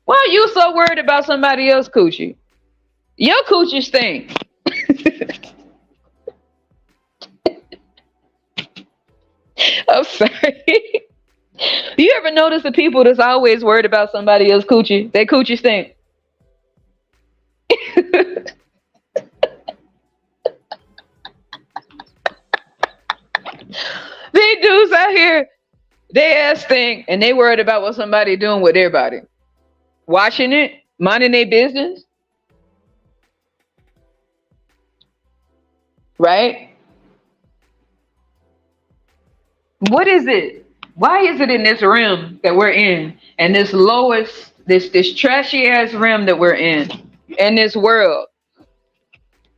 Why are you so worried about somebody else's coochie? Your coochie stink. I'm sorry. You ever notice the people that's always worried about somebody else's coochie? Their coochie stink. They dudes out here, they ass stink, and they worried about what somebody doing with their body. Washing it, minding their business. Right? What is it? Why is it in this realm that we're in, and this lowest, this trashy ass realm that we're in this world,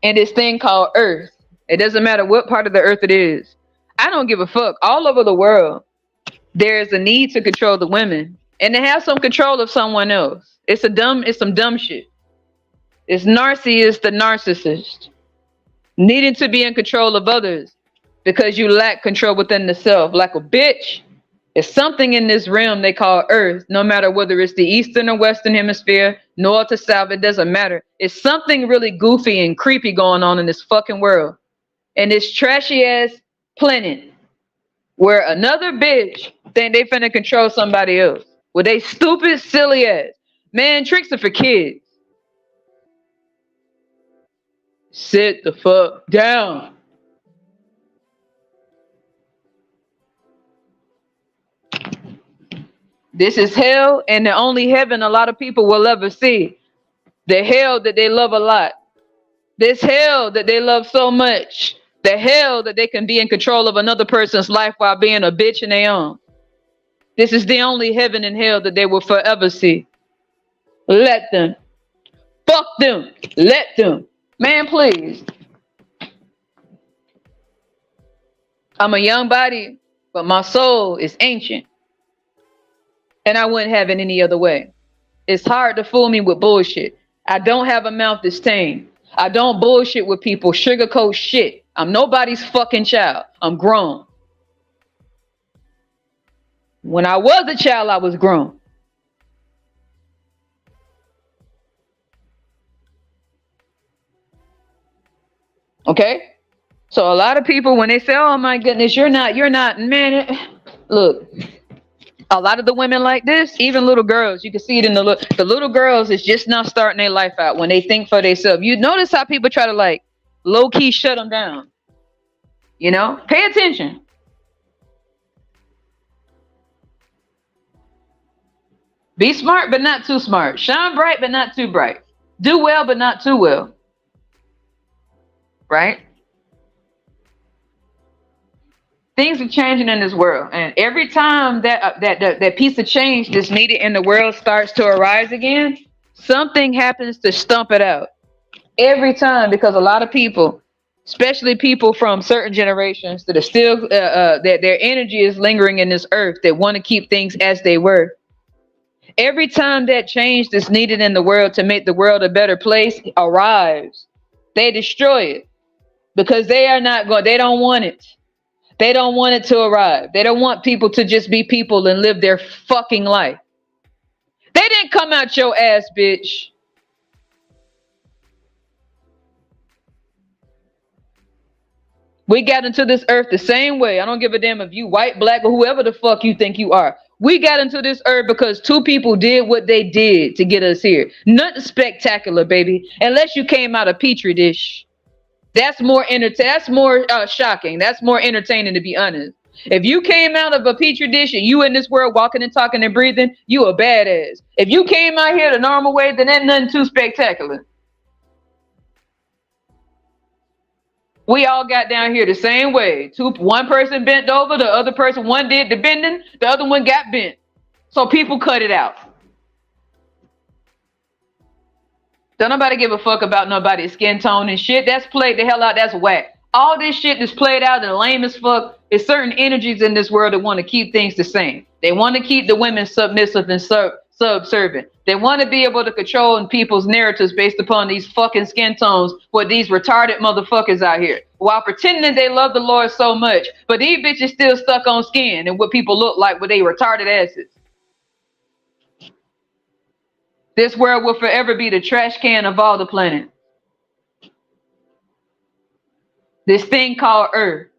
and this thing called Earth? It doesn't matter what part of the Earth it is. I don't give a fuck. All over the world, there's a need to control the women and to have some control of someone else. It's some dumb shit. It's the narcissist, needing to be in control of others because you lack control within the self. Like a bitch. It's something in this realm they call Earth, no matter whether it's the Eastern or Western hemisphere, north or south, it doesn't matter. It's something really goofy and creepy going on in this fucking world. And this trashy ass planet where another bitch think they finna control somebody else with they stupid, silly ass. Man, tricks are for kids. Sit the fuck down. This is hell, and the only heaven a lot of people will ever see. The hell that they love a lot. This hell that they love so much. The hell that they can be in control of another person's life while being a bitch in their own. This is the only heaven and hell that they will forever see. Let them. Fuck them. Let them. Man, please. I'm a young body, but my soul is ancient. And I wouldn't have it any other way. It's hard to fool me with bullshit. I don't have a mouth that's tame. I don't bullshit with people, sugarcoat shit. I'm nobody's fucking child. I'm grown. When I was a child, I was grown. Okay? So a lot of people, when they say, oh my goodness, you're not, man, look. A lot of the women like this, even little girls, you can see it in the little girls is just now starting their life out when they think for themselves. You notice how people try to like low key shut them down. You know, pay attention. Be smart, but not too smart. Shine bright, but not too bright. Do well, but not too well. Right? Things are changing in this world, and every time that piece of change that's needed in the world starts to arise again, something happens to stump it out. Every time, because a lot of people, especially people from certain generations that are still that their energy is lingering in this earth, that want to keep things as they were. Every time that change that's needed in the world to make the world a better place arrives, they destroy it because they are not going. They don't want it. They don't want it to arrive. They don't want people to just be people and live their fucking life. They didn't come out your ass, bitch. We got into this earth the same way. I don't give a damn if you white, black, or whoever the fuck you think you are. We got into this earth because two people did what they did to get us here. Nothing spectacular, baby. Unless you came out a petri dish. That's more That's more shocking. That's more entertaining, to be honest. If you came out of a petri dish and you in this world walking and talking and breathing, you a badass. If you came out here the normal way, then that's nothing too spectacular. We all got down here the same way. One person bent over, the other person, one did the bending, the other one got bent. So people cut it out. Don't nobody give a fuck about nobody's skin tone and shit. That's played the hell out. That's whack. All this shit that's played out and lame as fuck is certain energies in this world that want to keep things the same. They want to keep the women submissive and subservient. They want to be able to control people's narratives based upon these fucking skin tones for these retarded motherfuckers out here. While pretending they love the Lord so much, but these bitches still stuck on skin and what people look like with they retarded asses. This world will forever be the trash can of all the planets. This thing called Earth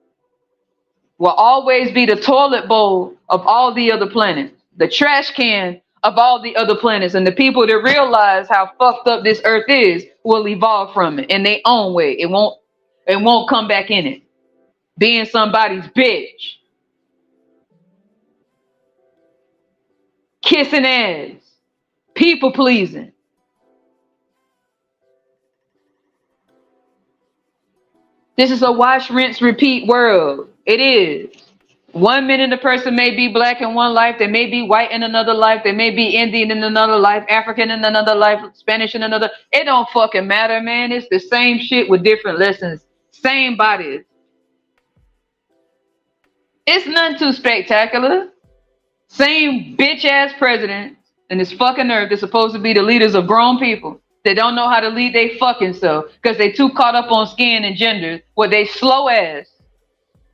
will always be the toilet bowl of all the other planets, the trash can of all the other planets. And the people that realize how fucked up this Earth is will evolve from it in their own way. It won't come back in it. Being somebody's bitch. Kissing ass. People pleasing. This is a wash, rinse, repeat world. It is. 1 minute a person may be black in one life, they may be white in another life, they may be Indian in another life, African in another life, Spanish in another. It don't fucking matter, man. It's the same shit with different lessons. Same bodies. It's nothing too spectacular. Same bitch ass president in this fucking earth is supposed to be the leaders of grown people. They don't know how to lead they fucking self because they too caught up on skin and gender where they slow ass.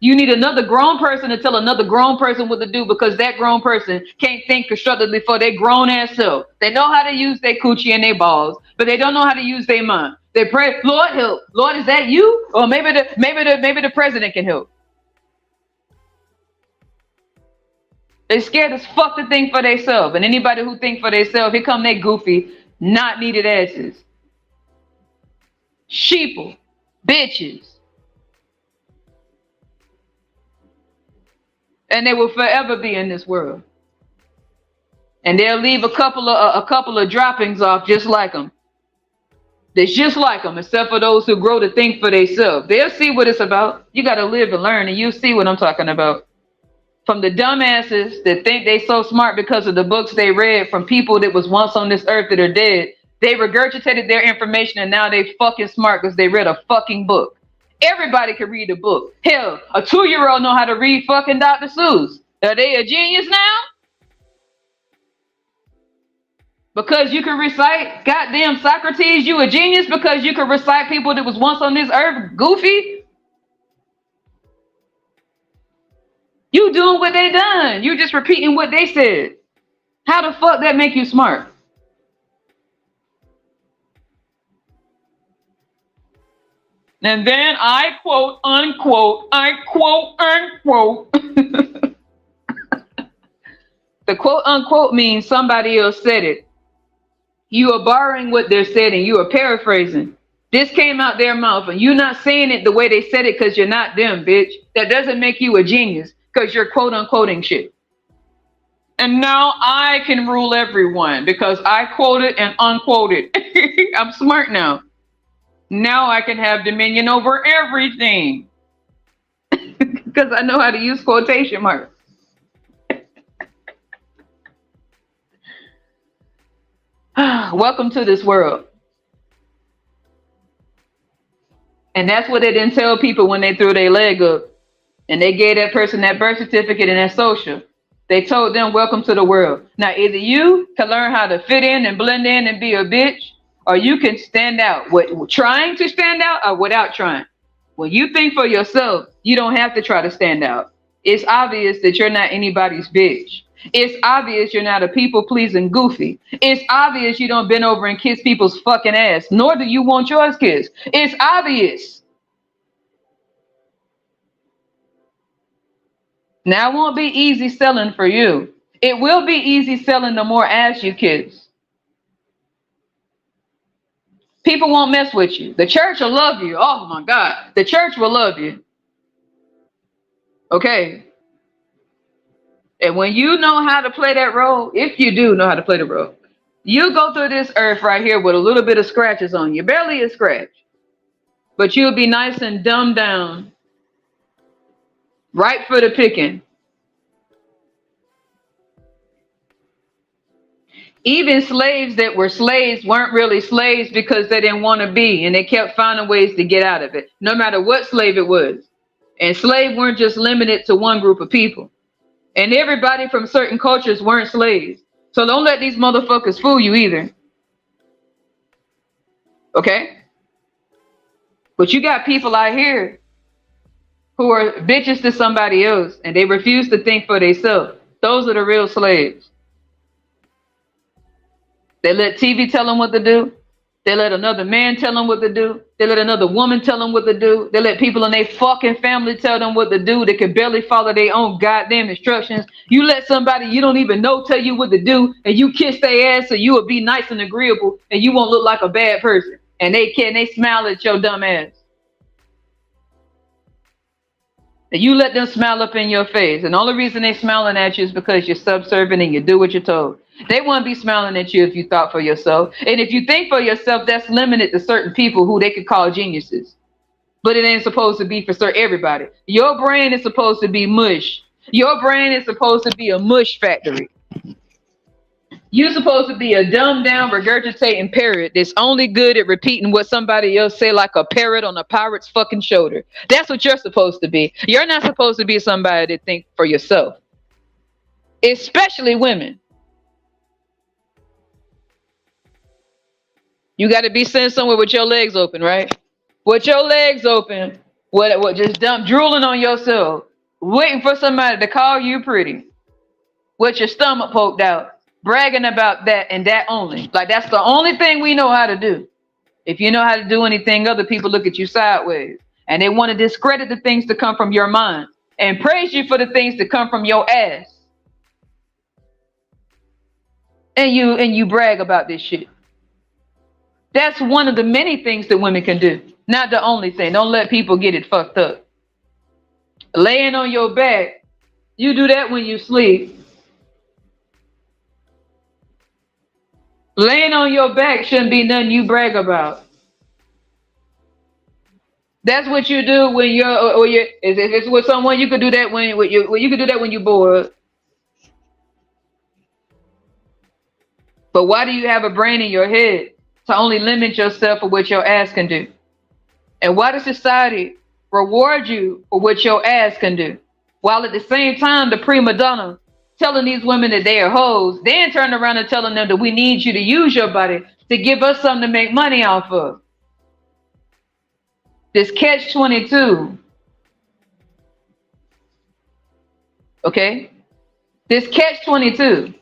You need another grown person to tell another grown person what to do because that grown person can't think constructively for their grown ass self. They know how to use their coochie and their balls, but they don't know how to use their mind. They pray, Lord help. Lord, is that you? Or maybe the president can help. They scared as fuck to think for themselves. And anybody who think for themselves, here come they goofy, not needed asses. Sheeple. Bitches. And they will forever be in this world. And they'll leave a couple of droppings off just like them. That's just like them, except for those who grow to think for themselves. They'll see what it's about. You got to live and learn, and you'll see what I'm talking about. From the dumbasses that think they so smart because of the books they read from people that was once on this earth that are dead. They regurgitated their information and now they fucking smart because they read a fucking book. Everybody can read a book. Hell, a 2-year-old know how to read fucking Dr. Seuss. Are they a genius now? Because you can recite goddamn Socrates, you a genius because you can recite people that was once on this earth goofy? You doing what they done. You just repeating what they said. How the fuck that make you smart? And then I quote, unquote. The quote, unquote means somebody else said it. You are borrowing what they're saying and you are paraphrasing. This came out their mouth and you're not saying it the way they said it because you're not them, bitch. That doesn't make you a genius because you're quote unquoting shit. And now I can rule everyone because I quoted and unquoted. I'm smart now. Now I can have dominion over everything because I know how to use quotation marks. Welcome to this world. And that's what they didn't tell people when they threw their leg up and they gave that person that birth certificate and that social. They told them, welcome to the world. Now, either you can learn how to fit in and blend in and be a bitch, or you can stand out with trying to stand out or without trying. When you think for yourself, you don't have to try to stand out. It's obvious that you're not anybody's bitch. It's obvious you're not a people-pleasing goofy. It's obvious you don't bend over and kiss people's fucking ass, nor do you want yours kissed. It's obvious. Now, it won't be easy selling for you. It will be easy selling the more ass you kiss. People won't mess with you. The church will love you. Oh my God. The church will love you. Okay. And when you know how to play that role, if you do know how to play the role, you go through this earth right here with a little bit of scratches on you. Barely a scratch. But you'll be nice and dumbed down. Right for the picking. Even slaves that were slaves weren't really slaves because they didn't want to be, and they kept finding ways to get out of it, no matter what slave it was. And slaves weren't just limited to one group of people. And everybody from certain cultures weren't slaves. So don't let these motherfuckers fool you either. Okay? But you got people out here who are bitches to somebody else and they refuse to think for themselves. Those are the real slaves. They let TV tell them what to do. They let another man tell them what to do. They let another woman tell them what to do. They let people in their fucking family tell them what to do. They can barely follow their own goddamn instructions. You let somebody you don't even know tell you what to do, and you kiss their ass so you will be nice and agreeable, and you won't look like a bad person. And they smile at your dumb ass. And you let them smile up in your face. And the only reason they smiling at you is because you're subservient and you do what you're told. They wouldn't be smiling at you if you thought for yourself. And if you think for yourself, that's limited to certain people who they could call geniuses. But it ain't supposed to be for everybody. Your brain is supposed to be mush. Your brain is supposed to be a mush factory. You're supposed to be a dumbed down, regurgitating parrot that's only good at repeating what somebody else say, like a parrot on a pirate's fucking shoulder. That's what you're supposed to be. You're not supposed to be somebody that think for yourself. Especially women. You got to be sitting somewhere with your legs open, right? With your legs open, what just drooling on yourself, waiting for somebody to call you pretty, with your stomach poked out, bragging about that and that only. Like that's the only thing we know how to do. If you know how to do anything, other people look at you sideways, and they want to discredit the things that come from your mind and praise you for the things that come from your ass. And you brag about this shit. That's one of the many things that women can do. Not the only thing. Don't let people get it fucked up. Laying on your back, you do that when you sleep. Laying on your back shouldn't be nothing you brag about. That's what you do when if it's with someone. You could do that when you could do that when you're bored. But why do you have a brain in your head to only limit yourself for what your ass can do? And why does society reward you for what your ass can do, while at the same time the prima donna telling these women that they are hoes, then turn around and telling them that we need you to use your body to give us something to make money off of? This catch-22. Okay? This catch-22.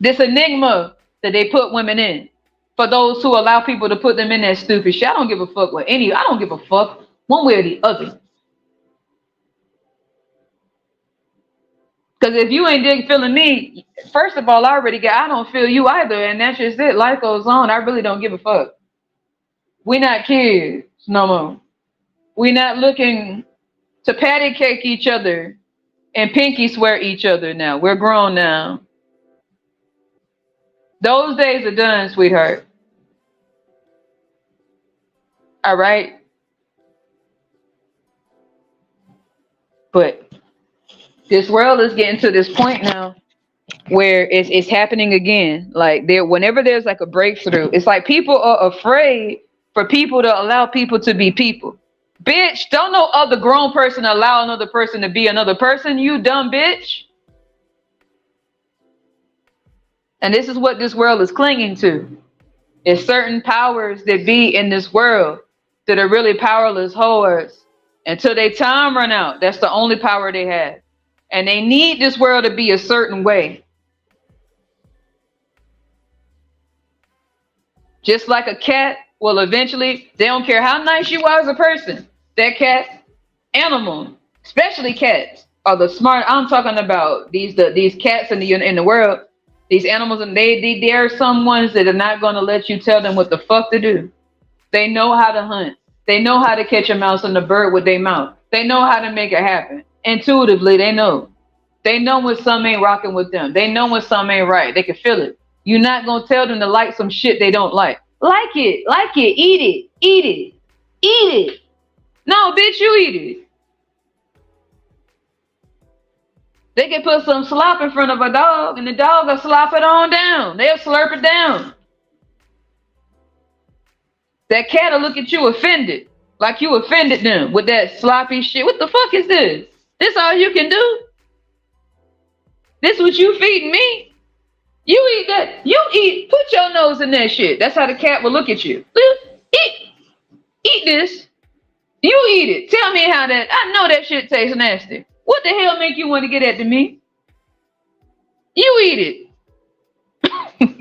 This enigma that they put women in. For those who allow people to put them in that stupid shit. I don't give a fuck what I don't give a fuck one way or the other. Because if you ain't feeling me, first of all, I don't feel you either. And that's just it. Life goes on. I really don't give a fuck. We're not kids no more. We're not looking to patty cake each other and pinky swear each other now. We're grown now. Those days are done, sweetheart. All right? But this world is getting to this point now where it's happening again. Like whenever there's like a breakthrough, it's like people are afraid for people to allow people to be people. Bitch, don't no other grown person allow another person to be another person, you dumb bitch. And this is what this world is clinging to. It's certain powers that be in this world that are really powerless whores. Until their time run out, that's the only power they have. And they need this world to be a certain way. Just like a cat, well, eventually, they don't care how nice you are as a person. That cat, animal, Especially cats are the smart. I'm talking about these cats in the world, these animals, and they are some ones that are not going to let you tell them what the fuck to do. They know how to hunt. They know how to catch a mouse and a bird with their mouth. They know how to make it happen. Intuitively, they know. They know when some ain't rocking with them. They know when some ain't right. They can feel it. You're not gonna tell them to like some shit they don't like. Like it, eat it, eat it, eat it. No, bitch, you eat it. They can put some slop in front of a dog, and the dog will slop it on down. They'll slurp it down. That cat will look at you offended, like you offended them with that sloppy shit. What the fuck is this? This all you can do? This what you feeding me? You eat that. You eat. Put your nose in that shit. That's how the cat will look at you. Eat this. You eat it. Tell me how that. I know that shit tastes nasty. What the hell make you want to get at to me? You eat it.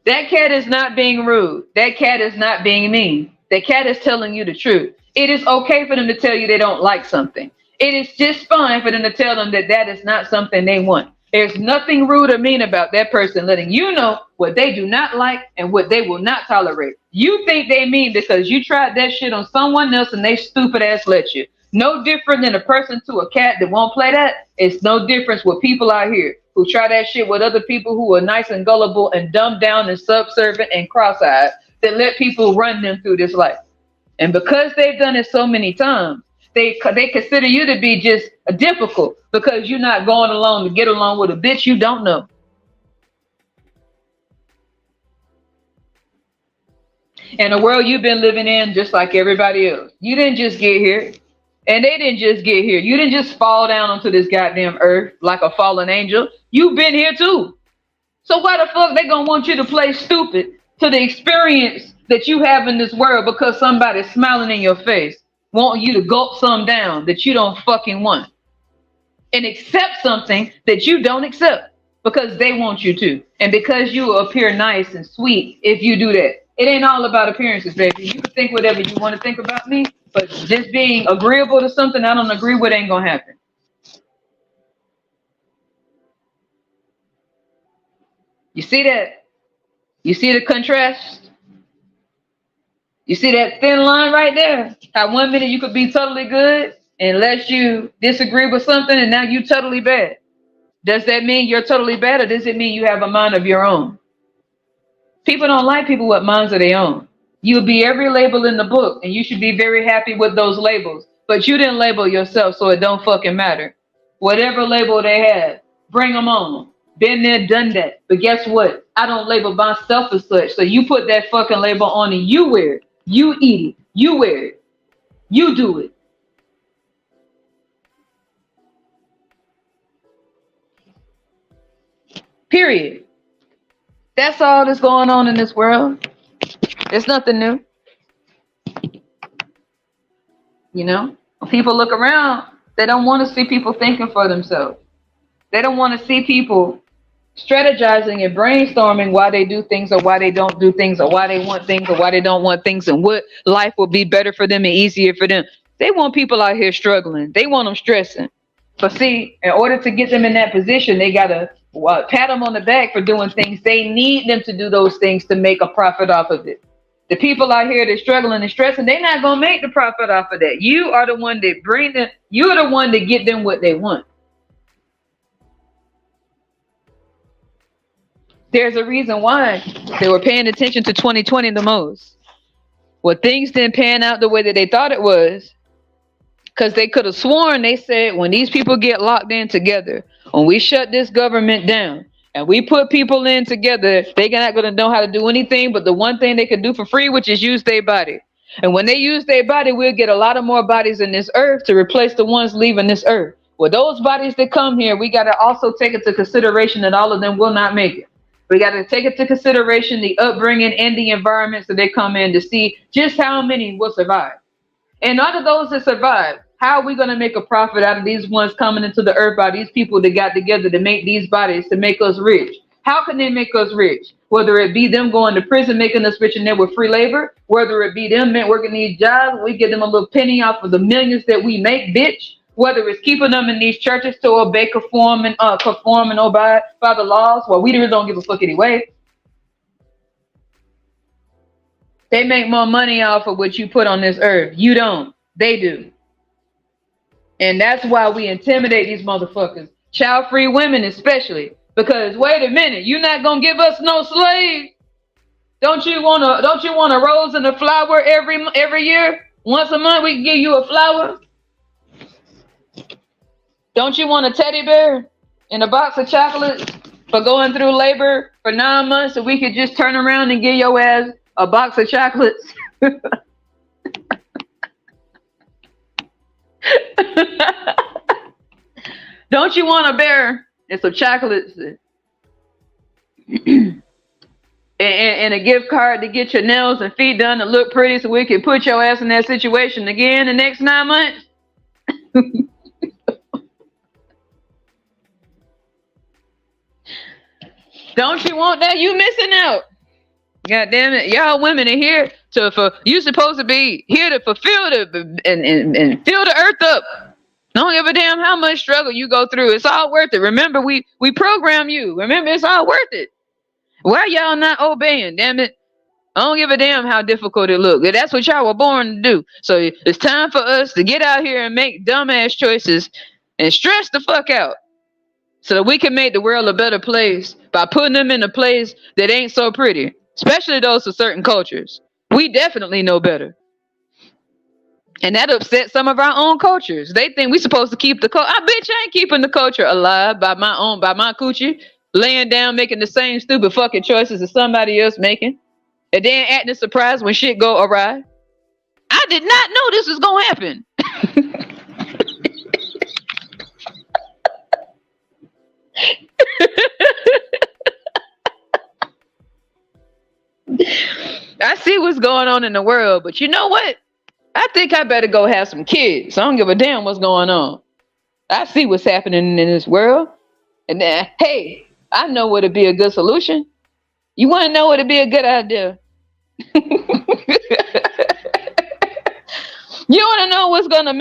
That cat is not being rude. That cat is not being mean. That cat is telling you the truth. It is okay for them to tell you they don't like something. It is just fine for them to tell them that that is not something they want. There's nothing rude or mean about that person letting you know what they do not like and what they will not tolerate. You think they mean because you tried that shit on someone else and they stupid ass let you. No different than a person to a cat that won't play that. It's no difference with people out here who try that shit with other people who are nice and gullible and dumbed down and subservient and cross-eyed that let people run them through this life. And because they've done it so many times, they consider you to be just difficult because you're not going along to get along with a bitch you don't know. In a world you've been living in just like everybody else. You didn't just get here. And they didn't just get here. You didn't just fall down onto this goddamn earth like a fallen angel. You've been here too. So why the fuck they gonna want you to play stupid to the experience that you have in this world because somebody's smiling in your face, wanting you to gulp some down that you don't fucking want and accept something that you don't accept because they want you to. And because you appear nice and sweet if you do that. It ain't all about appearances, baby. You can think whatever you want to think about me, but just being agreeable to something I don't agree with ain't gonna happen. You see that? You see the contrast? You see that thin line right there? How 1 minute you could be totally good unless you disagree with something and now you totally bad. Does that mean you're totally bad or does it mean you have a mind of your own? People don't like people with minds of their own. You'll be every label in the book and you should be very happy with those labels. But you didn't label yourself, so it don't fucking matter. Whatever label they have, bring them on. Been there, done that. But guess what? I don't label myself as such. So you put that fucking label on and you wear it. You eat it. You wear it. You do it. Period. That's all that's going on in this world. It's nothing new. You know? When people look around, they don't want to see people thinking for themselves. They don't want to see people strategizing and brainstorming why they do things or why they don't do things or why they want things or why they don't want things and what life will be better for them and easier for them. They want people out here struggling. They want them stressing. But see, in order to get them in that position, they got to pat them on the back for doing things. They need them to do those things to make a profit off of it. The people out here that struggling and stressing, they're not going to make the profit off of that. You are the one that bring them. You're the one that get them what they want. There's a reason why they were paying attention to 2020 the most. Well, things didn't pan out the way that they thought it was. Because they could have sworn they said when these people get locked in together, when we shut this government down and we put people in together, they're not going to know how to do anything but the one thing they can do for free, which is use their body. And when they use their body, we'll get a lot of more bodies in this earth to replace the ones leaving this earth. Well, those bodies that come here, we got to also take into consideration that all of them will not make it. We got to take into consideration the upbringing and the environments that they come in to see just how many will survive. And out of those that survive, how are we going to make a profit out of these ones coming into the earth by these people that got together to make these bodies to make us rich? How can they make us rich? Whether it be them going to prison, making us rich and there with free labor, whether it be them working these jobs, we give them a little penny off of the millions that we make, bitch. Whether it's keeping them in these churches to obey, conform and obey by the laws, well, we really don't give a fuck anyway. They make more money off of what you put on this earth. You don't. They do. And that's why we intimidate these motherfuckers. Child-free women especially. Because wait a minute, you're not gonna give us no slaves. Don't you want a rose and a flower every year? Once a month we can give you a flower. Don't you want a teddy bear and a box of chocolates for going through labor for 9 months so we could just turn around and give your ass a box of chocolates? Don't you want a bear and some chocolates and a gift card to get your nails and feet done to look pretty so we can put your ass in that situation again the next 9 months? Don't you want that? You missing out. God damn it. Y'all women are here you supposed to be here to fulfill and fill the earth up. Don't give a damn how much struggle you go through. It's all worth it. Remember, we program you. Remember, it's all worth it. Why y'all not obeying? Damn it. I don't give a damn how difficult it looks. That's what y'all were born to do. So it's time for us to get out here and make dumbass choices and stress the fuck out so that we can make the world a better place by putting them in a place that ain't so pretty, especially those of certain cultures. We definitely know better. And that upsets some of our own cultures. They think we supposed to keep the culture. I bitch, I ain't keeping the culture alive by my coochie, laying down, making the same stupid fucking choices as somebody else making, and then acting surprised when shit go awry. I did not know this was gonna happen. I see what's going on in the world, but you know what? I think I better go have some kids. I don't give a damn what's going on. I see what's happening in this world. And then, hey, I know what would be a good solution. You want to know what would be a good idea? You want to know what's going to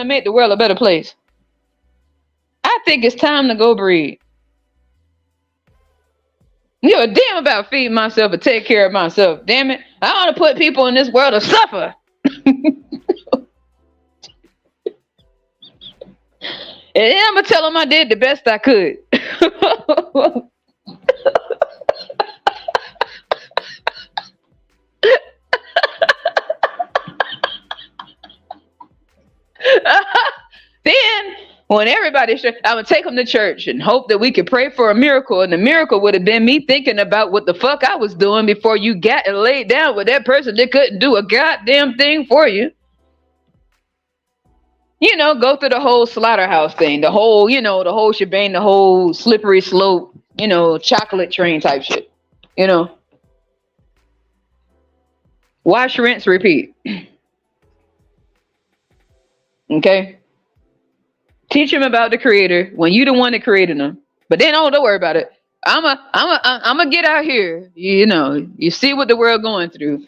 make the world a better place? I think it's time to go breed. You know, damn about feeding myself and take care of myself. Damn it. I want to put people in this world to suffer. And then I'm going to tell them I did the best I could. Then, when everybody I would take them to church and hope that we could pray for a miracle. And the miracle would have been me thinking about what the fuck I was doing before you got and laid down with that person that couldn't do a goddamn thing for you. You know, go through the whole slaughterhouse thing, the whole shebang, the whole slippery slope, chocolate train type shit. Wash, rinse, repeat. Okay? Teach them about the creator when you the one that created them. But then don't worry about it. I'm a get out here. You see what the world going through.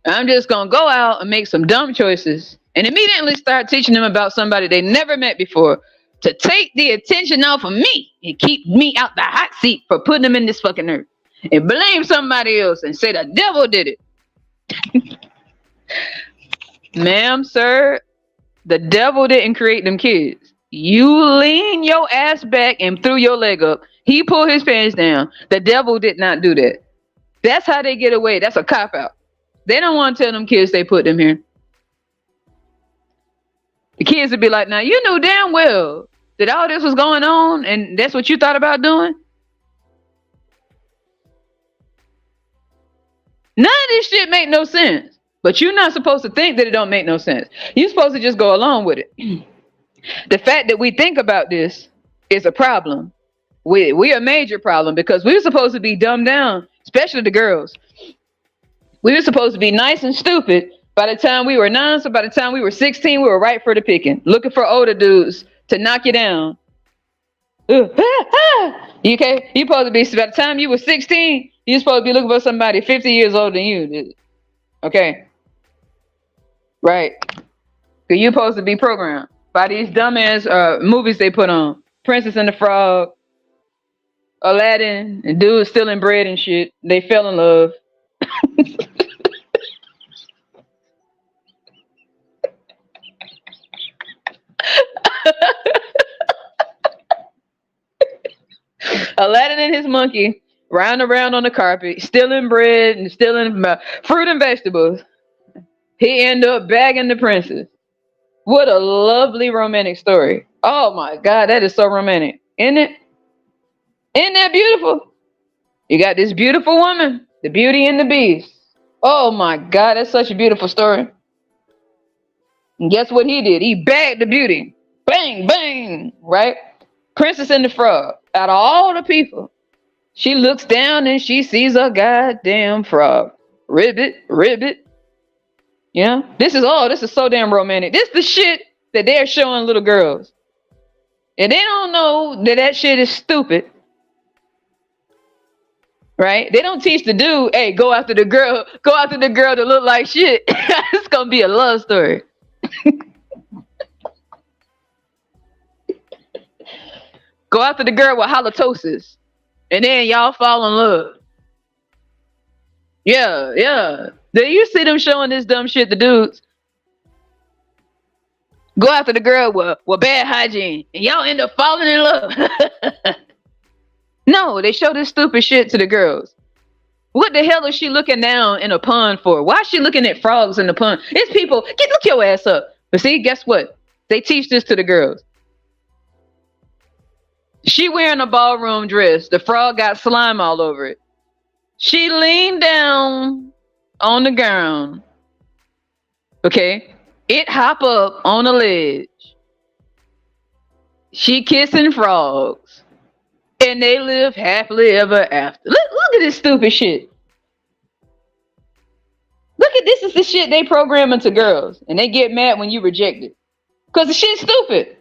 I'm just gonna go out and make some dumb choices and immediately start teaching them about somebody they never met before to take the attention off of me and keep me out the hot seat for putting them in this fucking earth and blame somebody else and say the devil did it. Ma'am, sir, the devil didn't create them kids. You lean your ass back and threw your leg up. He pulled his pants down. The devil did not do that. That's how they get away. That's a cop-out. They don't want to tell them kids they put them here. The kids would be like, now, you knew damn well that all this was going on and that's what you thought about doing? None of this shit make no sense. But you're not supposed to think that it don't make no sense. You're supposed to just go along with it. The fact that we think about this is a problem. We a major problem because we were supposed to be dumbed down, especially the girls. We were supposed to be nice and stupid by the time we were 9. So by the time we were 16, we were right for the picking, looking for older dudes to knock you down. You okay? You supposed to be by the time you were 16, you supposed to be looking for somebody 50 years older than you. Okay, right? Cause you supposed to be programmed by these dumbass movies they put on. Princess and the Frog, Aladdin, and dudes stealing bread and shit. They fell in love. Aladdin and his monkey round around on the carpet, stealing bread and stealing fruit and vegetables. He end up bagging the princess. What a lovely romantic story. Oh my God, that is so romantic. Isn't it? Isn't that beautiful? You got this beautiful woman, the beauty and the beast. Oh my God, that's such a beautiful story. And guess what he did? He bagged the beauty. Bang, bang, right? Princess and the Frog. Out of all the people, she looks down and she sees a goddamn frog. Ribbit, ribbit. Yeah, this is so damn romantic. This the shit that they're showing little girls. And they don't know that that shit is stupid. Right? They don't teach the dude, hey, go after the girl to look like shit. It's gonna be a love story. Go after the girl with halitosis. And then y'all fall in love. Yeah, yeah. Do you see them showing this dumb shit to dudes? Go after the girl with bad hygiene. And y'all end up falling in love. No, they show this stupid shit to the girls. What the hell is she looking down in a pond for? Why is she looking at frogs in the pond? It's people, look your ass up. But see, guess what? They teach this to the girls. She wearing a ballroom dress. The frog got slime all over it. She leaned down on the ground. Okay? It hop up on a ledge. She kissing frogs. And they live happily ever after. Look at this stupid shit. Look at this is the shit they program into girls. And they get mad when you reject it. Because the shit's stupid.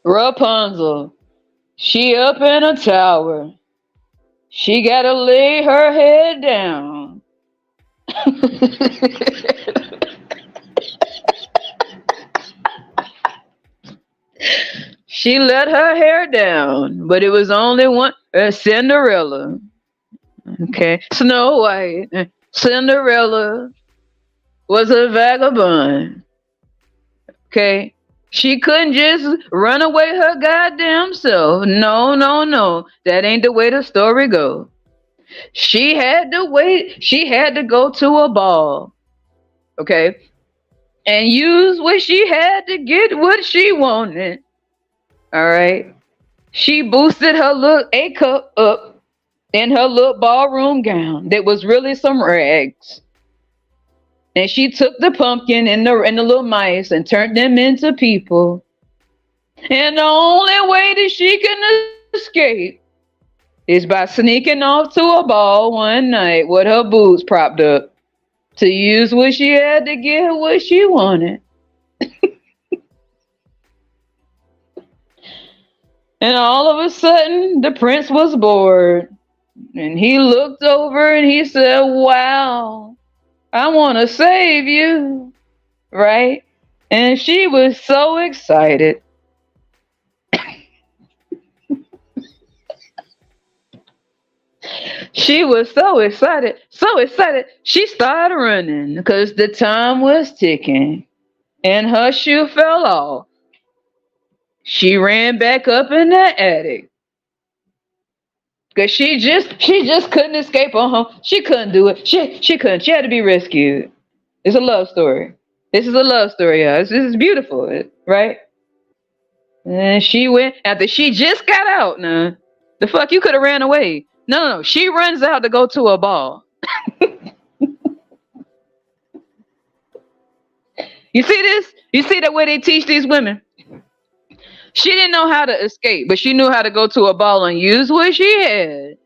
Rapunzel. She up in a tower. She gotta lay her head down. She let her hair down, but it was only one. Cinderella. Okay. Snow White. Cinderella was a vagabond. Okay. She couldn't just run away her goddamn self. No, no, no. That ain't the way the story goes. She had to wait. She had to go to a ball. Okay. And use what she had to get what she wanted. All right. She boosted her little A cup up in her little ballroom gown that was really some rags. And she took the pumpkin and the little mice and turned them into people. And the only way that she can escape is by sneaking off to a ball one night with her boobs propped up to use what she had to get what she wanted. And all of a sudden, the prince was bored. And he looked over and he said, wow, I want to save you. Right? And she was so excited. She was so excited. So excited. She started running because the time was ticking. And her shoe fell off. She ran back up in the attic. Cause she just couldn't escape on home. She couldn't do it. She couldn't. She had to be rescued. It's a love story. This is a love story, y'all. This is beautiful, right? And she went after she just got out. Now, the fuck you could have ran away. No. She runs out to go to a ball. You see this? You see that way they teach these women? She didn't know how to escape, but she knew how to go to a ball and use what she had.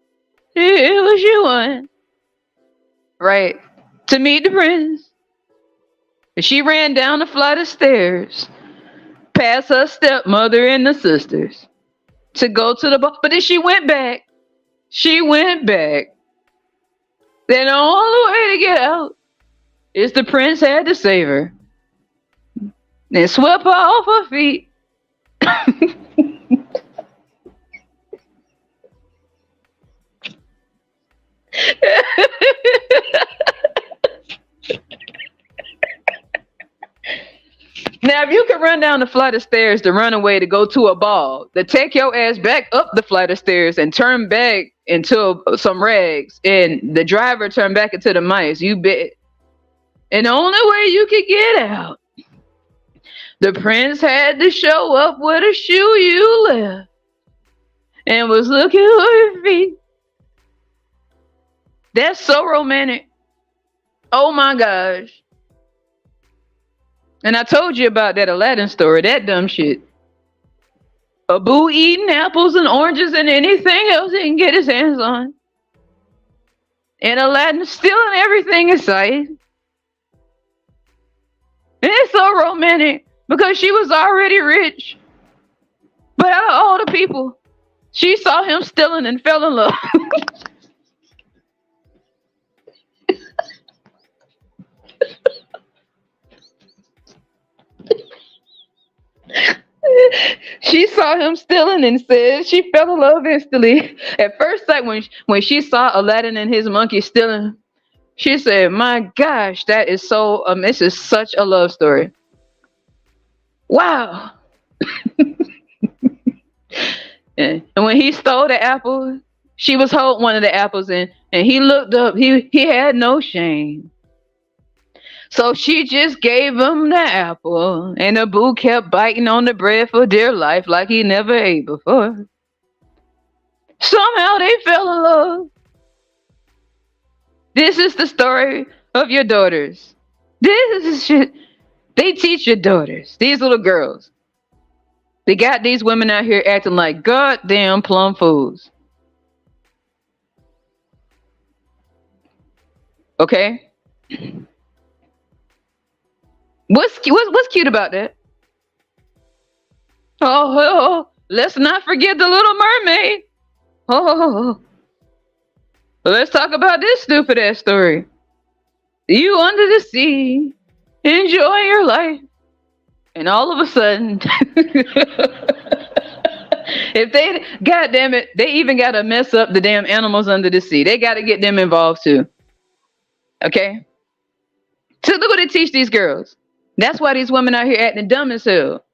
It was she won. Right. To meet the prince. And she ran down the flight of stairs, past her stepmother and the sisters to go to the ball. But then she went back. She went back. Then the only way to get out is the prince had to save her. Then swept her off her feet. Now, if you could run down the flight of stairs to run away to go to a ball, to take your ass back up the flight of stairs and turn back into some rags, and the driver turn back into the mice, you bet. And the only way you could get out, the prince had to show up with a shoe you left and was looking for your feet. That's so romantic. Oh my gosh. And I told you about that Aladdin story, that dumb shit. Abu eating apples and oranges and anything else he can get his hands on. And Aladdin stealing everything in sight. And it's so romantic because she was already rich. But out of all the people, she saw him stealing and fell in love. She saw him stealing and said she fell in love instantly. At first sight, when she saw Aladdin and his monkey stealing, she said, "My gosh, that is so. This is such a love story. Wow." And when he stole the apple, she was holding one of the apples, and he looked up. He had no shame. So she just gave him the apple, and Abu kept biting on the bread for dear life like he never ate before. Somehow they fell in love. This is the story of your daughters. This is shit. They teach your daughters, these little girls. They got these women out here acting like goddamn plum fools. Okay? What's cute about that? Oh, let's not forget the Little Mermaid. Oh, let's talk about this stupid ass story. You under the sea, enjoying your life, and all of a sudden, if they, goddamn it, they even gotta mess up the damn animals under the sea. They gotta get them involved too. Okay? So look what they teach these girls. That's why these women out here acting dumb as hell.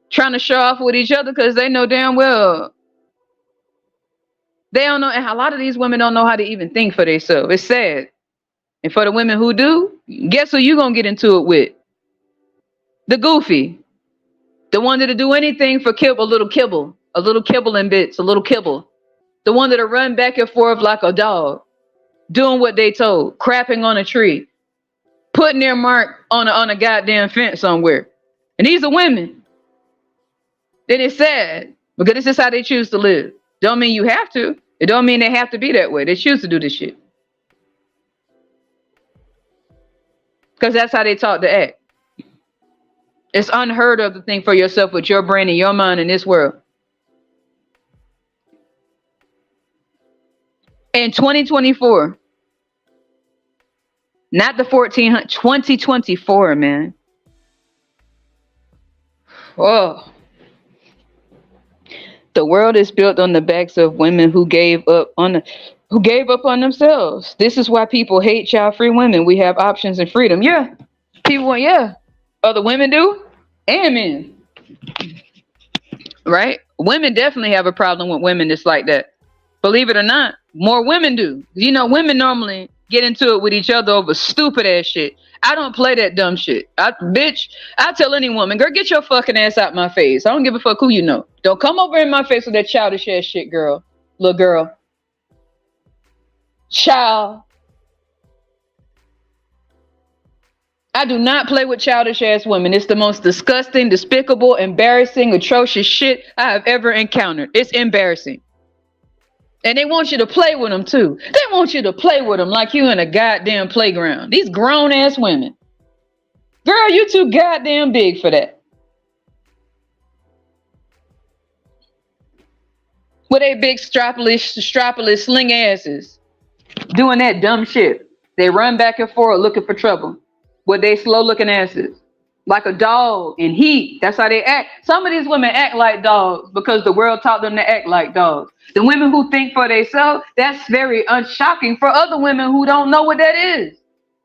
Trying to show off with each other because they know damn well. They don't know, and a lot of these women don't know how to even think for themselves. It's sad. And for the women who do, guess who you gonna get into it with? The goofy. The one that'll do anything for a little kibble and bits, a little kibble. The one that'll run back and forth like a dog, doing what they told, crapping on a tree, putting their mark on a goddamn fence somewhere. And these are women. Then it's sad because this is how they choose to live. Don't mean you have to. It don't mean they have to be that way. They choose to do this shit. Because that's how they taught to act. It's unheard of to think for yourself with your brain and your mind in this world. In 2024, not the 1400, 2024, man. Oh. The world is built on the backs of women who gave up on themselves. This is why people hate child-free women. We have options and freedom. Yeah. People want, yeah. Other women do, and men. Right? Women definitely have a problem with women that's like that. Believe it or not, more women do. You know, women normally get into it with each other over stupid ass shit. I don't play that dumb shit. I tell any woman, girl, get your fucking ass out my face. I don't give a fuck who you know. Don't come over in my face with that childish ass shit, girl. Little girl. Child. I do not play with childish ass women. It's the most disgusting, despicable, embarrassing, atrocious shit I have ever encountered. It's embarrassing. And they want you to play with them too. They want you to play with them like you in a goddamn playground. These grown ass women. Girl, you too goddamn big for that. with they big strapless sling asses, doing that dumb shit. They run back and forth looking for trouble with they slow looking asses. Like a dog in heat. That's how they act. Some of these women act like dogs because the world taught them to act like dogs. The women who think for themselves, that's very unshocking for other women who don't know what that is.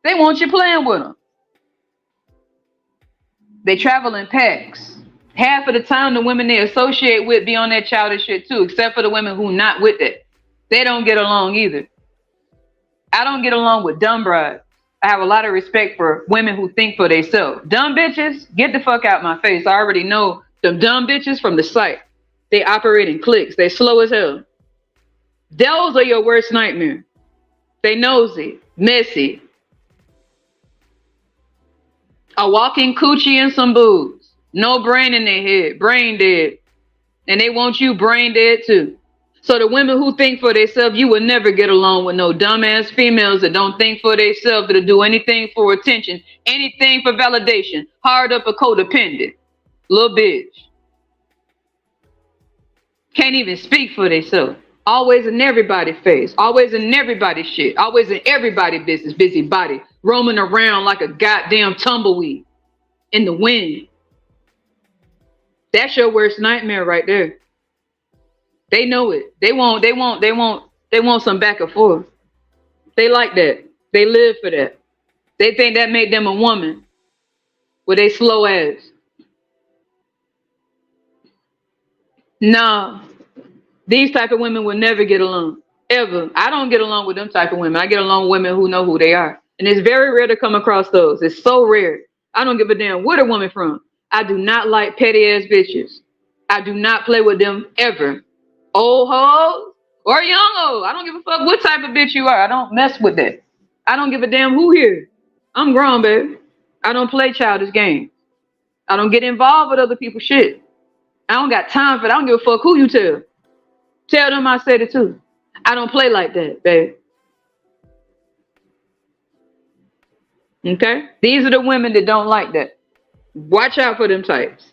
They want you playing with them. They travel in packs. Half of the time, the women they associate with be on that childish shit too, except for the women who not with it. They don't get along either. I don't get along with dumb brides. I have a lot of respect for women who think for themselves. Dumb bitches, get the fuck out my face. I already know them dumb bitches from the site. They operate in cliques. They slow as hell. Those are your worst nightmare. They nosy, messy. A walking coochie and some boobs. No brain in their head. Brain dead. And they want you brain dead too. So the women who think for themselves, you will never get along with no dumbass females that don't think for themselves, that'll do anything for attention, anything for validation. Hard up a codependent. Little bitch. Can't even speak for themselves. Always in everybody's face. Always in everybody's shit. Always in everybody's business. Busybody. Roaming around like a goddamn tumbleweed in the wind. That's your worst nightmare right there. They know it. They want some back and forth. They like that. They live for that. They think that made them a woman with a slow ass. Nah. These type of women will never get along. Ever. I don't get along with them type of women. I get along with women who know who they are. And it's very rare to come across those. It's so rare. I don't give a damn where the woman from. I do not like petty ass bitches. I do not play with them ever. Old hoes or young hoes. I don't give a fuck what type of bitch you are. I don't mess with that. I don't give a damn who here. I'm grown, baby. I don't play childish games. I don't get involved with other people's shit. I don't got time for that. I don't give a fuck who you tell. Tell them I said it too. I don't play like that, babe. Okay? These are the women that don't like that. Watch out for them types.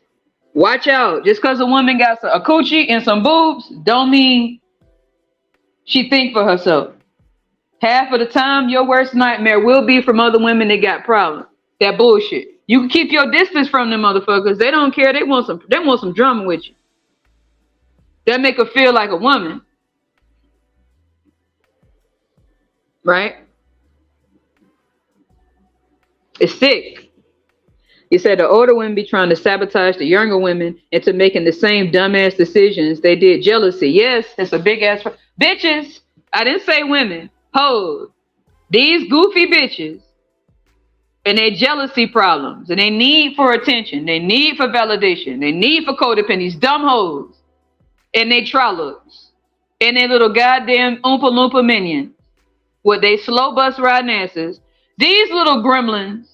Watch out. Just because a woman got a coochie and some boobs don't mean she think for herself. Half of the time, your worst nightmare will be from other women that got problems. That bullshit. You can keep your distance from them motherfuckers. They don't care. They want some drama with you. That make her feel like a woman. Right? It's sick. He said the older women be trying to sabotage the younger women into making the same dumbass decisions they did. Jealousy. Yes, it's a big ass. Bitches. I didn't say women. Hoes. These goofy bitches. And their jealousy problems. And they need for attention. They need for validation. They need for codependence. These dumb hoes. And they trollops. And their little goddamn Oompa Loompa minions. With they slow bus riding asses. These little gremlins.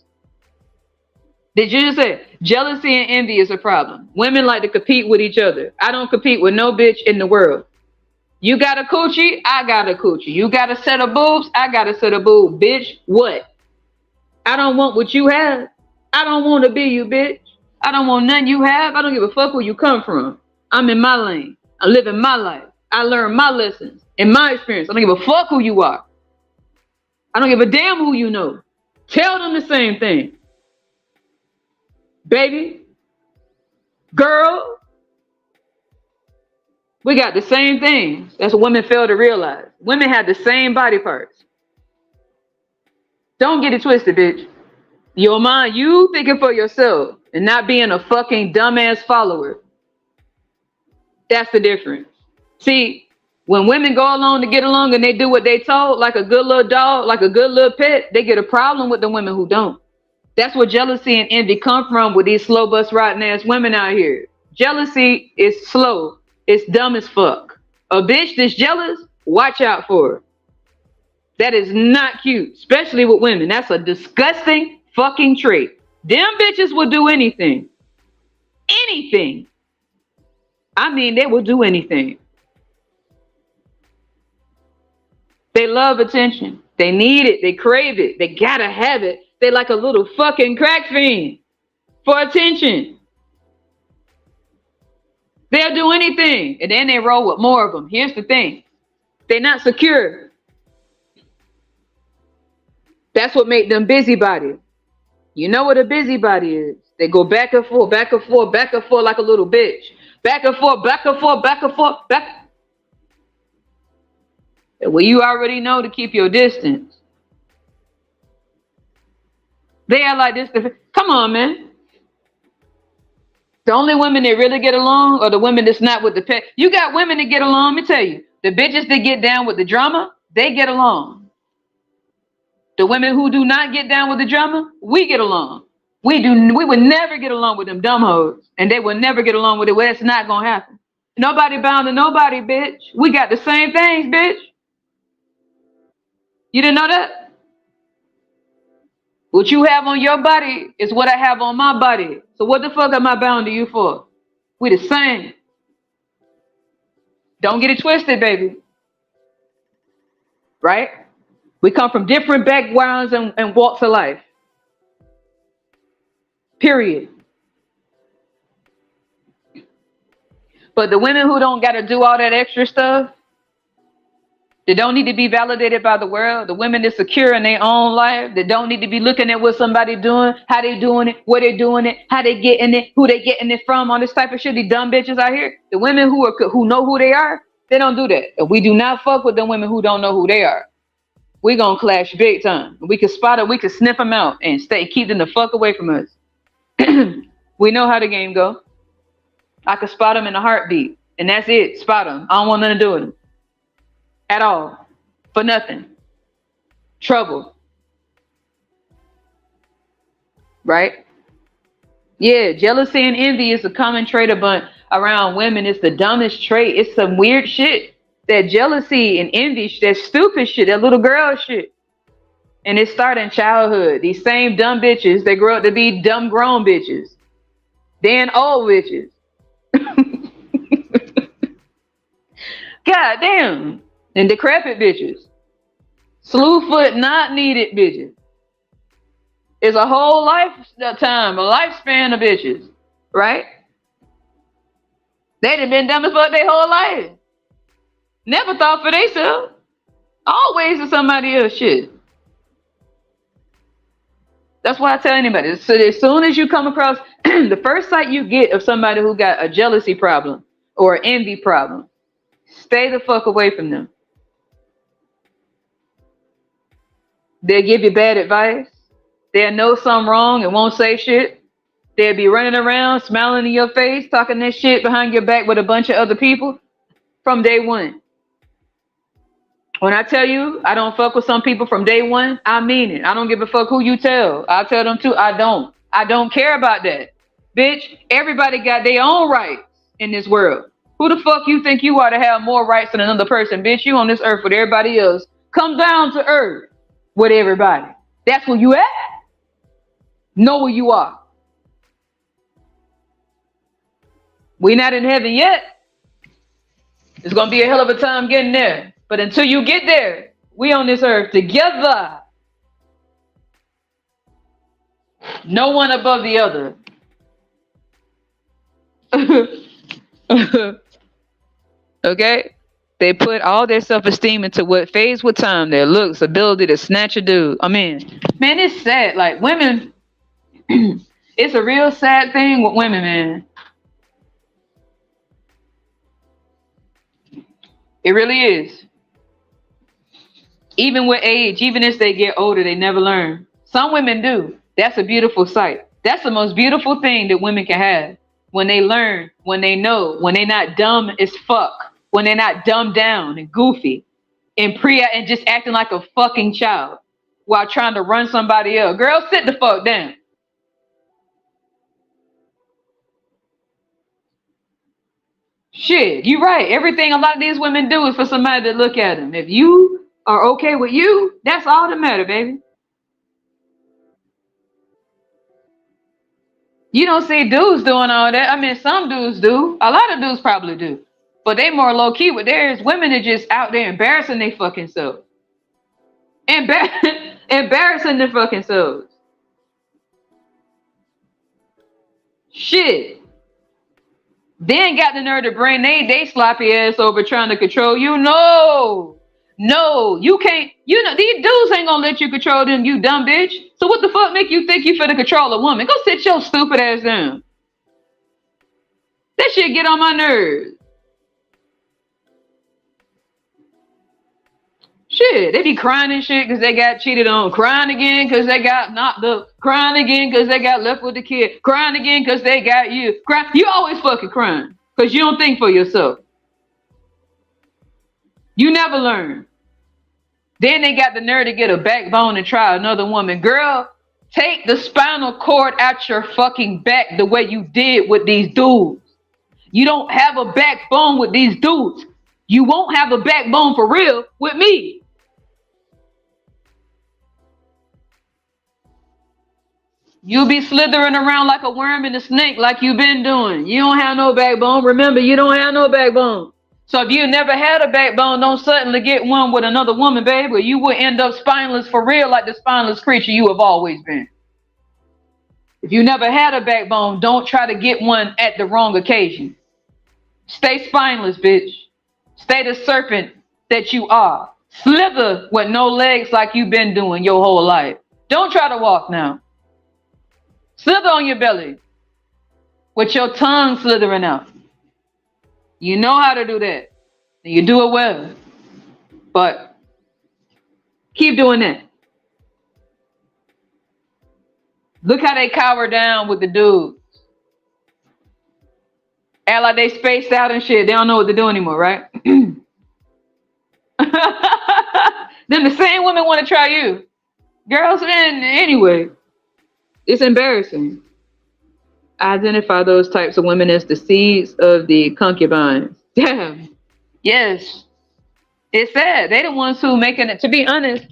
Did you just say jealousy and envy is a problem? Women like to compete with each other. I don't compete with no bitch in the world. You got a coochie, I got a coochie. You got a set of boobs, I got a set of boobs. Bitch, what? I don't want what you have. I don't want to be you, bitch. I don't want nothing you have. I don't give a fuck where you come from. I'm in my lane. I'm living my life. I learn my lessons and my experience. I don't give a fuck who you are. I don't give a damn who you know. Tell them the same thing. Baby, girl, we got the same things. That's what women fail to realize. Women have the same body parts. Don't get it twisted, bitch. Your mind, you thinking for yourself and not being a fucking dumbass follower. That's the difference. See, when women go along to get along and they do what they told, like a good little dog, like a good little pet, they get a problem with the women who don't. That's where jealousy and envy come from with these slow bus riding ass women out here. Jealousy is slow. It's dumb as fuck. A bitch that's jealous, watch out for her. That is not cute, especially with women. That's a disgusting fucking trait. Them bitches will do anything. Anything. I mean, they will do anything. They love attention. They need it. They crave it. They gotta have it. They like a little fucking crack fiend for attention. They'll do anything, and then they roll with more of them. Here's the thing: they're not secure. That's what made them busybody. You know what a busybody is? They go back and forth, back and forth, back and forth like a little bitch. Back and forth, back and forth, back and forth, back. Well, you already know to keep your distance. They are like this. Come on, man. The only women that really get along are the women that's not with the pet. You got women that get along. Let me tell you, the bitches that get down with the drama, they get along. The women who do not get down with the drama, we get along. We do. We would never get along with them dumb hoes, and they would never get along with it. Well, it's not gonna happen. Nobody bound to nobody, bitch. We got the same things, bitch. You didn't know that? What you have on your body is what I have on my body. So what the fuck am I bound to you for? We the same. Don't get it twisted, baby. Right? We come from different backgrounds and walks of life. Period. But the women who don't got to do all that extra stuff, they don't need to be validated by the world. The women that secure in their own life, that don't need to be looking at what somebody doing, how they doing it, where they doing it, how they getting it, who they getting it from, all this type of shit. These dumb bitches out here. The women who know who they are, they don't do that. And we do not fuck with the women who don't know who they are. We gonna clash big time. We can spot them, we can sniff them out and keep them the fuck away from us. We know how the game go. I can spot them in a heartbeat, and that's it. Spot them. I don't want nothing to do with them at all, for nothing. Trouble, right? Yeah, jealousy and envy is a common trait around women. It's the dumbest trait. It's some weird shit. That jealousy and envy, that stupid shit, that little girl shit. And it started in childhood. These same dumb bitches, they grow up to be dumb grown bitches. Then old bitches. God damn. And decrepit bitches. Slew foot not needed bitches. It's a whole lifetime, a lifespan of bitches. Right? They done been dumb as fuck their whole life. Never thought for themselves. Always for somebody else shit. That's why I tell anybody. So as soon as you come across the first sight you get of somebody who got a jealousy problem or an envy problem, stay the fuck away from them. They'll give you bad advice. They'll know something wrong and won't say shit. They'll be running around, smiling in your face, talking that shit behind your back with a bunch of other people from day one. When I tell you I don't fuck with some people from day one, I mean it. I don't give a fuck who you tell. I'll tell them too. I don't care about that. Bitch, everybody got their own rights in this world. Who the fuck you think you are to have more rights than another person? Bitch, you on this earth with everybody else. Come down to earth with everybody. That's where you at. Know where you are. We not in heaven yet. It's going to be a hell of a time getting there. But until you get there, we on this earth together. No one above the other. Okay? They put all their self-esteem into what fades with time, their looks, ability to snatch a dude. I mean, man, it's sad. Like women, it's a real sad thing with women, man. It really is. Even with age, even as they get older, they never learn. Some women do. That's a beautiful sight. That's the most beautiful thing that women can have. When they learn, when they know, when they're not dumb as fuck, when they're not dumbed down and goofy and just acting like a fucking child while trying to run somebody else. Girl, sit the fuck down. Shit, you're right. Everything a lot of these women do is for somebody to look at them. If you are okay with you, that's all that matters, baby. You don't see dudes doing all that. I mean, some dudes do. A lot of dudes probably do. But they more low key with theirs. Women are just out there embarrassing their fucking selves. Embarrassing their fucking selves. Shit. Then got the nerve to bring they sloppy ass over trying to control you. No. No, you can't. You know, these dudes ain't gonna let you control them, you dumb bitch. So what the fuck make you think you finna control a woman? Go sit your stupid ass down. That shit get on my nerves. Shit, they be crying and shit because they got cheated on. Crying again because they got knocked up. Crying again because they got left with the kid. Crying again because they got you. You always fucking crying because you don't think for yourself. You never learn. Then they got the nerve to get a backbone and try another woman. Girl, take the spinal cord out your fucking back the way you did with these dudes. You don't have a backbone with these dudes. You won't have a backbone for real with me. You'll be slithering around like a worm and a snake like you've been doing. You don't have no backbone. Remember, you don't have no backbone. So if you never had a backbone, don't suddenly get one with another woman, babe, or you will end up spineless for real like the spineless creature you have always been. If you never had a backbone, don't try to get one at the wrong occasion. Stay spineless, bitch. Stay the serpent that you are. Slither with no legs like you've been doing your whole life. Don't try to walk now. Slither on your belly with your tongue slithering out. You know how to do that. And you do it well. But keep doing that. Look how they cower down with the dudes. Act like they spaced out and shit. They don't know what to do anymore, right? Then the same women want to try you. Girls, man, anyway. It's embarrassing. Identify those types of women as the seeds of the concubines. Damn. Yes. It's sad. They the ones who making it. To be honest,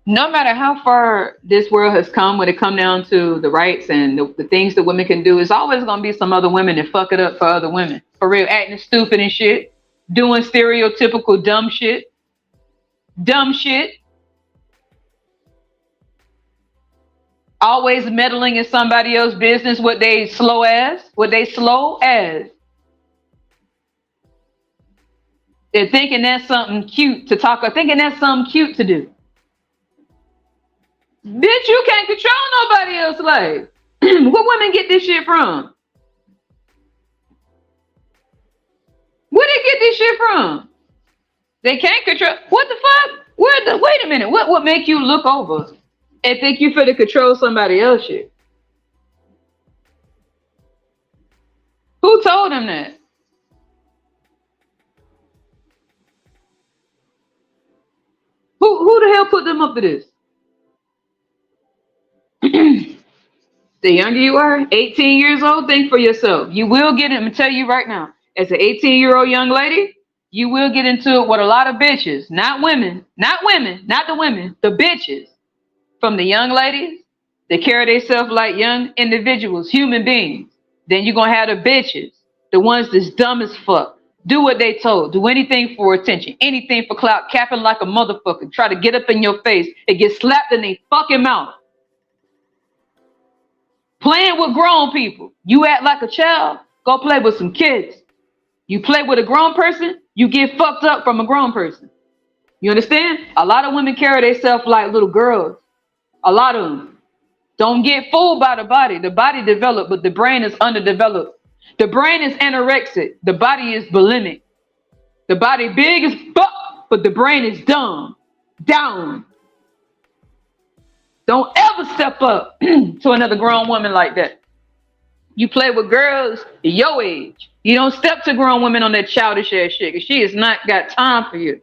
no matter how far this world has come when it come down to the rights and the things that women can do, it's always going to be some other women that fuck it up for other women. For real, acting stupid and shit. Doing stereotypical dumb shit. Dumb shit. Always meddling in somebody else's business, what they slow as. They're thinking that's something cute to talk or thinking that's something cute to do. Bitch, you can't control nobody else's life. Where women get this shit from? Where they get this shit from? They can't control. What the fuck? Wait a minute. What make you look over and think you finna control somebody else shit? Who told them that? Who the hell put them up to this? The younger you are, 18 years old, think for yourself. You will get it. I'm gonna tell you right now, as an 18-year-old young lady, you will get into it with a lot of bitches, not the women, the bitches. From the young ladies that carry themselves like young individuals, human beings. Then you're gonna have the bitches, the ones that's dumb as fuck. Do what they told. Do anything for attention, anything for clout, capping like a motherfucker. Try to get up in your face and get slapped in their fucking mouth. Playing with grown people. You act like a child, go play with some kids. You play with a grown person, you get fucked up from a grown person. You understand? A lot of women carry themselves like little girls. A lot of them. Don't get fooled by the body. The body developed, but the brain is underdeveloped. The brain is anorexic. The body is bulimic. The body big as fuck, but the brain is dumb. Down. Don't ever step up to another grown woman like that. You play with girls your age. You don't step to grown women on that childish ass shit, because she has not got time for you.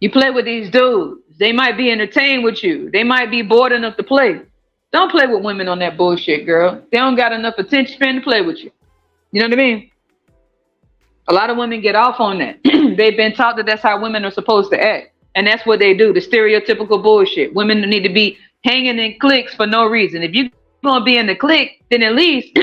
You play with these dudes. They might be entertained with you. They might be bored enough to play. Don't play with women on that bullshit, girl. They don't got enough attention span to play with you. You know what I mean? A lot of women get off on that. They've been taught that that's how women are supposed to act. And that's what they do, the stereotypical bullshit. Women need to be hanging in cliques for no reason. If you're going to be in the clique, then at least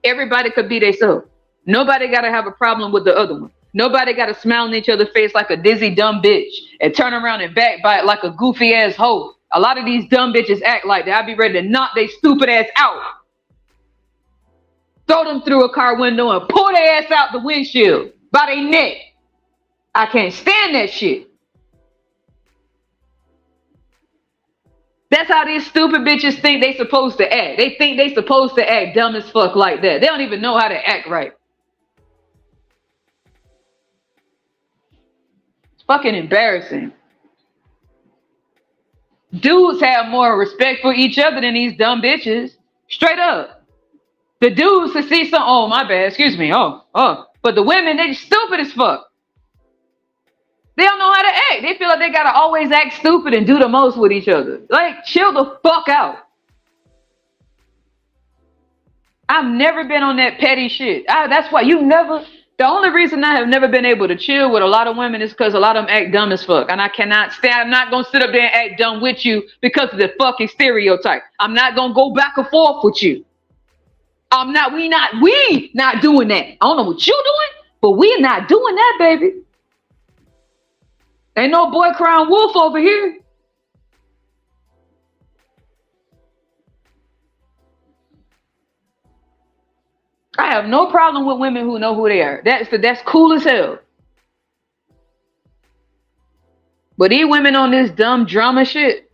everybody could be themselves. Nobody got to have a problem with the other one. Nobody got to smile in each other's face like a dizzy, dumb bitch and turn around and backbite like a goofy ass hoe A lot of these dumb bitches act like that. I'd be ready to knock they stupid ass out. Throw them through a car window and pull their ass out the windshield by their neck. I can't stand that shit. That's how these stupid bitches think they supposed to act. They think they supposed to act dumb as fuck like that. They don't even know how to act right. It's fucking embarrassing. Dudes have more respect for each other than these dumb bitches. Straight up. The dudes to see some, oh my bad, excuse me, but the women, they stupid as fuck. They don't know how to act. They feel like they gotta always act stupid and do the most with each other. Like, chill the fuck out. I've never been on that petty shit. That's why the only reason I have never been able to chill with a lot of women is because a lot of them act dumb as fuck. And I cannot stand, I'm not gonna sit up there and act dumb with you because of the fucking stereotype. I'm not gonna go back and forth with you. We not doing that. I don't know what you doing, but we not doing that, baby. Ain't no boy crying wolf over here. I have no problem with women who know who they are. That's cool as hell. But these women on this dumb drama shit,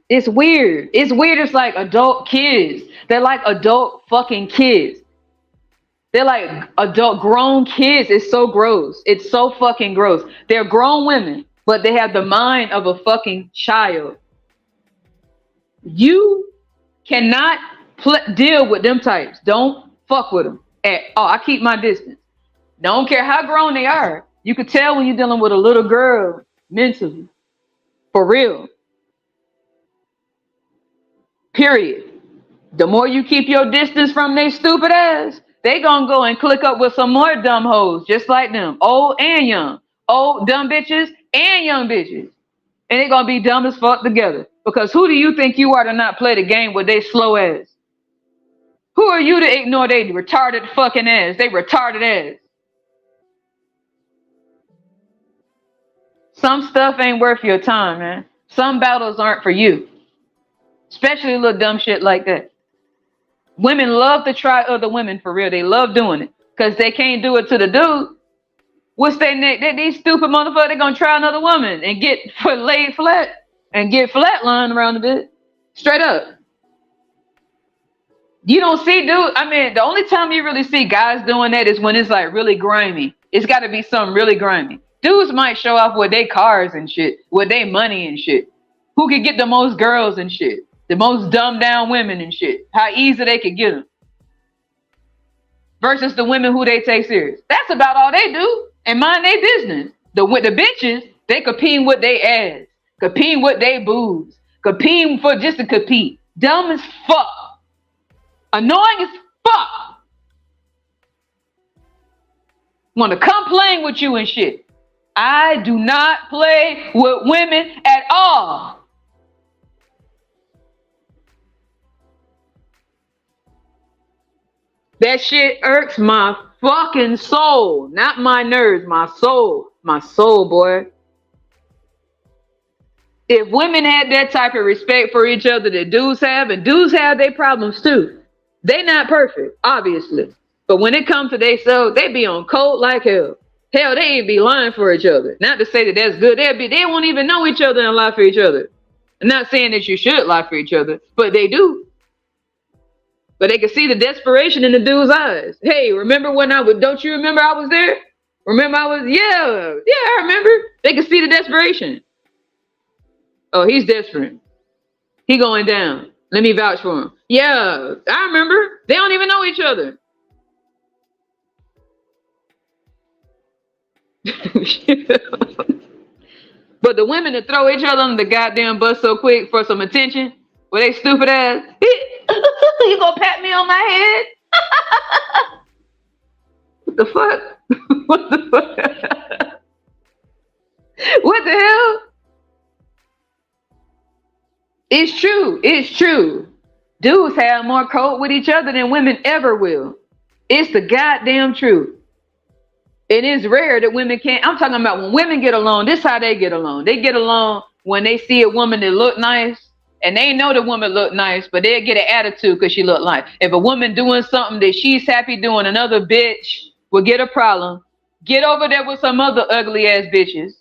it's weird. It's weird. It's like adult kids. They're like adult fucking kids. They're like adult grown kids. It's so gross. It's so fucking gross. They're grown women, but they have the mind of a fucking child. You cannot deal with them types. Don't fuck with them at all. I keep my distance. Don't care how grown they are. You could tell when you're dealing with a little girl mentally. For real. Period. The more you keep your distance from their stupid ass, they gonna go and click up with some more dumb hoes just like them. Old and young. Old dumb bitches and young bitches. And they gonna be dumb as fuck together. Because who do you think you are to not play the game with they slow ass? Who are you to ignore they retarded fucking ass? They retarded ass. Some stuff ain't worth your time, man. Some battles aren't for you. Especially little dumb shit like that. Women love to try other women for real. They love doing it. Because they can't do it to the dude. What's their neck? These stupid motherfuckers, they gonna try another woman and get laid flat and get flatlined around a bit. Straight up. You don't see dude. I mean, the only time you really see guys doing that is when it's like really grimy. It's got to be something really grimy. Dudes might show off with their cars and shit, with their money and shit. Who could get the most girls and shit? The most dumbed down women and shit. How easy they could get them. Versus the women who they take serious. That's about all they do. And mind their business. With the bitches, they competing with their ass. Competing with their boobs. Competing for just to compete. Dumb as fuck. Annoying as fuck. Want to come playing with you and shit. I do not play with women at all. That shit irks my fucking soul. Not my nerves, my soul. My soul, boy. If women had that type of respect for each other that dudes have, and dudes have their problems too. They not perfect, obviously. But when it comes to themselves, they be on cold like hell. Hell, they be lying for each other. Not to say that that's good. They won't even know each other and lie for each other. I'm not saying that you should lie for each other, but they do. But they can see the desperation in the dude's eyes. Hey, remember when don't you remember I was there? Remember yeah, I remember. They can see the desperation. Oh, he's desperate. He going down. Let me vouch for him. Yeah, I remember. They don't even know each other. But the women that throw each other under the goddamn bus so quick for some attention, with they stupid ass, you gonna pat me on my head? What the fuck? What the fuck? What the hell? It's true. It's true. Dudes have more code with each other than women ever will. It's the goddamn truth. It is rare that women can't. I'm talking about when women get along, this is how they get along. They get along when they see a woman that look nice, and they know the woman look nice, but they'll get an attitude because she look nice. If a woman doing something that she's happy doing, another bitch will get a problem. Get over there with some other ugly ass bitches.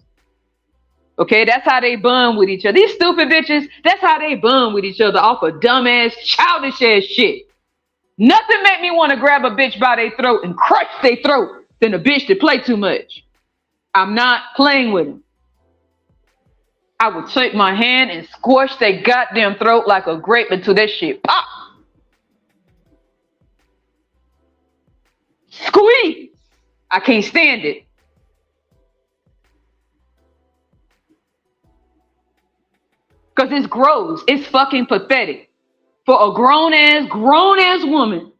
Okay, that's how they bond with each other. These stupid bitches, that's how they bond with each other off of dumbass, childish ass shit. Nothing make me want to grab a bitch by their throat and crush their throat than a bitch that play too much. I'm not playing with them. I would take my hand and squash their goddamn throat like a grape until that shit pop. Squeeze. I can't stand it. Because it's gross. It's fucking pathetic. For a grown ass woman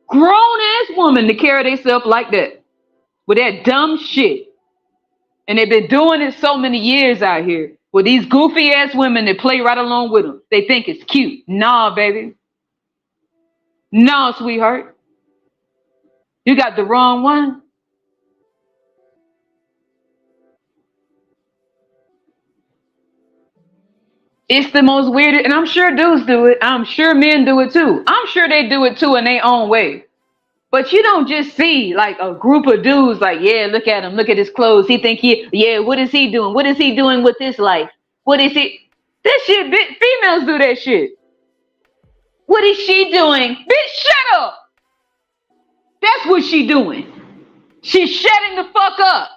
to carry themselves like that. With that dumb shit. And they've been doing it so many years out here. With these goofy ass women that play right along with them. They think it's cute. Nah, baby. Nah, sweetheart. You got the wrong one. It's the most weirdest, and I'm sure dudes do it. I'm sure men do it too. I'm sure they do it too in their own way. But you don't just see like a group of dudes like, yeah, look at him, look at his clothes. He think yeah, what is he doing? What is he doing with his life? What is it? This shit, females do that shit. What is she doing? Bitch, shut up. That's what she doing. She's shutting the fuck up.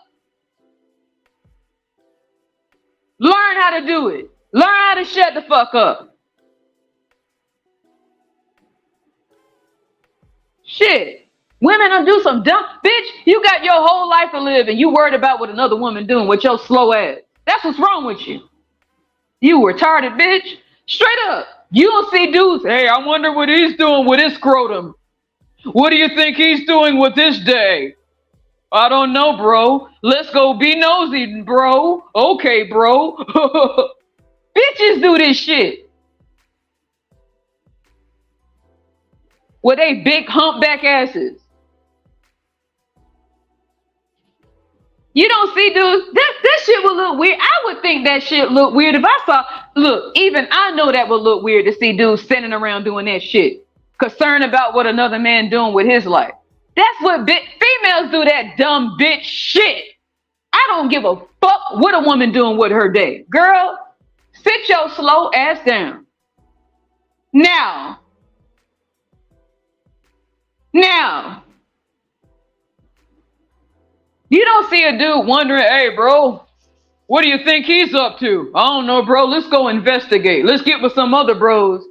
Learn how to do it. Learn how to shut the fuck up. Shit. Women will do some dumb. Bitch, you got your whole life to live and you worried about what another woman doing with your slow ass. That's what's wrong with you. You retarded bitch. Straight up. You don't see dudes. Hey, I wonder what he's doing with his scrotum. What do you think he's doing with this day? I don't know, bro. Let's go be nosy, bro. Okay, bro. Bitches do this shit. With they big humpback asses. You don't see dudes. That shit would look weird. I would think that shit look weird if I saw. Look, even I know that would look weird to see dudes standing around doing that shit. Concerned about what another man doing with his life. That's what females do, that dumb bitch shit. I don't give a fuck what a woman doing with her day. Girl, sit your slow ass down. Now, you don't see a dude wondering, hey, bro, what do you think he's up to? I don't know, bro. Let's go investigate. Let's get with some other bros.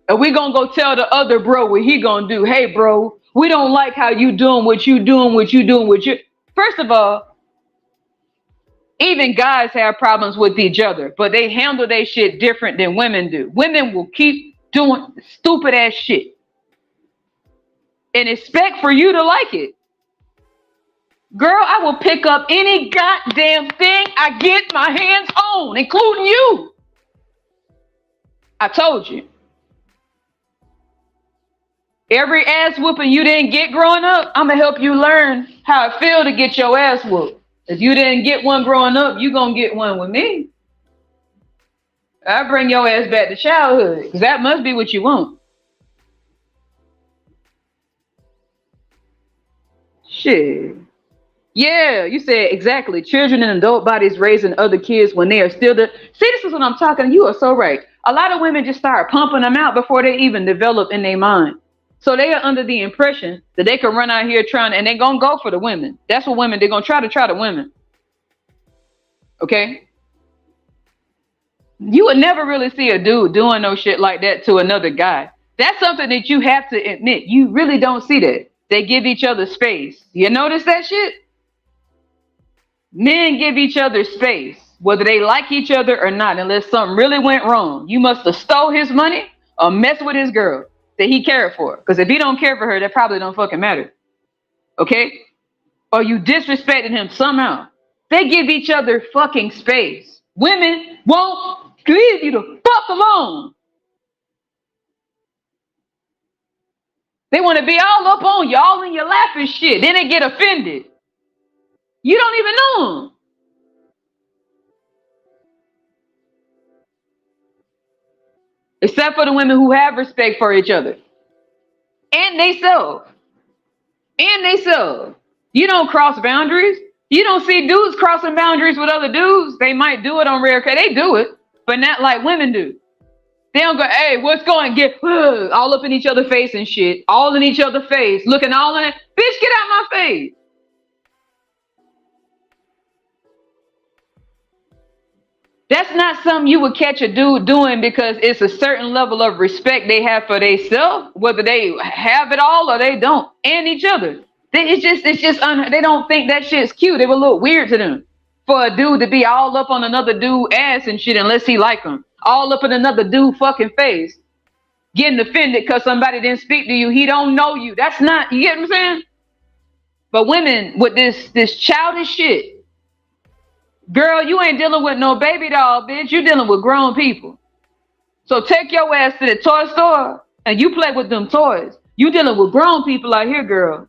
And we gonna go tell the other bro what he gonna do. Hey, bro, we don't like how you doing what you doing, what you doing, what you. First of all, even guys have problems with each other, but they handle their shit different than women do. Women will keep doing stupid ass shit and expect for you to like it. Girl, I will pick up any goddamn thing I get my hands on, including you. I told you. Every ass whooping you didn't get growing up, I'm going to help you learn how it feels to get your ass whooped. If you didn't get one growing up, you going to get one with me. I bring your ass back to childhood, because that must be what you want. Shit. Yeah, you said exactly. Children in adult bodies raising other kids when they are still the. See, this is what I'm talking. You are so right. A lot of women just start pumping them out before they even develop in their mind. So they are under the impression that they can run out here trying, and they're going to go for the women. That's what women, they're going to try the women. Okay? You would never really see a dude doing no shit like that to another guy. That's something that you have to admit. You really don't see that. They give each other space. You notice that shit? Men give each other space, whether they like each other or not, unless something really went wrong. You must have stole his money or mess with his girl that he cared for. Because if he don't care for her, that probably don't fucking matter. Okay? Or you disrespected him somehow. They give each other fucking space. Women won't leave you the fuck alone. They want to be all up on you, all in your lap and shit. Then they get offended. You don't even know them. except for the women who have respect for each other and they self. And they self. You don't cross boundaries. You don't see dudes crossing boundaries with other dudes. They might do it on rare occasions. They do it, but not like women do. They don't go, hey, what's going to get all up in each other's face and shit. All in each other's face. Looking all in it. Bitch, get out my face. That's not something you would catch a dude doing because it's a certain level of respect they have for themselves, whether they have it all or they don't, and each other. They don't think that shit's cute. They were a little weird to them for a dude to be all up on another dude ass and shit unless he like him. All up in another dude fucking face. Getting offended because somebody didn't speak to you. He don't know you. That's not, you get what I'm saying? But women with this childish shit. Girl, you ain't dealing with no baby doll, bitch. You dealing with grown people. So take your ass to the toy store and you play with them toys. You dealing with grown people out here, girl.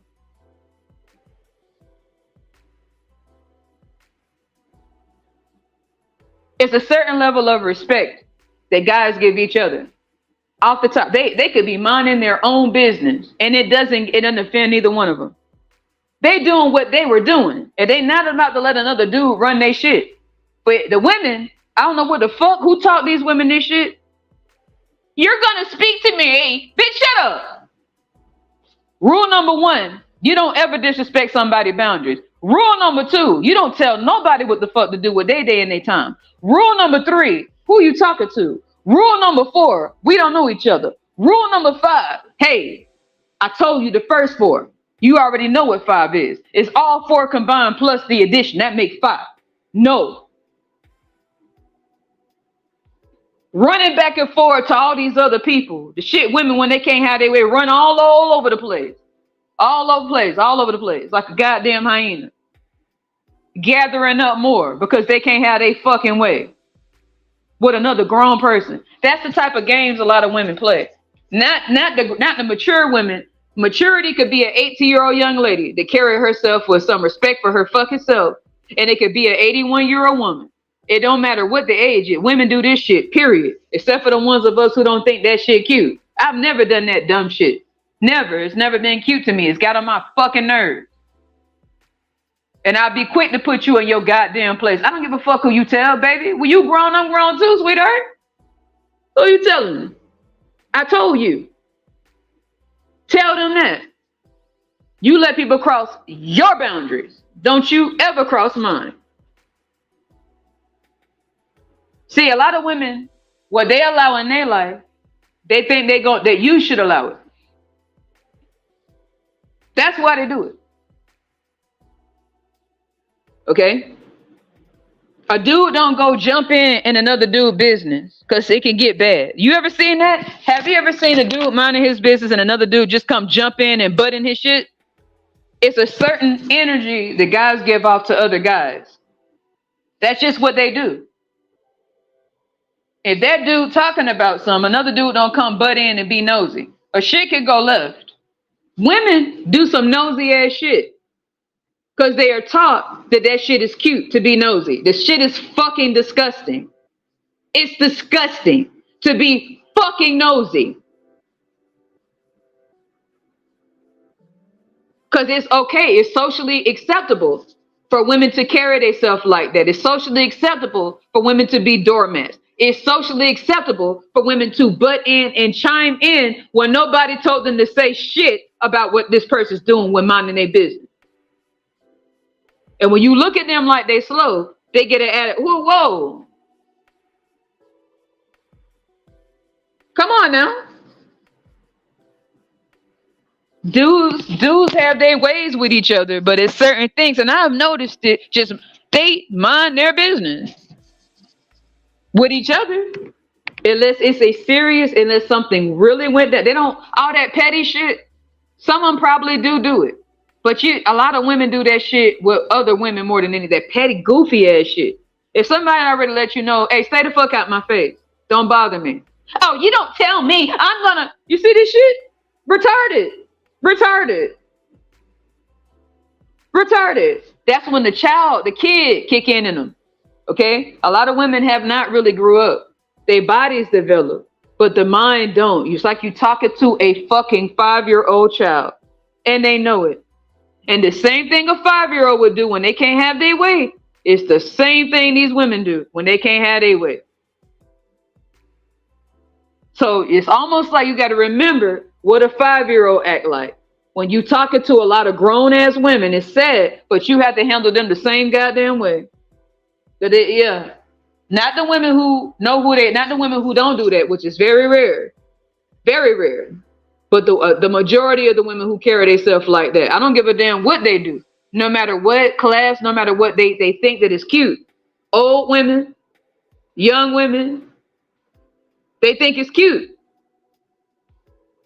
It's a certain level of respect that guys give each other. Off the top, they could be minding their own business, and it doesn't offend either one of them. They doing what they were doing, and they not about to let another dude run their shit. But the women, I don't know what the fuck who taught these women this shit. You're gonna speak to me, bitch. Shut up. Rule number 1: you don't ever disrespect somebody's boundaries. Rule number 2: you don't tell nobody what the fuck to do with their day and their time. Rule number 3: who you talking to? Rule number 4: we don't know each other. Rule number 5: hey, I told you the first 4. You already know what 5 is. It's all 4 combined plus the addition. That makes 5. No. Running back and forth to all these other people. The shit women, when they can't have their way, run all over the place. All over the place. Like a goddamn hyena. Gathering up more because they can't have their fucking way with another grown person. That's the type of games a lot of women play. Not the mature women. Maturity could be an 18-year-old young lady that carry herself with some respect for her fucking self. And it could be an 81-year-old woman. It don't matter what the age is. Women do this shit, period. Except for the ones of us who don't think that shit cute. I've never done that dumb shit. Never. It's never been cute to me. It's got on my fucking nerves. And I'll be quick to put you in your goddamn place. I don't give a fuck who you tell, baby. When you grown, I'm grown too, sweetheart. Who you telling them? I told you. Tell them that. You let people cross your boundaries. Don't you ever cross mine. See, a lot of women, what they allow in their life, they think that you should allow it. That's why they do it. Okay? A dude don't go jump in another dude's business because it can get bad. You ever seen that? Have you ever seen a dude minding his business and another dude just come jump in and butt in his shit? It's a certain energy that guys give off to other guys. That's just what they do. If that dude talking about something, another dude don't come butt in and be nosy. A shit could go left. Women do some nosy ass shit. Because they are taught that shit is cute to be nosy. The shit is fucking disgusting. It's disgusting to be fucking nosy. Because it's okay. It's socially acceptable for women to carry themselves like that. It's socially acceptable for women to be doormats. It's socially acceptable for women to butt in and chime in when nobody told them to say shit about what this person's doing when minding their business. And when you look at them like they slow, they get an attitude. Whoa. Come on now. Dudes have their ways with each other, but it's certain things, and I've noticed it, just they mind their business with each other. Unless it's a serious, unless something really went that, they don't, all that petty shit, some of them probably do it. But a lot of women do that shit with other women more than any, that petty, goofy ass shit. If somebody already let you know, hey, stay the fuck out my face. Don't bother me. Oh, you don't tell me. You see this shit? Retarded. That's when the kid kick in them. Okay? A lot of women have not really grew up. Their bodies develop. but the mind don't. It's like you talking to a fucking 5-year-old child, and they know it. And the same thing a 5-year-old would do when they can't have their way, it's the same thing these women do when they can't have their way. So it's almost like you got to remember what a 5-year-old act like. When you talking to a lot of grown ass women, it's sad, but you have to handle them the same goddamn way. Yeah, not the women who know who they, not the women who don't do that, which is very rare. But the majority of the women who carry themselves like that, I don't give a damn what they do, no matter what class, no matter what they think that is cute. Old women, young women, they think it's cute.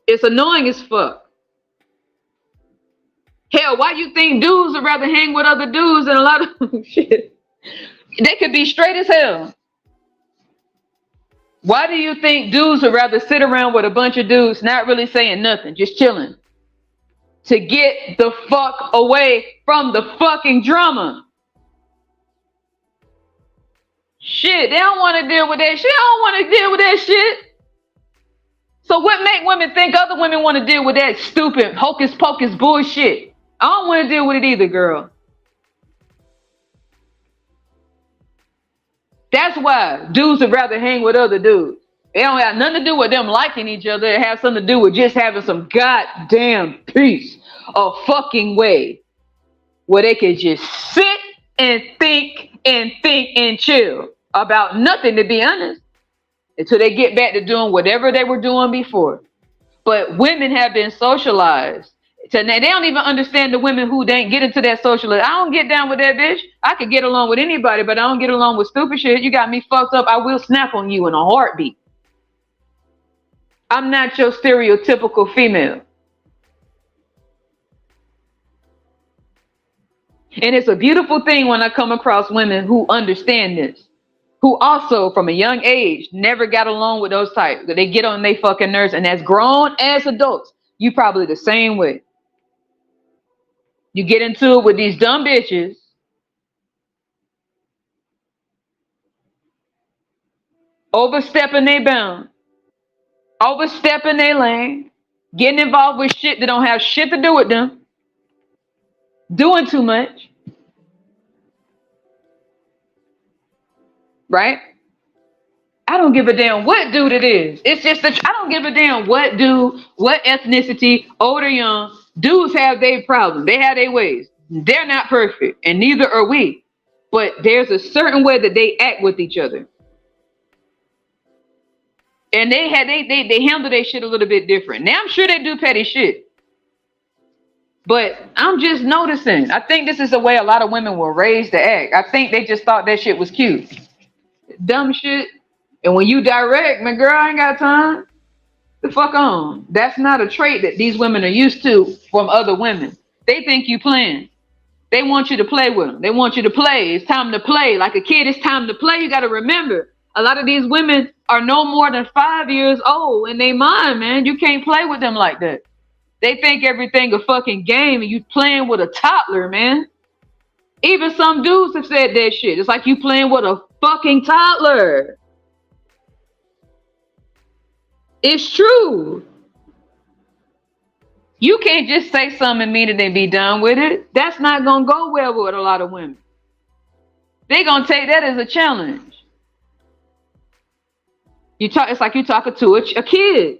It's annoying as fuck. Hell, why you think dudes would rather hang with other dudes than a lot of shit? They could be straight as hell. Why do you think dudes would rather sit around with a bunch of dudes not really saying nothing, just chilling? To get the fuck away from the fucking drama. Shit, they don't want to deal with that shit. I don't want to deal with that shit. So what make women think other women want to deal with that stupid hocus pocus bullshit? I don't want to deal with it either, girl. That's why dudes would rather hang with other dudes. It don't have nothing to do with them liking each other. It has something to do with just having some goddamn peace of fucking way where they can just sit and think and chill about nothing, to be honest, until they get back to doing whatever they were doing before. But women have been socialized. So they don't even understand the women who didn't get into that socialism. I don't get down with that bitch. I could get along with anybody, but I don't get along with stupid shit. You got me fucked up. I will snap on you in a heartbeat. I'm not your stereotypical female. And it's a beautiful thing when I come across women who understand this, who also from a young age never got along with those types. They get on their fucking nerves, and as grown as adults, you probably the same way. You get into it with these dumb bitches. Overstepping their bounds, overstepping their lane, getting involved with shit that don't have shit to do with them, doing too much. Right? I don't give a damn what dude it is. It's just that I don't give a damn what dude, what ethnicity, old or young. Dudes have their problems. They have their ways. They're not perfect, and neither are we. But there's a certain way that they act with each other. And they handle their shit a little bit different. Now I'm sure they do petty shit. But I'm just noticing. I think this is the way a lot of women were raised to act. I think they just thought that shit was cute. Dumb shit. And when you direct, man, girl, I ain't got time. The fuck on. That's not a trait that these women are used to from other women. They think you playing. They want you to play with them. They want you to play. It's time to play. Like a kid, it's time to play. You got to remember, a lot of these women are no more than 5 years old in their mind, man. You can't play with them like that. They think everything a fucking game and you playing with a toddler, man. Even some dudes have said that shit. It's like you playing with a fucking toddler. It's true. You can't just say something and mean it and be done with it. That's not going to go well with a lot of women. They're going to take that as a challenge. It's like you talking to a kid.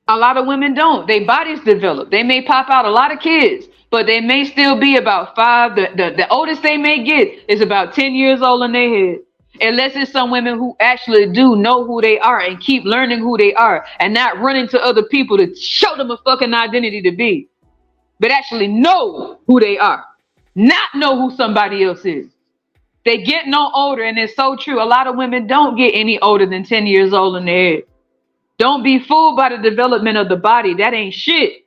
A lot of women don't. Their bodies develop. They may pop out a lot of kids, but they may still be about 5. The oldest they may get is about 10 years old in their head. Unless it's some women who actually do know who they are and keep learning who they are and not running to other people to show them a fucking identity to be, but actually know who they are, not know who somebody else is. They get no older, and it's so true. A lot of women don't get any older than 10 years old in their head. Don't be fooled by the development of the body. That ain't shit.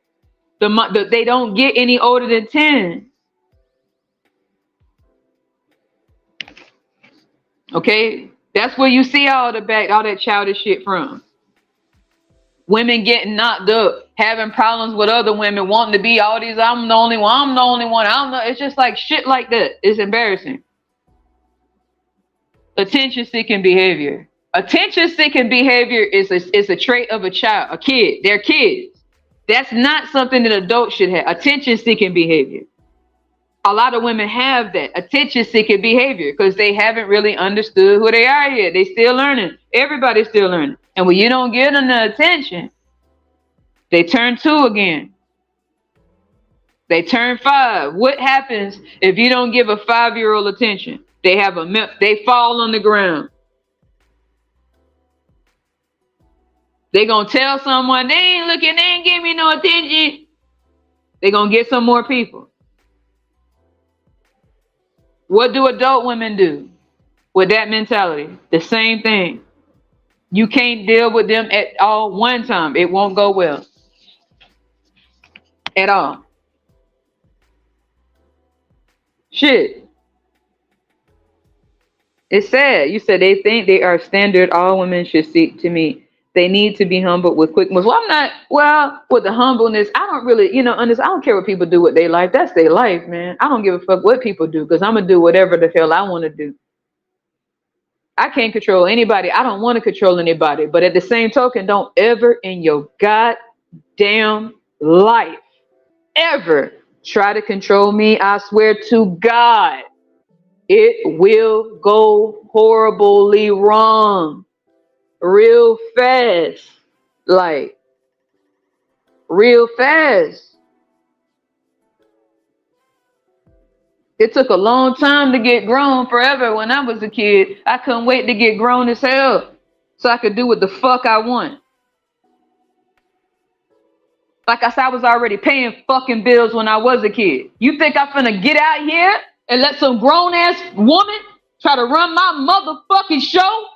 They don't get any older than 10. Okay, that's where you see all that childish shit from. Women getting knocked up, having problems with other women, wanting to be all these. I'm the only one. I don't know. It's just like shit like that. It's embarrassing. Attention-seeking behavior. Attention-seeking behavior is a trait of a child, a kid. They're kids. That's not something that adults should have. Attention-seeking behavior. A lot of women have that attention-seeking behavior because they haven't really understood who they are yet. They still learning. Everybody's still learning. And when you don't give them the attention, they turn 2 again. They turn 5. What happens if you don't give a 5-year-old attention? They fall on the ground. They gonna tell someone they ain't looking, they ain't giving me no attention. They gonna get some more people. What do adult women do with that mentality? The same thing. You can't deal with them at all one time. It won't go well. At all. Shit. It's sad. You said they think they are standard. All women should seek to meet. They need to be humbled with quick moves. Well, I'm not. Well, with the humbleness, I don't really, I don't care what people do with their life. That's their life, man. I don't give a fuck what people do because I'm gonna do whatever the hell I want to do. I can't control anybody. I don't want to control anybody. But at the same token, don't ever in your goddamn life ever try to control me. I swear to God, it will go horribly wrong. Real fast. Like, real fast. It took a long time to get grown. Forever when I was a kid, I couldn't wait to get grown as hell so I could do what the fuck I want. Like I said, I was already paying fucking bills when I was a kid. You think I'm finna get out here and let some grown ass woman try to run my motherfucking show?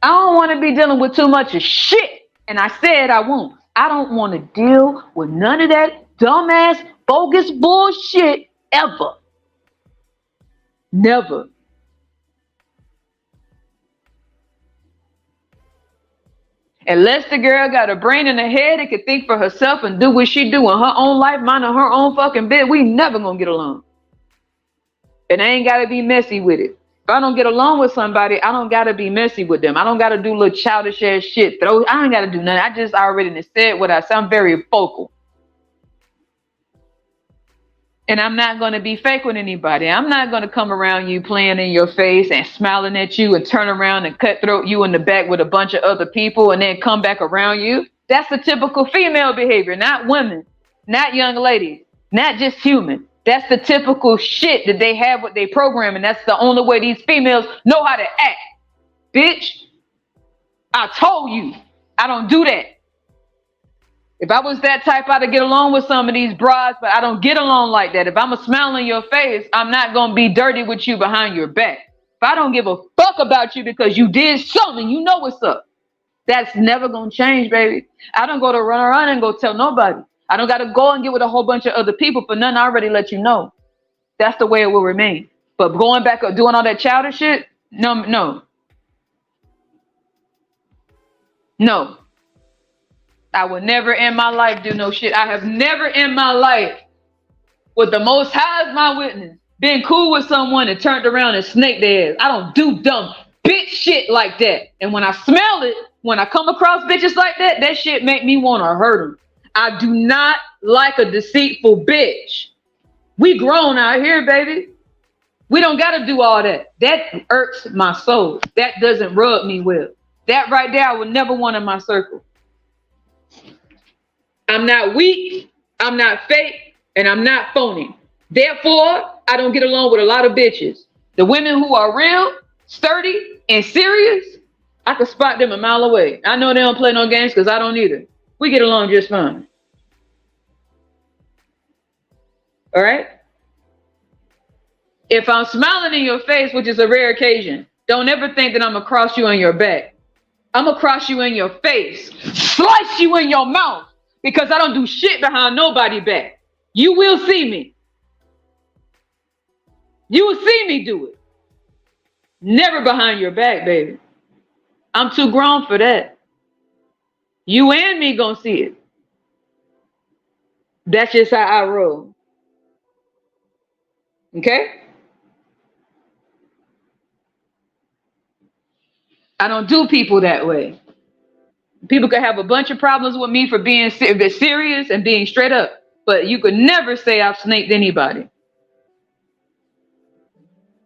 I don't want to be dealing with too much of shit. And I said I won't. I don't want to deal with none of that dumbass, bogus bullshit ever. Never. Unless the girl got a brain in her head and can think for herself and do what she do in her own life, minding her own fucking bit, we never gonna get along. And I ain't gotta be messy with it. If I don't get along with somebody, I don't gotta be messy with them. I don't gotta do little childish ass shit. I ain't gotta do nothing. I just already said what I said. I'm very vocal. And I'm not gonna be fake with anybody. I'm not gonna come around you playing in your face and smiling at you and turn around and cutthroat you in the back with a bunch of other people and then come back around you. That's the typical female behavior, not women, not young ladies, not just human. That's the typical shit that they have with their program, and that's the only way these females know how to act. Bitch, I told you, I don't do that. If I was that type, I'd get along with some of these broads, but I don't get along like that. If I'm a smile in your face, I'm not going to be dirty with you behind your back. If I don't give a fuck about you because you did something, you know what's up. That's never going to change, baby. I don't go to run around and go tell nobody. I don't got to go and get with a whole bunch of other people for nothing. I already let you know. That's the way it will remain. But going back or doing all that childish shit, no. I would never in my life do no shit. I have never in my life, with the Most High as my witness, been cool with someone and turned around and snaked their ass. I don't do dumb bitch shit like that. And when I smell it, when I come across bitches like that, that shit make me want to hurt them. I do not like a deceitful bitch. We grown out here, baby. We don't got to do all that. That irks my soul. That doesn't rub me well. That right there, I would never want in my circle. I'm not weak, I'm not fake, and I'm not phony. Therefore, I don't get along with a lot of bitches. The women who are real, sturdy, and serious, I can spot them a mile away. I know they don't play no games because I don't either. We get along just fine. All right? If I'm smiling in your face, which is a rare occasion, don't ever think that I'm going to cross you on your back. I'm going to cross you in your face, slice you in your mouth, because I don't do shit behind nobody's back. You will see me. You will see me do it. Never behind your back, baby. I'm too grown for that. You and me gonna see it. That's just how I roll. Okay? I don't do people that way. People could have a bunch of problems with me for being serious and being straight up, but you could never say I've snaked anybody.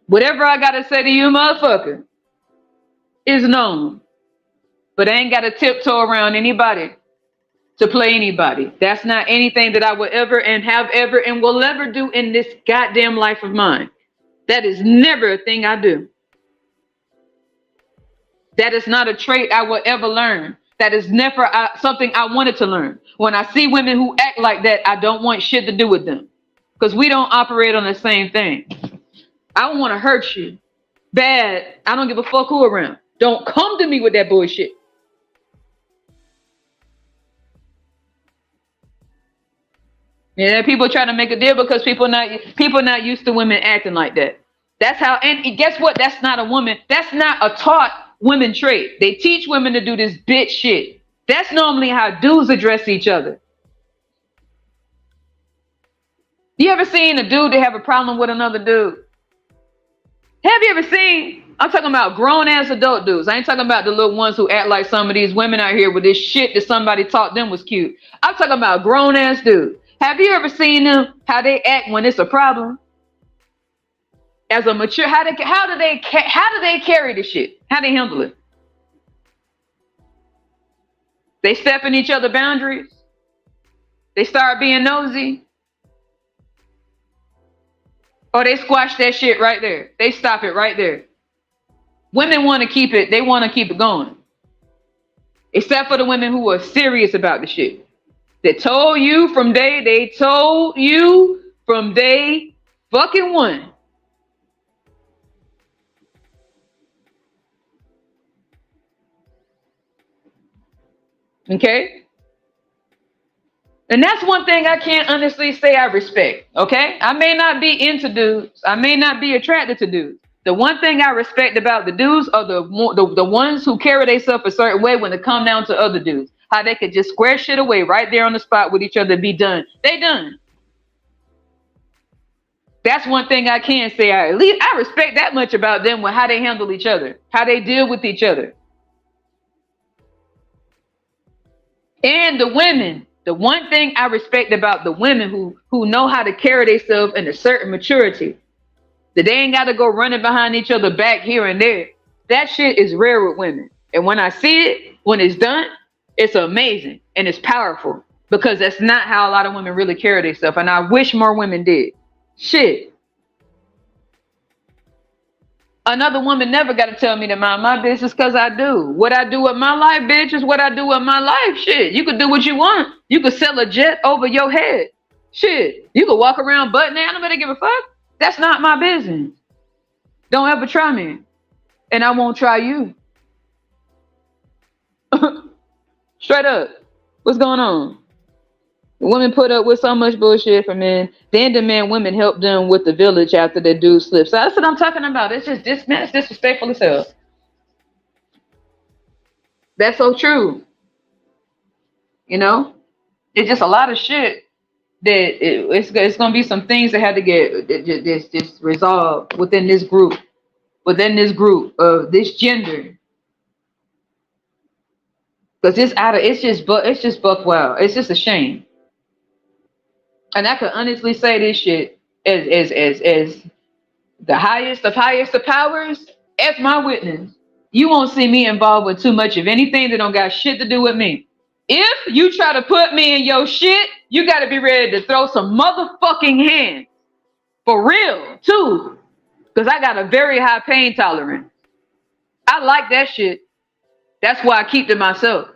Whatever I gotta say to you, motherfucker, is known. But I ain't gotta tiptoe around anybody to play anybody. That's not anything that I will ever and have ever and will ever do in this goddamn life of mine. That is never a thing I do. That is not a trait I will ever learn. That is never something I wanted to learn. When I see women who act like that, I don't want shit to do with them. Because we don't operate on the same thing. I don't want to hurt you. Bad. I don't give a fuck who around. Don't come to me with that bullshit. Yeah, people try to make a deal because people not used to women acting like that. That's how. And guess what? That's not a woman. That's not a taught women trait. They teach women to do this bitch shit. That's normally how dudes address each other. You ever seen a dude that have a problem with another dude? Have you ever seen? I'm talking about grown ass adult dudes. I ain't talking about the little ones who act like some of these women out here with this shit that somebody taught them was cute. I'm talking about grown ass dudes. Have you ever seen them how they act when it's a problem? As a mature, how do they carry the shit? How they handle it? They step in each other's boundaries. They start being nosy. Or they squash that shit right there. They stop it right there. Women want to keep it. They want to keep it going. Except for the women who are serious about the shit. They told you from day fucking one. Okay? And that's one thing I can't honestly say I respect. Okay? I may not be into dudes. I may not be attracted to dudes. The one thing I respect about the dudes are the ones who carry themselves a certain way when it come down to other dudes. How they could just square shit away right there on the spot with each other and be done. They done. That's one thing I can say. At least I respect that much about them with how they handle each other, how they deal with each other. And the women. The one thing I respect about the women who know how to carry themselves in a certain maturity, that they ain't got to go running behind each other back here and there. That shit is rare with women. And when I see it, when it's done, it's amazing and it's powerful because that's not how a lot of women really carry themselves. And I wish more women did. Shit. Another woman never got to tell me to mind my business because I do. What I do with my life, bitch, is what I do with my life. Shit. You could do what you want. You could sell a jet over your head. Shit. You could walk around butt naked. Nobody give a fuck. That's not my business. Don't ever try me. And I won't try you. Straight up. What's going on? Women put up with so much bullshit for men. Then demand women help them with the village after the dude slips. So that's what I'm talking about. It's just it's disrespectful as hell. That's so true. You know? It's just a lot of shit that it's going to be some things that had to get just resolved within this group of this gender. Because it's just buck wild. It's just a shame. And I could honestly say this shit as the highest of powers, as my witness. You won't see me involved with too much of anything that don't got shit to do with me. If you try to put me in your shit, you got to be ready to throw some motherfucking hands. For real, too. Because I got a very high pain tolerance. I like that shit. That's why I keep to myself.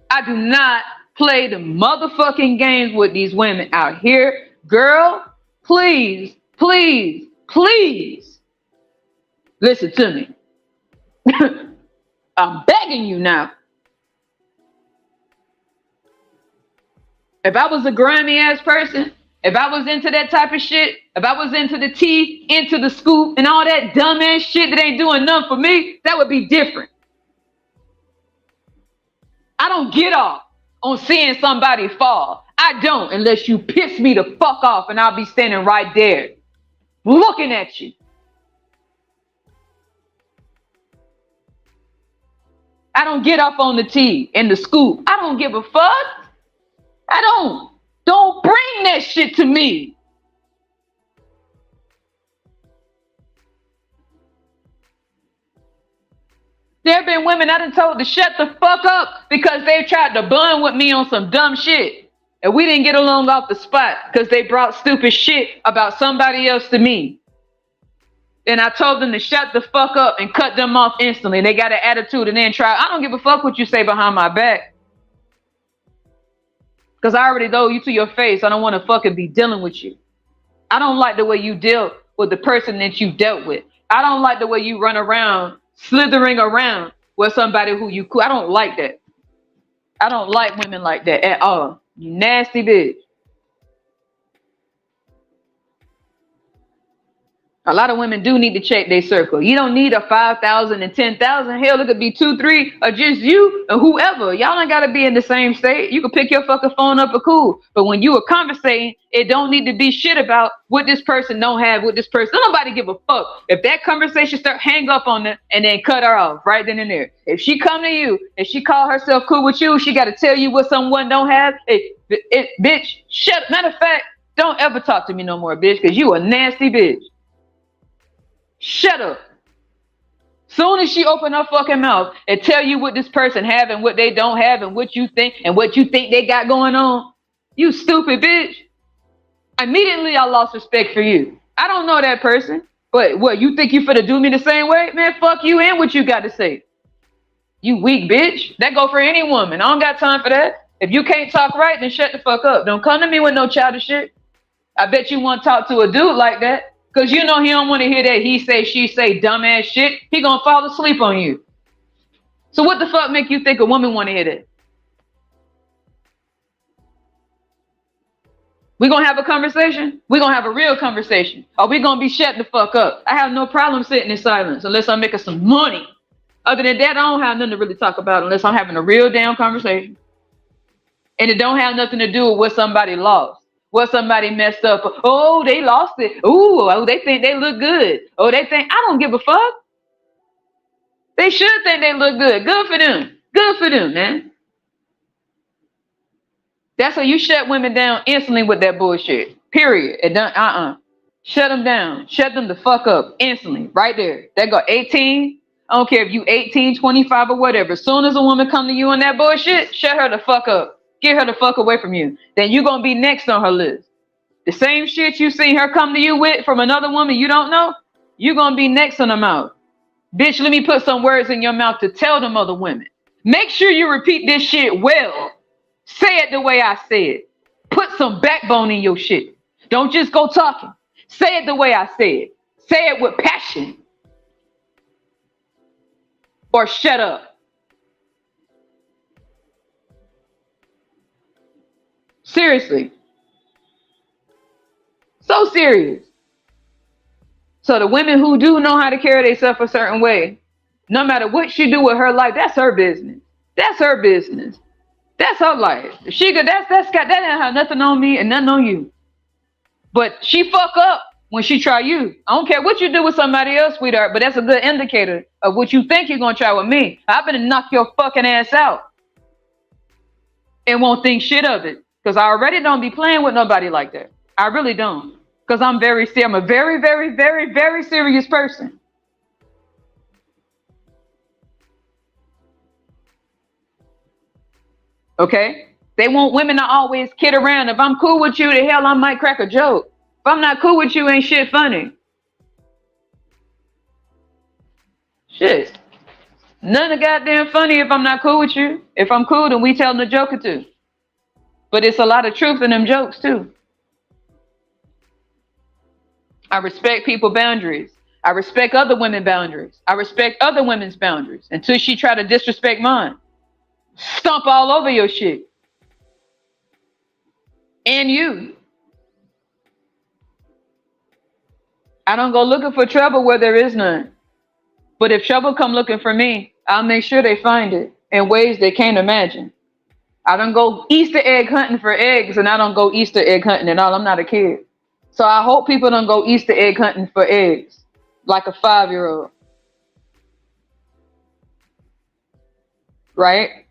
I do not play the motherfucking games with these women out here. Girl, please, please, please listen to me. I'm begging you now. If I was a grimy ass person, if I was into that type of shit, if I was into the tea, into the scoop, and all that dumb ass shit that ain't doing nothing for me, that would be different. I don't get off on seeing somebody fall. I don't, unless you piss me the fuck off and I'll be standing right there. looking at you. I don't get up on the tea and the scoop. I don't give a fuck. I don't. Don't bring that shit to me. There have been women I done told to shut the fuck up because they tried to bond with me on some dumb shit. And we didn't get along off the spot because they brought stupid shit about somebody else to me. And I told them to shut the fuck up and cut them off instantly. They got an attitude and then try. I don't give a fuck what you say behind my back. Because I already know you to your face. I don't want to fucking be dealing with you. I don't like the way you deal with the person that you dealt with. I don't like the way you run around, slithering around with somebody who you cool. I don't like that. I don't like women like that at all. You nasty bitch. A lot of women do need to check their circle. You don't need a 5,000 and 10,000. Hell, it could be 2, 3, or just you or whoever. Y'all ain't gotta be in the same state. You can pick your fucking phone up or cool. But when you are conversating, it don't need to be shit about what this person don't have with this person. Nobody give a fuck. If that conversation start, hang up on them and then cut her off right then and there. If she come to you and she call herself cool with you, she gotta tell you what someone don't have. Bitch, shut. Matter of fact, don't ever talk to me no more, bitch, because you a nasty bitch. Shut up. Soon as she open her fucking mouth and tell you what this person have and what they don't have and what you think they got going on, you stupid bitch. Immediately I lost respect for you. I don't know that person, but what, you think you finna do me the same way? Man, fuck you and what you got to say. You weak bitch. That go for any woman. I don't got time for that. If you can't talk right, then shut the fuck up. Don't come to me with no childish shit. I bet you want to talk to a dude like that. Because you know he don't want to hear that he say, she say, dumbass shit. He gonna fall asleep on you. So what the fuck make you think a woman want to hear that? We gonna have a conversation? We gonna have a real conversation? Or we gonna be shut the fuck up? I have no problem sitting in silence unless I'm making some money. Other than that, I don't have nothing to really talk about unless I'm having a real damn conversation. And it don't have nothing to do with what somebody lost. What somebody messed up. Oh, they lost it. Ooh, oh, they think they look good. Oh, they think, I don't give a fuck. They should think they look good. Good for them. Good for them, man. That's how you shut women down instantly with that bullshit. Period. It done. Shut them down. Shut them the fuck up instantly. Right there. They go 18. I don't care if you 18, 25 or whatever. As soon as a woman come to you on that bullshit, shut her the fuck up. Get her the fuck away from you. Then you gonna be next on her list. The same shit you seen her come to you with from another woman you don't know, you gonna be next on her mouth. Bitch, let me put some words in your mouth to tell them other women. Make sure you repeat this shit well. Say it the way I say it. Put some backbone in your shit. Don't just go talking. Say it the way I say it. Say it with passion. Or shut up. Seriously. So serious. So the women who do know how to carry themselves a certain way, no matter what she do with her life, that's her business. That's her business. That's her life. She could that didn't have nothing on me and nothing on you. But she fuck up when she try you. I don't care what you do with somebody else, sweetheart, but that's a good indicator of what you think you're gonna try with me. I'm gonna knock your fucking ass out. And won't think shit of it. Because I already don't be playing with nobody like that. I really don't. Because I'm a very, very, very, very serious person. Okay? They want women to always kid around. If I'm cool with you, the hell I might crack a joke. If I'm not cool with you, ain't shit funny. Shit. None of goddamn funny if I'm not cool with you. If I'm cool, then we telling a joke or two. But it's a lot of truth in them jokes too. I respect people's boundaries. I respect other women's boundaries. I respect other women's boundaries until she try to disrespect mine. Stomp all over your shit. And you. I don't go looking for trouble where there is none. But if trouble come looking for me, I'll make sure they find it in ways they can't imagine. I don't go Easter egg hunting for eggs, and I don't go Easter egg hunting at all. I'm not a kid. So I hope people don't go Easter egg hunting for eggs like a 5-year-old, right?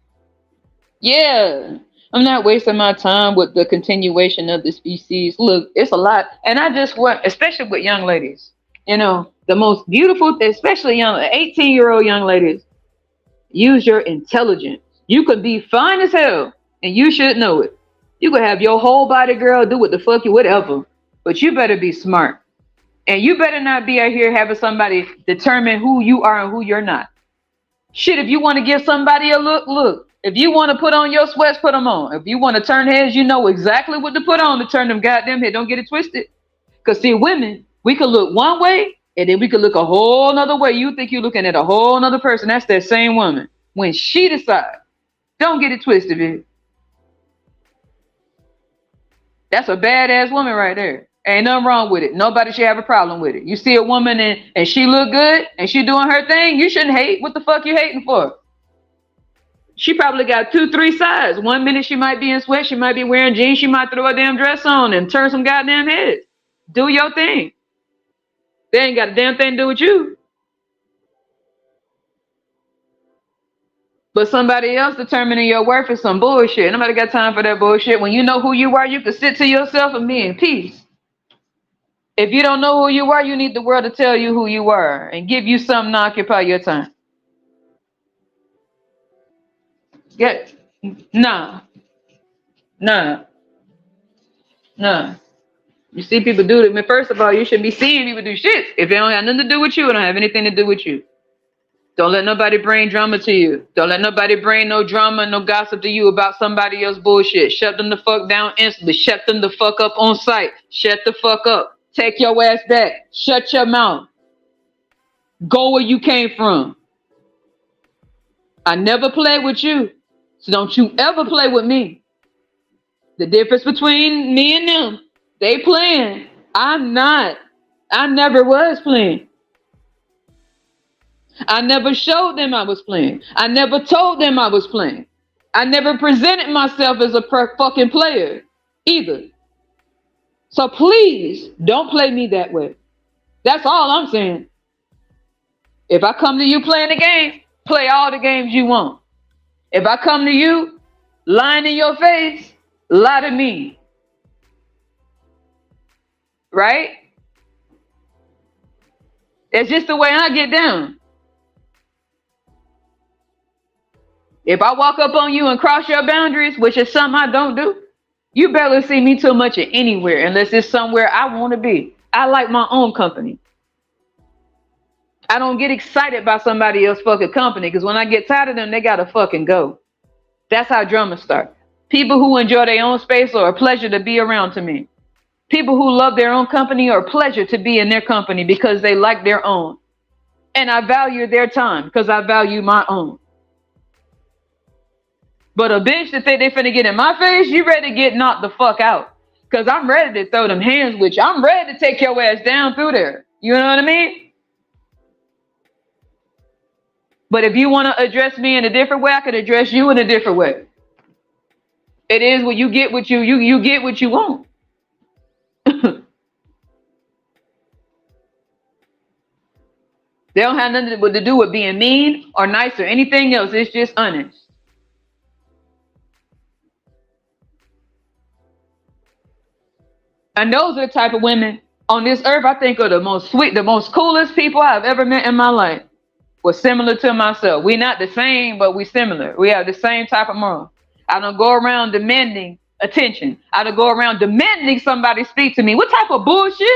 Yeah. I'm not wasting my time with the continuation of the species. Look, it's a lot. And I just want, especially with young ladies, the most beautiful, especially young 18-year-old young ladies, use your intelligence. You could be fine as hell and you should know it. You could have your whole body, girl, do what the fuck you, whatever. But you better be smart. And you better not be out here having somebody determine who you are and who you're not. Shit, if you want to give somebody a look, look. If you want to put on your sweats, put them on. If you want to turn heads, you know exactly what to put on to turn them goddamn head. Don't get it twisted. Because see, women, we could look one way and then we could look a whole nother way. You think you're looking at a whole nother person. That's that same woman. When she decides, don't get it twisted, bitch. That's a badass woman right there. Ain't nothing wrong with it. Nobody should have a problem with it. You see a woman and she look good and she doing her thing, you shouldn't hate. What the fuck you hating for? She probably got 2, 3 sides. 1 minute she might be in sweat, she might be wearing jeans, she might throw a damn dress on and turn some goddamn heads. Do your thing. They ain't got a damn thing to do with you. But somebody else determining your worth is some bullshit. Nobody got time for that bullshit. When you know who you are, you can sit to yourself and be in peace. If you don't know who you are, you need the world to tell you who you are and give you something to occupy your time. Yeah. Nah. Nah. Nah. You see people do it. I mean, first of all, you shouldn't be seeing people do shit. If they don't have nothing to do with you, it don't have anything to do with you. Don't let nobody bring drama to you. Don't let nobody bring no drama, no gossip to you about somebody else bullshit. Shut them the fuck down instantly. Shut them the fuck up on sight. Shut the fuck up. Take your ass back. Shut your mouth. Go where you came from. I never played with you. So don't you ever play with me. The difference between me and them, they playing. I'm not. I never was playing. I never showed them I was playing. I never told them I was playing. I never presented myself as a fucking player either. So please don't play me that way. That's all I'm saying. If I come to you playing the game, play all the games you want. If I come to you lying in your face, lie to me. Right? It's just the way I get down. If I walk up on you and cross your boundaries, which is something I don't do, you barely see me too much anywhere unless it's somewhere I want to be. I like my own company. I don't get excited by somebody else's fucking company because when I get tired of them, they gotta fucking go. That's how drama starts. People who enjoy their own space are a pleasure to be around to me. People who love their own company are a pleasure to be in their company because they like their own. And I value their time because I value my own. But a bitch that think they finna get in my face, you ready to get knocked the fuck out. Because I'm ready to throw them hands with you. I'm ready to take your ass down through there. You know what I mean? But if you want to address me in a different way, I can address you in a different way. It is when you get what you get what you want. They don't have nothing to do with being mean or nice or anything else. It's just honest. And those are the type of women on this earth I think are the most sweet, the most coolest people I've ever met in my life. We're similar to myself. We're not the same, but we're similar. We have the same type of moral. I don't go around demanding attention. I don't go around demanding somebody speak to me. What type of bullshit?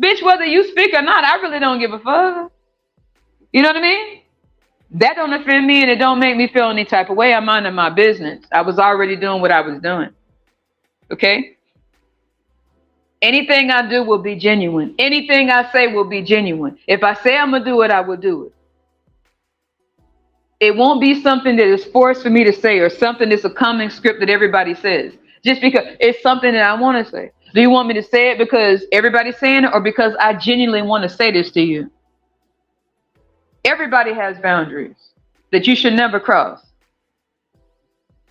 Bitch, whether you speak or not, I really don't give a fuck. You know what I mean? That don't offend me and it don't make me feel any type of way. I'm minding my business. I was already doing what I was doing. Okay? Anything I do will be genuine. Anything I say will be genuine. If I say I'm going to do it, I will do it. It won't be something that is forced for me to say or something that's a common script that everybody says. Just because it's something that I want to say. Do you want me to say it because everybody's saying it or because I genuinely want to say this to you? Everybody has boundaries that you should never cross.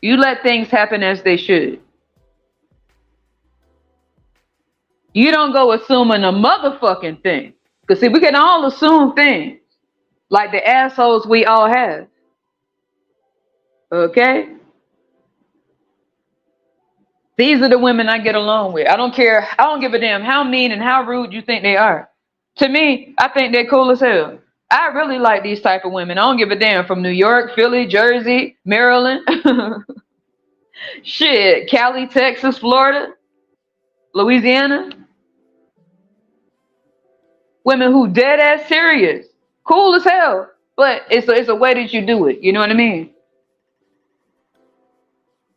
You let things happen as they should. You don't go assuming a motherfucking thing. Because see, we can all assume things. Like the assholes we all have. Okay? These are the women I get along with. I don't care. I don't give a damn how mean and how rude you think they are. To me, I think they're cool as hell. I really like these type of women. I don't give a damn from New York, Philly, Jersey, Maryland, shit, Cali, Texas, Florida, Louisiana. Women who dead ass serious, cool as hell. But it's a way that you do it. You know what I mean?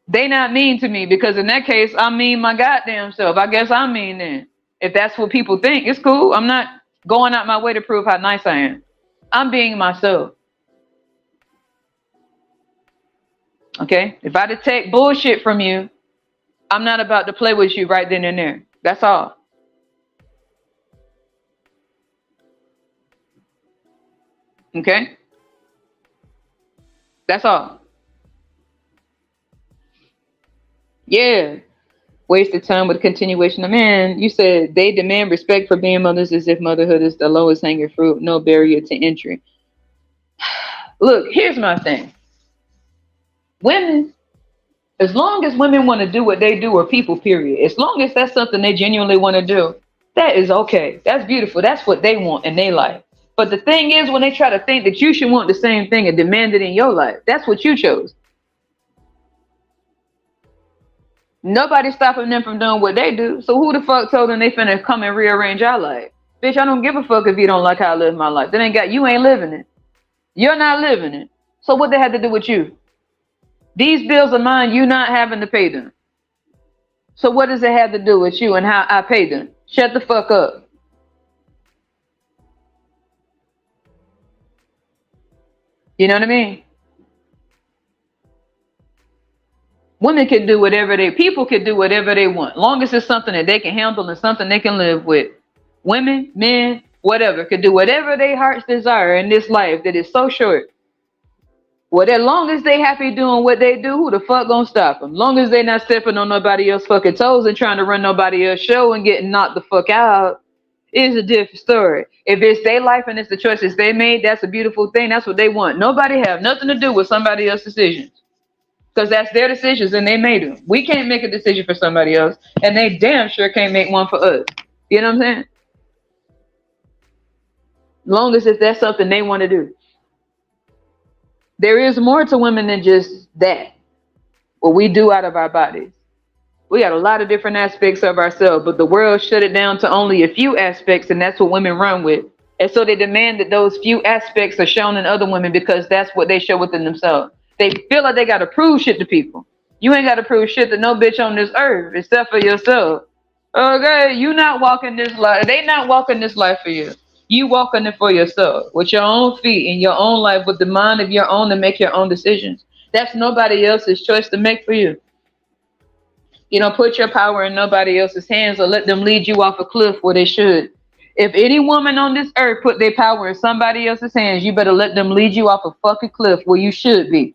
They not mean to me because in that case, I mean my goddamn self. I guess I'm mean then. If that's what people think, it's cool. I'm not going out my way to prove how nice I am. I'm being myself. Okay? If I detect bullshit from you, I'm not about to play with you right then and there. That's all. Okay? That's all. Yeah. Wasted time with continuation of man. You said they demand respect for being mothers as if motherhood is the lowest hanging fruit, no barrier to entry. Look, here's my thing. Women, as long as women want to do what they do, or people, period, as long as that's something they genuinely want to do, that is okay. That's beautiful. That's what they want in their life. But the thing is, when they try to think that you should want the same thing and demand it in your life, that's what you chose. Nobody's stopping them from doing what they do. So who the fuck told them they finna come and rearrange our life? Bitch, I don't give a fuck if you don't like how I live my life. That ain't got you ain't living it. You're not living it. So what they had to do with you? These bills are mine, you not having to pay them. So what does it have to do with you and how I pay them? Shut the fuck up. You know what I mean? Women can do whatever people can do whatever they want. Long as it's something that they can handle and something they can live with. Women, men, whatever, can do whatever their hearts desire in this life that is so short. Well, as long as they happy doing what they do, who the fuck gonna stop them? Long as they not stepping on nobody else's fucking toes and trying to run nobody else's show and getting knocked the fuck out, is a different story. If it's their life and it's the choices they made, that's a beautiful thing. That's what they want. Nobody have nothing to do with somebody else's decisions. Because that's their decisions and they made them. We can't make a decision for somebody else, and they damn sure can't make one for us. You know what I'm saying? Long as if that's something they want to do. There is more to women than just that. What we do out of our bodies. We got a lot of different aspects of ourselves, but the world shut it down to only a few aspects, and that's what women run with. And so they demand that those few aspects are shown in other women because that's what they show within themselves. They feel like they got to prove shit to people. You ain't got to prove shit to no bitch on this earth except for yourself. Okay, you not walking this life. They not walking this life for you. You walking it for yourself with your own feet in your own life with the mind of your own to make your own decisions. That's nobody else's choice to make for you. You don't put your power in nobody else's hands or let them lead you off a cliff where they should. If any woman on this earth put their power in somebody else's hands, you better let them lead you off a fucking cliff where you should be.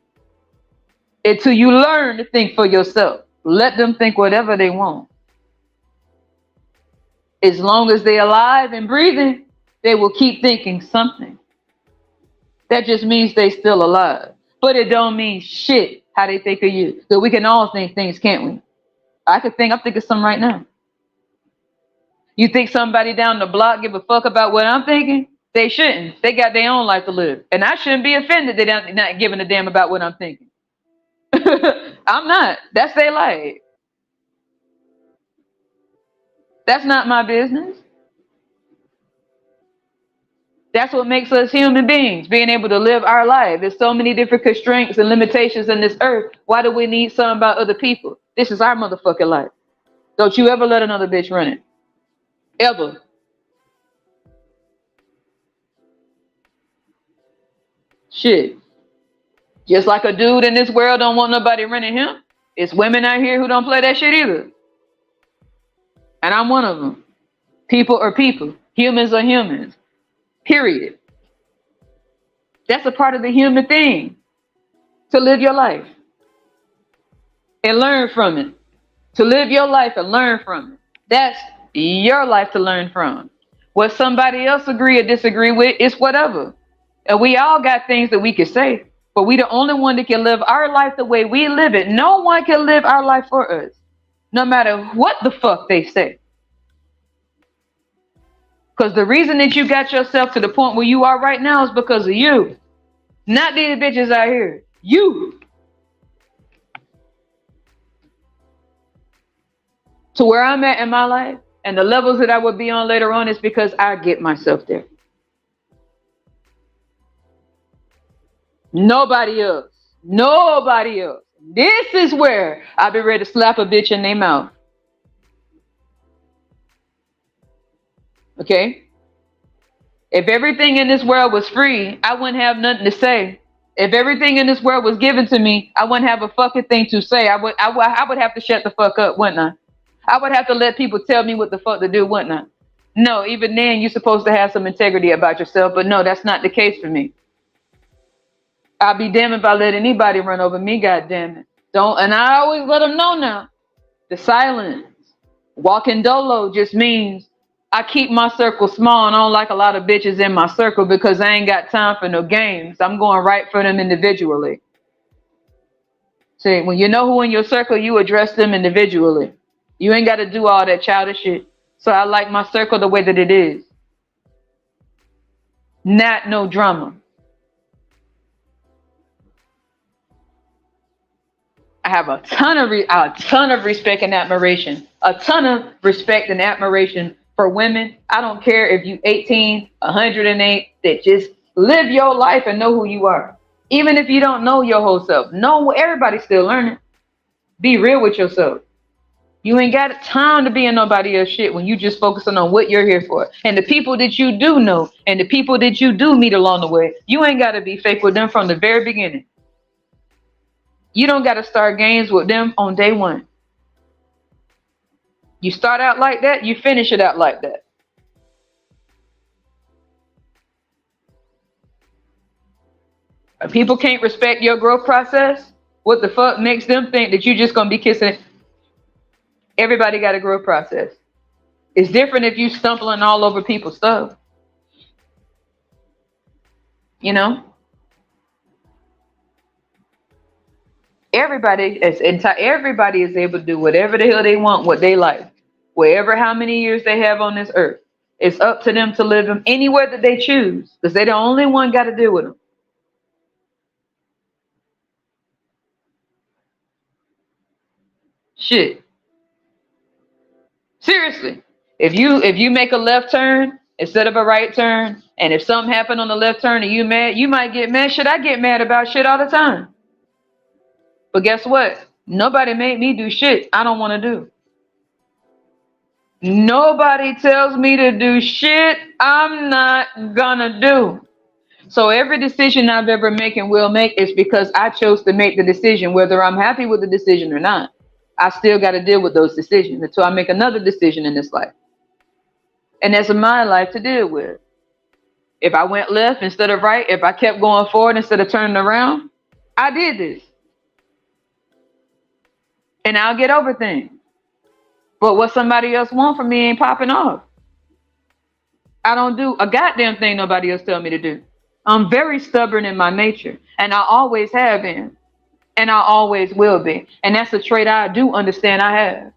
Until you learn to think for yourself. Let them think whatever they want. As long as they're alive and breathing, they will keep thinking something. That just means they still alive. But it don't mean shit how they think of you. So we can all think things, can't we? I'm thinking something right now. You think somebody down the block give a fuck about what I'm thinking? They shouldn't. They got their own life to live. And I shouldn't be offended that they're not giving a damn about what I'm thinking. I'm not. That's their life. That's not my business. That's what makes us human beings, being able to live our life. There's so many different constraints and limitations in this earth. Why do we need something about other people? This is our motherfucking life. Don't you ever let another bitch run it. Ever. Shit. Just like a dude in this world don't want nobody running him, it's women out here who don't play that shit either. And I'm one of them. People are people. Humans are humans. Period. That's a part of the human thing. To live your life. And learn from it. To live your life and learn from it. That's your life to learn from. What somebody else agree or disagree with is whatever. And we all got things that we can say, but we the only one that can live our life the way we live it. No one can live our life for us, no matter what the fuck they say. Because the reason that you got yourself to the point where you are right now is because of you. Not these bitches out here. You. To where I'm at in my life and the levels that I would be on later on is because I get myself there. Nobody else. Nobody else. This is where I be ready to slap a bitch in their mouth. Okay? If everything in this world was free, I wouldn't have nothing to say. If everything in this world was given to me, I wouldn't have a fucking thing to say. I would have to shut the fuck up, wouldn't I? I would have to let people tell me what the fuck to do, wouldn't I? No, even then you're supposed to have some integrity about yourself, but no, that's not the case for me. I'll be damned if I let anybody run over me, goddamn it. Don't, and I always let them know now. The silence. Walking dolo just means I keep my circle small and I don't like a lot of bitches in my circle because I ain't got time for no games. I'm going right for them individually. See, when you know who in your circle, you address them individually. You ain't got to do all that childish shit. So I like my circle the way that it is. Not no drama. I have a ton of respect and admiration. A ton of respect and admiration for women. I don't care if you 18, 108, that just live your life and know who you are. Even if you don't know your whole self. No, everybody's still learning. Be real with yourself. You ain't got time to be in nobody else's shit when you just focusing on what you're here for. And the people that you do know and the people that you do meet along the way, you ain't got to be fake with them from the very beginning. You don't got to start games with them on day one. You start out like that, you finish it out like that. If people can't respect your growth process, what the fuck makes them think that you just going to be kissing it? Everybody got a growth process. It's different if you stumbling all over people's stuff. You know? Everybody is able to do whatever the hell they want, what they like. Wherever, how many years they have on this earth. It's up to them to live them anywhere that they choose. Because they're the only one got to deal with them. Shit. Seriously. If you make a left turn instead of a right turn, and if something happened on the left turn and you mad, you might get mad. Shit, I get mad about shit all the time. But guess what? Nobody made me do shit I don't want to do. Nobody tells me to do shit I'm not gonna do. So every decision I've ever made and will make is because I chose to make the decision, whether I'm happy with the decision or not. I still got to deal with those decisions until I make another decision in this life. And that's my life to deal with. If I went left instead of right, if I kept going forward instead of turning around, I did this. And I'll get over things. But what somebody else wants from me ain't popping off. I don't do a goddamn thing nobody else tell me to do. I'm very stubborn in my nature. And I always have been. And I always will be. And that's a trait I do understand I have.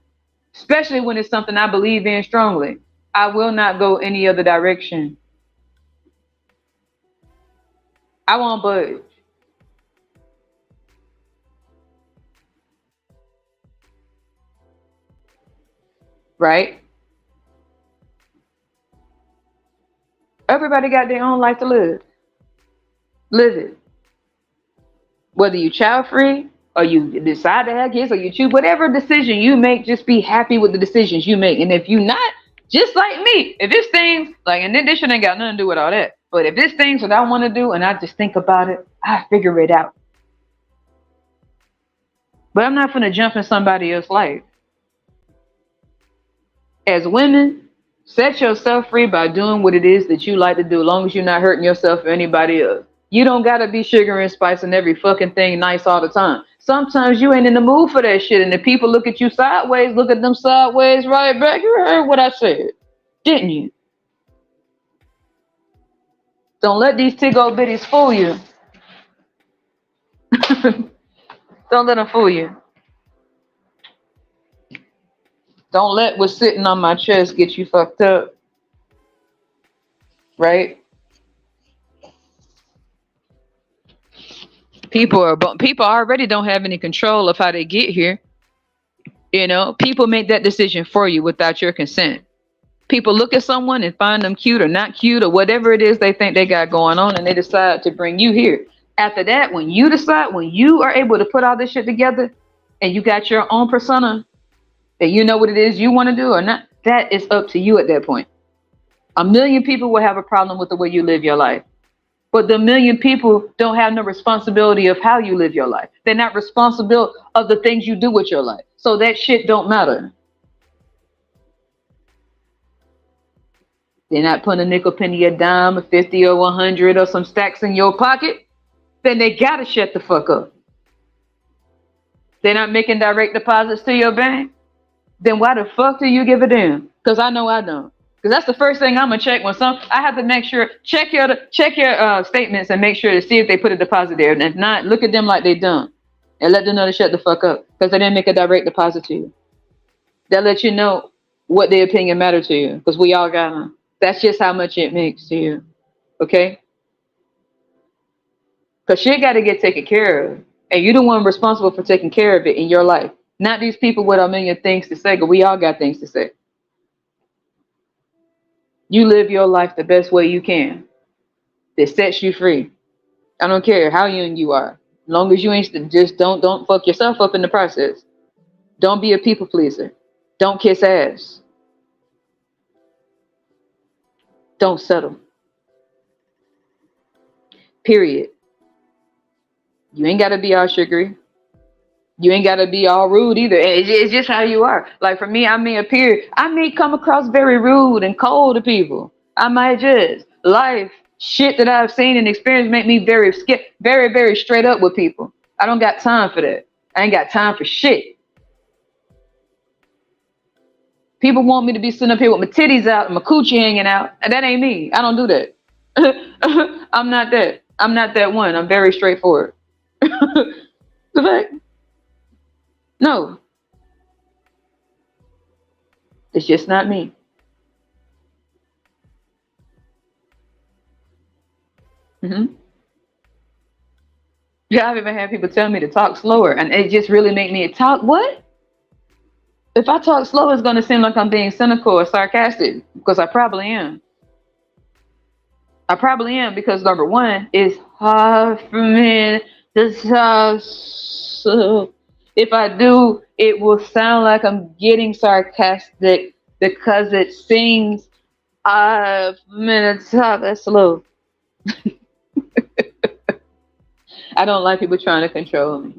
Especially when it's something I believe in strongly. I will not go any other direction. I won't budge. Right? Everybody got their own life to live. Live it. Whether you child free or you decide to have kids or you choose whatever decision you make, just be happy with the decisions you make. And if you not, just like me, if it's things like, and then this shit ain't got nothing to do with all that. But if it's things that I want to do and I just think about it, I figure it out. But I'm not gonna jump in somebody else's life. As women, set yourself free by doing what it is that you like to do, as long as you're not hurting yourself or anybody else. You don't gotta be sugar and spice and every fucking thing nice all the time. Sometimes you ain't in the mood for that shit, and the people look at you sideways, look at them sideways right back. You heard what I said, didn't you? Don't let these tig-old bitties fool you. Don't let them fool you. Don't let what's sitting on my chest get you fucked up, right? People already don't have any control of how they get here. You know, people make that decision for you without your consent. People look at someone and find them cute or not cute or whatever it is they think they got going on, and they decide to bring you here. After that, when you decide, when you are able to put all this shit together and you got your own persona and you know what it is you want to do or not, that is up to you at that point. A million people will have a problem with the way you live your life. But the million people don't have no responsibility of how you live your life. They're not responsible of the things you do with your life. So that shit don't matter. They're not putting a nickel, penny, a dime, a 50 or 100 or some stacks in your pocket. Then they gotta shut the fuck up. They're not making direct deposits to your bank. Then why the fuck do you give a damn? Because I know I don't. Because that's the first thing I'm gonna check when I have to make sure, check your statements and make sure to see if they put a deposit there. And if not, look at them like they done and let them know to shut the fuck up because they didn't make a direct deposit to you. That lets you know what their opinion matter to you because we all got them. That's just how much it makes to you, okay? Because shit got to get taken care of, and you're the one responsible for taking care of it in your life. Not these people with a million things to say, but we all got things to say. You live your life the best way you can. That sets you free. I don't care how young you are. As long as you ain't, just don't fuck yourself up in the process. Don't be a people pleaser. Don't kiss ass. Don't settle. Period. You ain't got to be all sugary. You ain't got to be all rude either. It's just how you are. Like for me, I may come across very rude and cold to people. I might just life shit that I've seen and experienced make me very, very straight up with people. I don't got time for that. I ain't got time for shit. People want me to be sitting up here with my titties out and my coochie hanging out. And that ain't me. I don't do that. I'm not that. I'm not that one. I'm very straightforward. The fact? No. It's just not me. Yeah, I've even had people tell me to talk slower, and it just really make me talk. What? If I talk slow, it's going to seem like I'm being cynical or sarcastic, because I probably am. I probably am, because number one, it's hard for me to talk slow. If I do, it will sound like I'm getting sarcastic because it seems I've been to talk that slow. I don't like people trying to control me.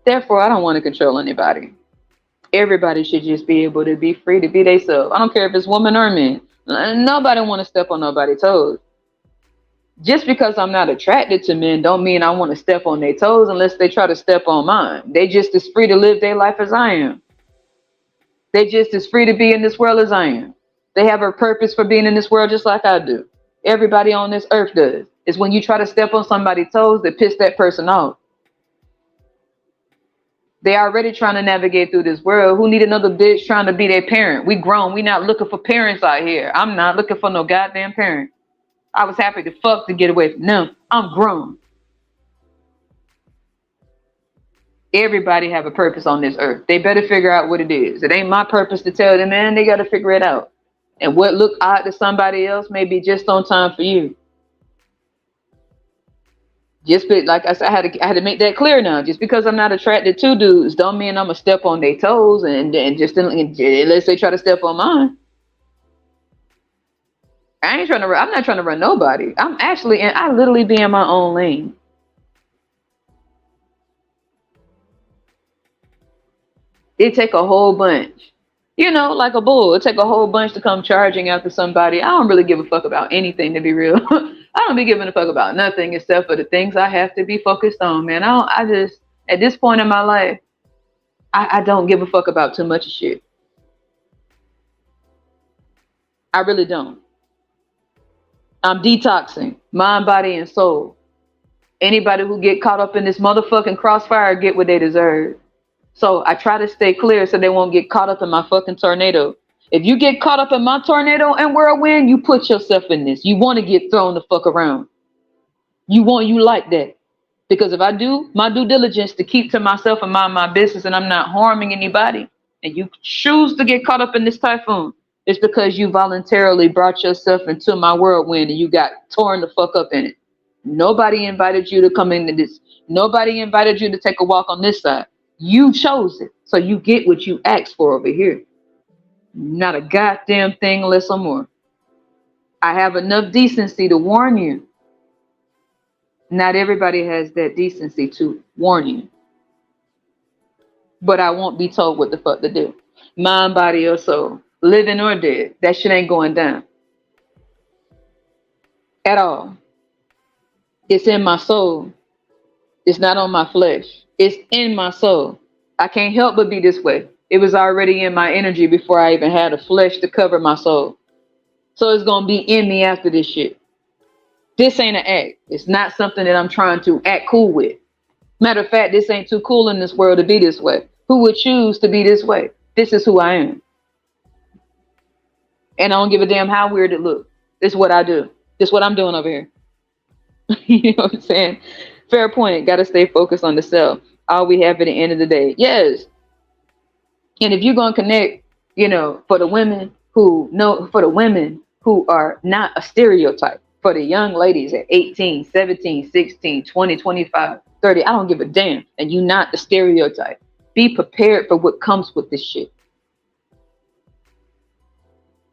Therefore, I don't want to control anybody. Everybody should just be able to be free to be themselves. I don't care if it's woman or man. Nobody want to step on nobody's toes. Just because I'm not attracted to men don't mean I want to step on their toes unless they try to step on mine. They just as free to live their life as I am. They just as free to be in this world as I am. They have a purpose for being in this world just like I do. Everybody on this earth does. It's when you try to step on somebody's toes that piss that person off. They already trying to navigate through this world. Who need another bitch trying to be their parent? We grown. We not looking for parents out here. I'm not looking for no goddamn parent. I was happy to fuck to get away from them. I'm grown. Everybody have a purpose on this earth. They better figure out what it is. It ain't my purpose to tell them, man. They got to figure it out. And what look odd to somebody else may be just on time for you. Just like I said, I had to make that clear now. Just because I'm not attracted to dudes don't mean I'm gonna step on their toes and just unless they try to step on mine. I'm not trying to run nobody. I literally be in my own lane. It take a whole bunch. Like a bull. It take a whole bunch to come charging after somebody. I don't really give a fuck about anything, to be real. I don't be giving a fuck about nothing except for the things I have to be focused on, man. I just, at this point in my life, I don't give a fuck about too much shit. I really don't. I'm detoxing mind, body, and soul. Anybody who get caught up in this motherfucking crossfire get what they deserve. So I try to stay clear so they won't get caught up in my fucking tornado. If you get caught up in my tornado and whirlwind, you put yourself in this. You want to get thrown the fuck around. You like that. Because if I do my due diligence to keep to myself and mind my business and I'm not harming anybody, and you choose to get caught up in this typhoon, it's because you voluntarily brought yourself into my whirlwind and you got torn the fuck up in it. Nobody invited you to come into this. Nobody invited you to take a walk on this side. You chose it. So you get what you asked for over here. Not a goddamn thing less or more. I have enough decency to warn you. Not everybody has that decency to warn you. But I won't be told what the fuck to do. Mind, body, or soul. Living or dead. That shit ain't going down. At all. It's in my soul. It's not on my flesh. It's in my soul. I can't help but be this way. It was already in my energy before I even had a flesh to cover my soul. So it's going to be in me after this shit. This ain't an act. It's not something that I'm trying to act cool with. Matter of fact, this ain't too cool in this world to be this way. Who would choose to be this way? This is who I am. And I don't give a damn how weird it looks. This is what I do. This is what I'm doing over here. You know what I'm saying? Fair point. Got to stay focused on the self. All we have at the end of the day. Yes. And if you're going to connect, for the women who are not a stereotype, for the young ladies at 18, 17, 16, 20, 25, 30, I don't give a damn. And you're not the stereotype. Be prepared for what comes with this shit.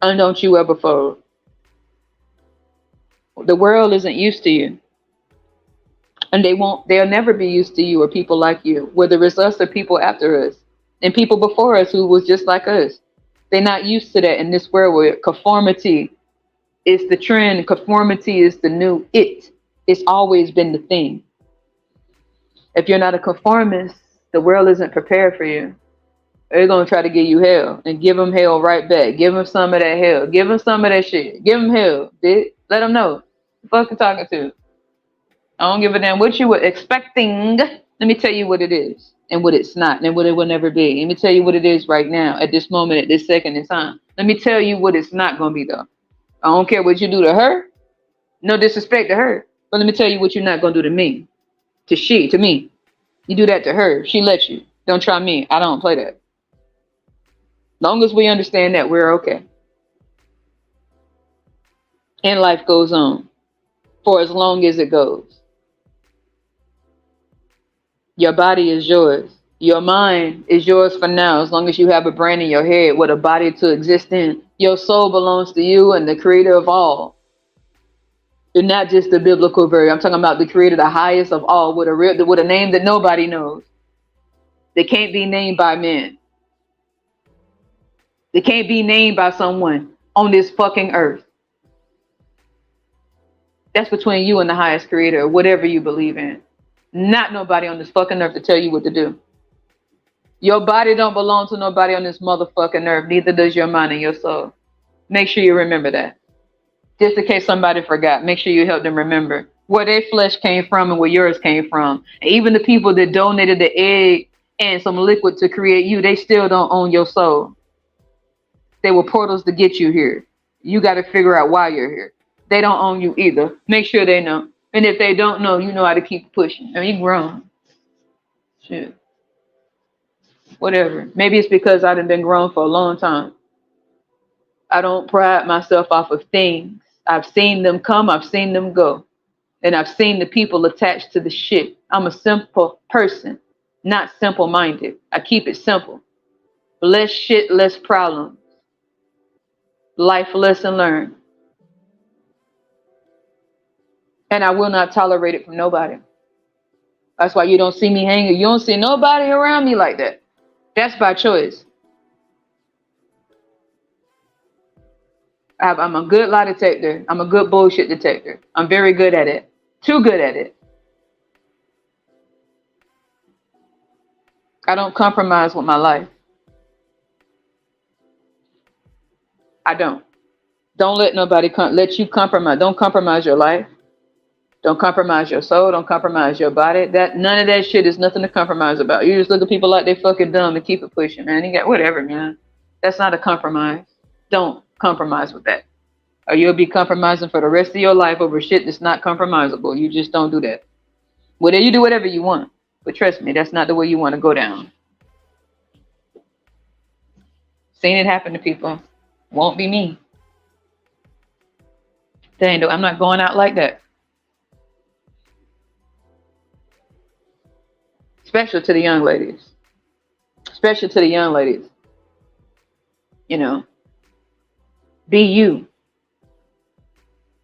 And don't you ever fold. The world isn't used to you. And they'll never be used to you or people like you, whether it's us or people after us. And people before us who was just like us. They're not used to that in this world where conformity is the trend. Conformity is the new it. It's always been the thing. If you're not a conformist, the world isn't prepared for you. They're going to try to give you hell and give them hell right back. Give them some of that hell. Give them some of that shit. Give them hell. Let them know. The fuck you talking to? I don't give a damn what you were expecting. Let me tell you what it is and what it's not and what it will never be. Let me tell you what it is right now at this moment, at this second in time. Let me tell you what it's not going to be, though. I don't care what you do to her. No disrespect to her. But let me tell you what you're not going to do to me. To me. You do that to her. She lets you. Don't try me. I don't play that. Long as we understand that, we're okay. And life goes on for as long as it goes. Your body is yours. Your mind is yours for now, as long as you have a brain in your head with a body to exist in. Your soul belongs to you and the creator of all. You're not just the biblical version. I'm talking about the creator, the highest of all, with a name that nobody knows. They can't be named by men. They can't be named by someone on this fucking earth. That's between you and the highest creator, whatever you believe in. Not nobody on this fucking earth to tell you what to do. Your body don't belong to nobody on this motherfucking earth. Neither does your mind and your soul. Make sure you remember that. Just in case somebody forgot, make sure you help them remember where their flesh came from and where yours came from. And even the people that donated the egg and some liquid to create you, they still don't own your soul. They were portals to get you here. You got to figure out why you're here. They don't own you either. Make sure they know. And if they don't know, you know how to keep pushing. I mean, you grown. Shit. Whatever. Maybe it's because I done been grown for a long time. I don't pride myself off of things. I've seen them come. I've seen them go. And I've seen the people attached to the shit. I'm a simple person, not simple-minded. I keep it simple. Less shit, less problems. Life lesson learned. And I will not tolerate it from nobody. That's why you don't see me hanging. You don't see nobody around me like that. That's by choice. I'm a good lie detector. I'm a good bullshit detector. I'm very good at it. Too good at it. I don't compromise with my life. I don't. Don't let nobody let you compromise. Don't compromise your life. Don't compromise your soul. Don't compromise your body. That none of that shit is nothing to compromise about. You just look at people like they fucking dumb and keep it pushing, man. You got whatever, man. That's not a compromise. Don't compromise with that. Or you'll be compromising for the rest of your life over shit that's not compromisable. You just don't do that. Whether you do whatever you want. But trust me, that's not the way you want to go down. Seen it happen to people. Won't be me. Dang, I'm not going out like that. Especially to the young ladies. Especially to the young ladies. You know, be you.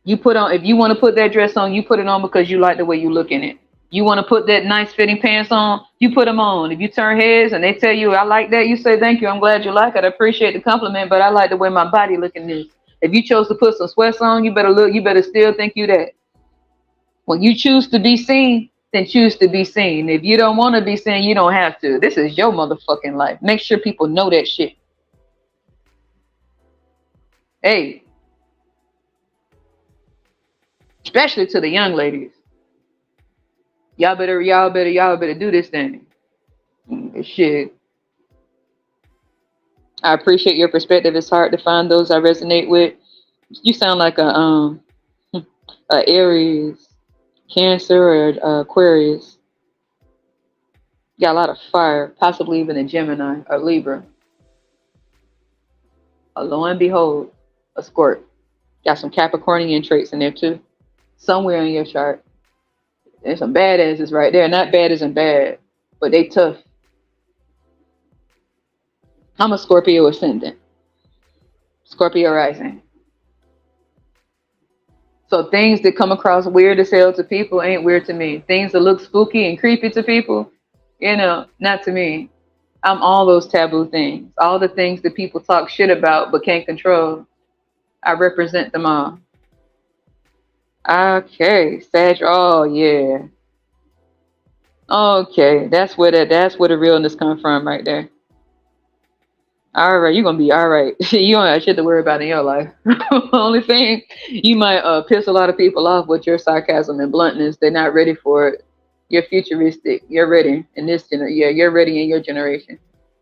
You put on, if you want to put that dress on, you put it on because you like the way you look in it. You want to put that nice fitting pants on, you put them on. If you turn heads and they tell you, I like that, you say, thank you, I'm glad you like it. I appreciate the compliment, but I like the way my body look in this. If you chose to put some sweats on, you better still think you that. When you choose to be seen, then choose to be seen. If you don't want to be seen, you don't have to. This is your motherfucking life. Make sure people know that shit. Hey, especially to the young ladies. Y'all better do this thing. Shit. I appreciate your perspective. It's hard to find those I resonate with. You sound like a Aries, Cancer, or Aquarius. You got a lot of fire, possibly even a Gemini or Libra. Lo and behold, a Scorp. Got some Capricornian traits in there too. Somewhere in your chart. There's some badasses right there. Not bad as in bad, but they tough. I'm a Scorpio ascendant. Scorpio rising. So things that come across weird as hell to people ain't weird to me. Things that look spooky and creepy to people, not to me. I'm all those taboo things. All the things that people talk shit about but can't control. I represent them all. Okay, Sag. Oh yeah. Okay, that's where the realness comes from right there. All right, you're gonna be all right. You don't have shit to worry about in your life. Only thing you might piss a lot of people off with your sarcasm and bluntness. They're not ready for it. You're futuristic. You're ready in this Yeah, you're ready in your generation.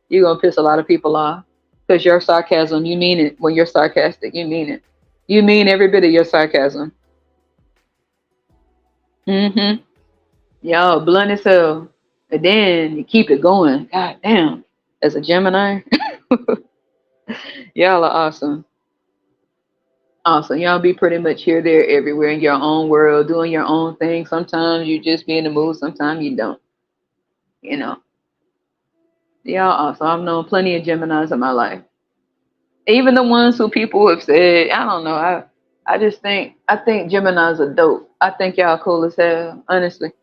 You're gonna piss a lot of people off because your sarcasm. You mean it when you're sarcastic. You mean it. You mean every bit of your sarcasm. Mm-hmm. Y'all blunt as hell, and then you keep it going. God damn. As a Gemini, y'all are awesome. Awesome. Y'all be pretty much here, there, everywhere in your own world, doing your own thing. Sometimes you just be in the mood, sometimes you don't. You know. Y'all awesome. I've known plenty of Geminis in my life. Even the ones who people have said, I don't know, I think Geminis are dope. I think y'all cool as hell, honestly.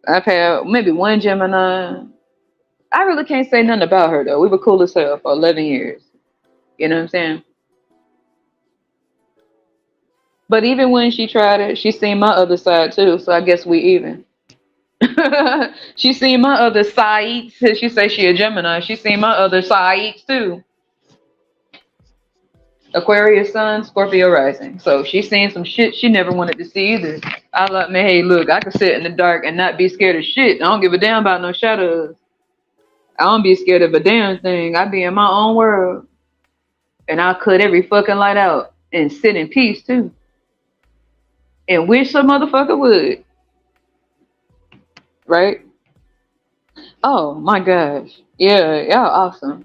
I've had maybe one Gemini. I really can't say nothing about her though. We were cool as hell for 11 years. You know what I'm saying? But even when she tried it, she seen my other side too. So I guess we even. She seen my other sides. She say she a Gemini. She seen my other sides too. Aquarius sun, Scorpio rising. So she seen some shit she never wanted to see either. I like me, hey, look, I can sit in the dark and not be scared of shit. I don't give a damn about no shadows. I don't be scared of a damn thing. I be in my own world. And I'll cut every fucking light out and sit in peace too. And wish some motherfucker would. Right? Oh my gosh. Yeah, y'all awesome.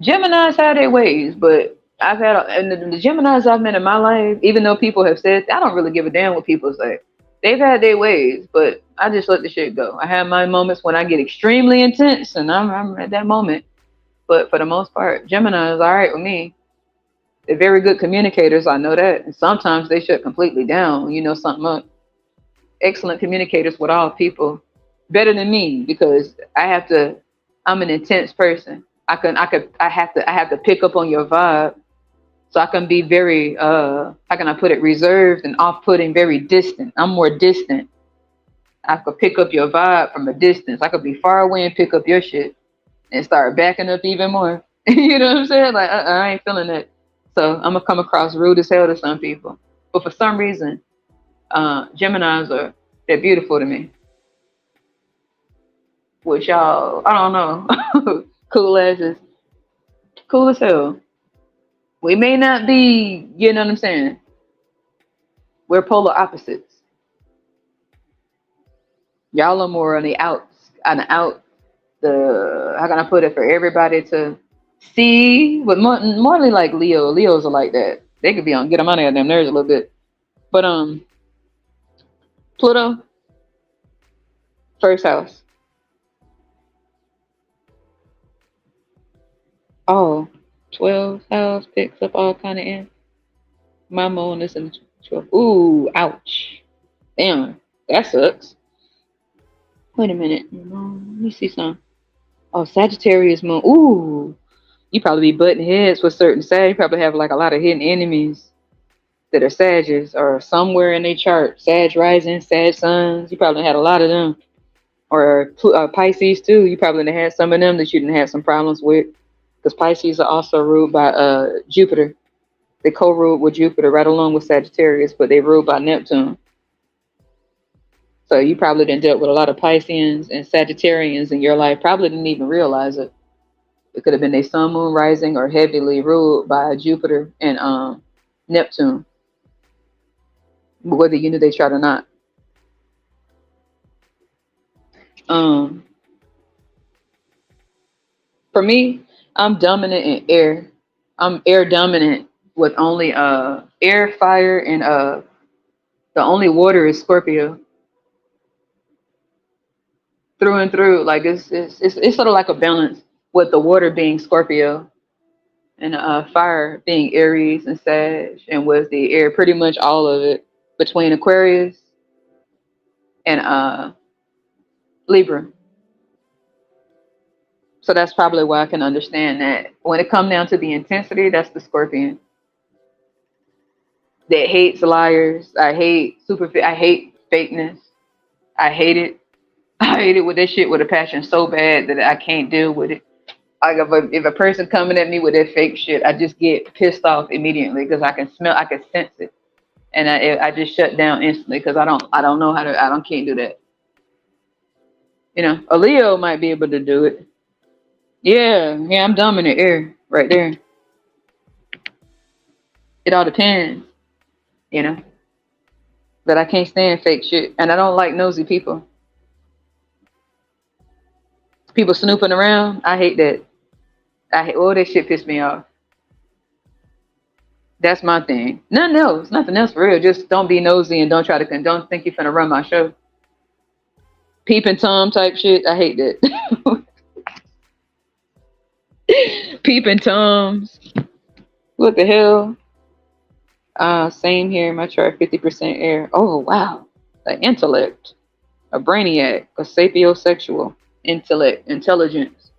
Geminis have their ways, but I've had and the Geminis I've met in my life, even though people have said I don't really give a damn what people say. They've had their ways, but I just let the shit go. I have my moments when I get extremely intense and I'm at that moment. But for the most part, Gemini is all right with me. They're very good communicators, I know that. And sometimes they shut completely down, something up. Excellent communicators with all people. Better than me because I'm an intense person. I have to pick up on your vibe. So I can be very how can I put it, reserved and off-putting, very distant. I'm more distant. I could pick up your vibe from a distance. I could be far away and pick up your shit and start backing up even more. You know what I'm saying? Like, I ain't feeling it. So I'm gonna come across rude as hell to some people. But for some reason, Geminis they're beautiful to me. Which y'all, I don't know, cool as hell. We may not be, you know what I'm saying? We're polar opposites. Y'all are more on the out, the, how can I put it, for everybody to see, but more than like Leo. Leos are like that. They could be on, get them on their damn nerves a little bit. But Pluto, first house. Oh, 12th house picks up all kind of in. My moon is in the 12th. Ooh, ouch. Damn, that sucks. Wait a minute. Let me see some. Oh, Sagittarius moon. Ooh, you probably be butting heads with certain Sag. You probably have like a lot of hidden enemies that are Sages or somewhere in their chart. Sag rising, Sag suns. You probably had a lot of them. Or Pisces too. You probably had some of them that you didn't have some problems with. Because Pisces are also ruled by Jupiter. They co-ruled with Jupiter right along with Sagittarius, but they ruled by Neptune. So you probably didn't deal with a lot of Pisceans and Sagittarians in your life. Probably didn't even realize it. It could have been a sun, moon, rising, or heavily ruled by Jupiter and Neptune, whether you knew they tried or not. Um, for me, I'm dominant in air. I'm air dominant with only air, fire, and the only water is Scorpio through and through. Like it's sort of like a balance with the water being Scorpio and fire being Aries and Sag, and with the air pretty much all of it between Aquarius and Libra. So that's probably why I can understand that. When it comes down to the intensity, that's the Scorpion that hates liars. I hate I hate fakeness. I hate it. I hate it with this shit with a passion so bad that I can't deal with it. Like if a person coming at me with that fake shit, I just get pissed off immediately because I can sense it, and I just shut down instantly because I don't know how to, I don't can't do that. You know, a Leo might be able to do it. Yeah, yeah, I'm dominant air right there. It all depends, you know. But I can't stand fake shit, and I don't like nosy people. People snooping around, I hate that. I hate all that shit. Piss me off. That's my thing. Nothing else for real. Just don't be nosy and don't try to don't think you're finna run my show. Peeping Tom type shit. I hate that. Peeping Toms. What the hell? Same here. My chart 50% air. Oh wow. The intellect. A brainiac. A sapiosexual. Intellect. Intelligence.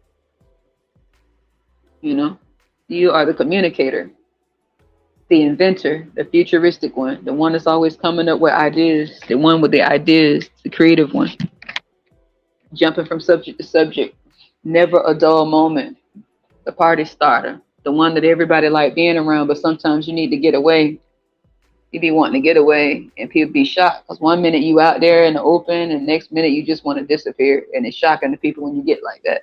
You know? You are the communicator. The inventor, the futuristic one, the one that's always coming up with ideas, the one with the ideas, the creative one, jumping from subject to subject, never a dull moment, the party starter, the one that everybody like being around, but sometimes you need to get away. You be wanting to get away, and people be shocked because one minute you out there in the open, and next minute you just want to disappear, and it's shocking to people when you get like that.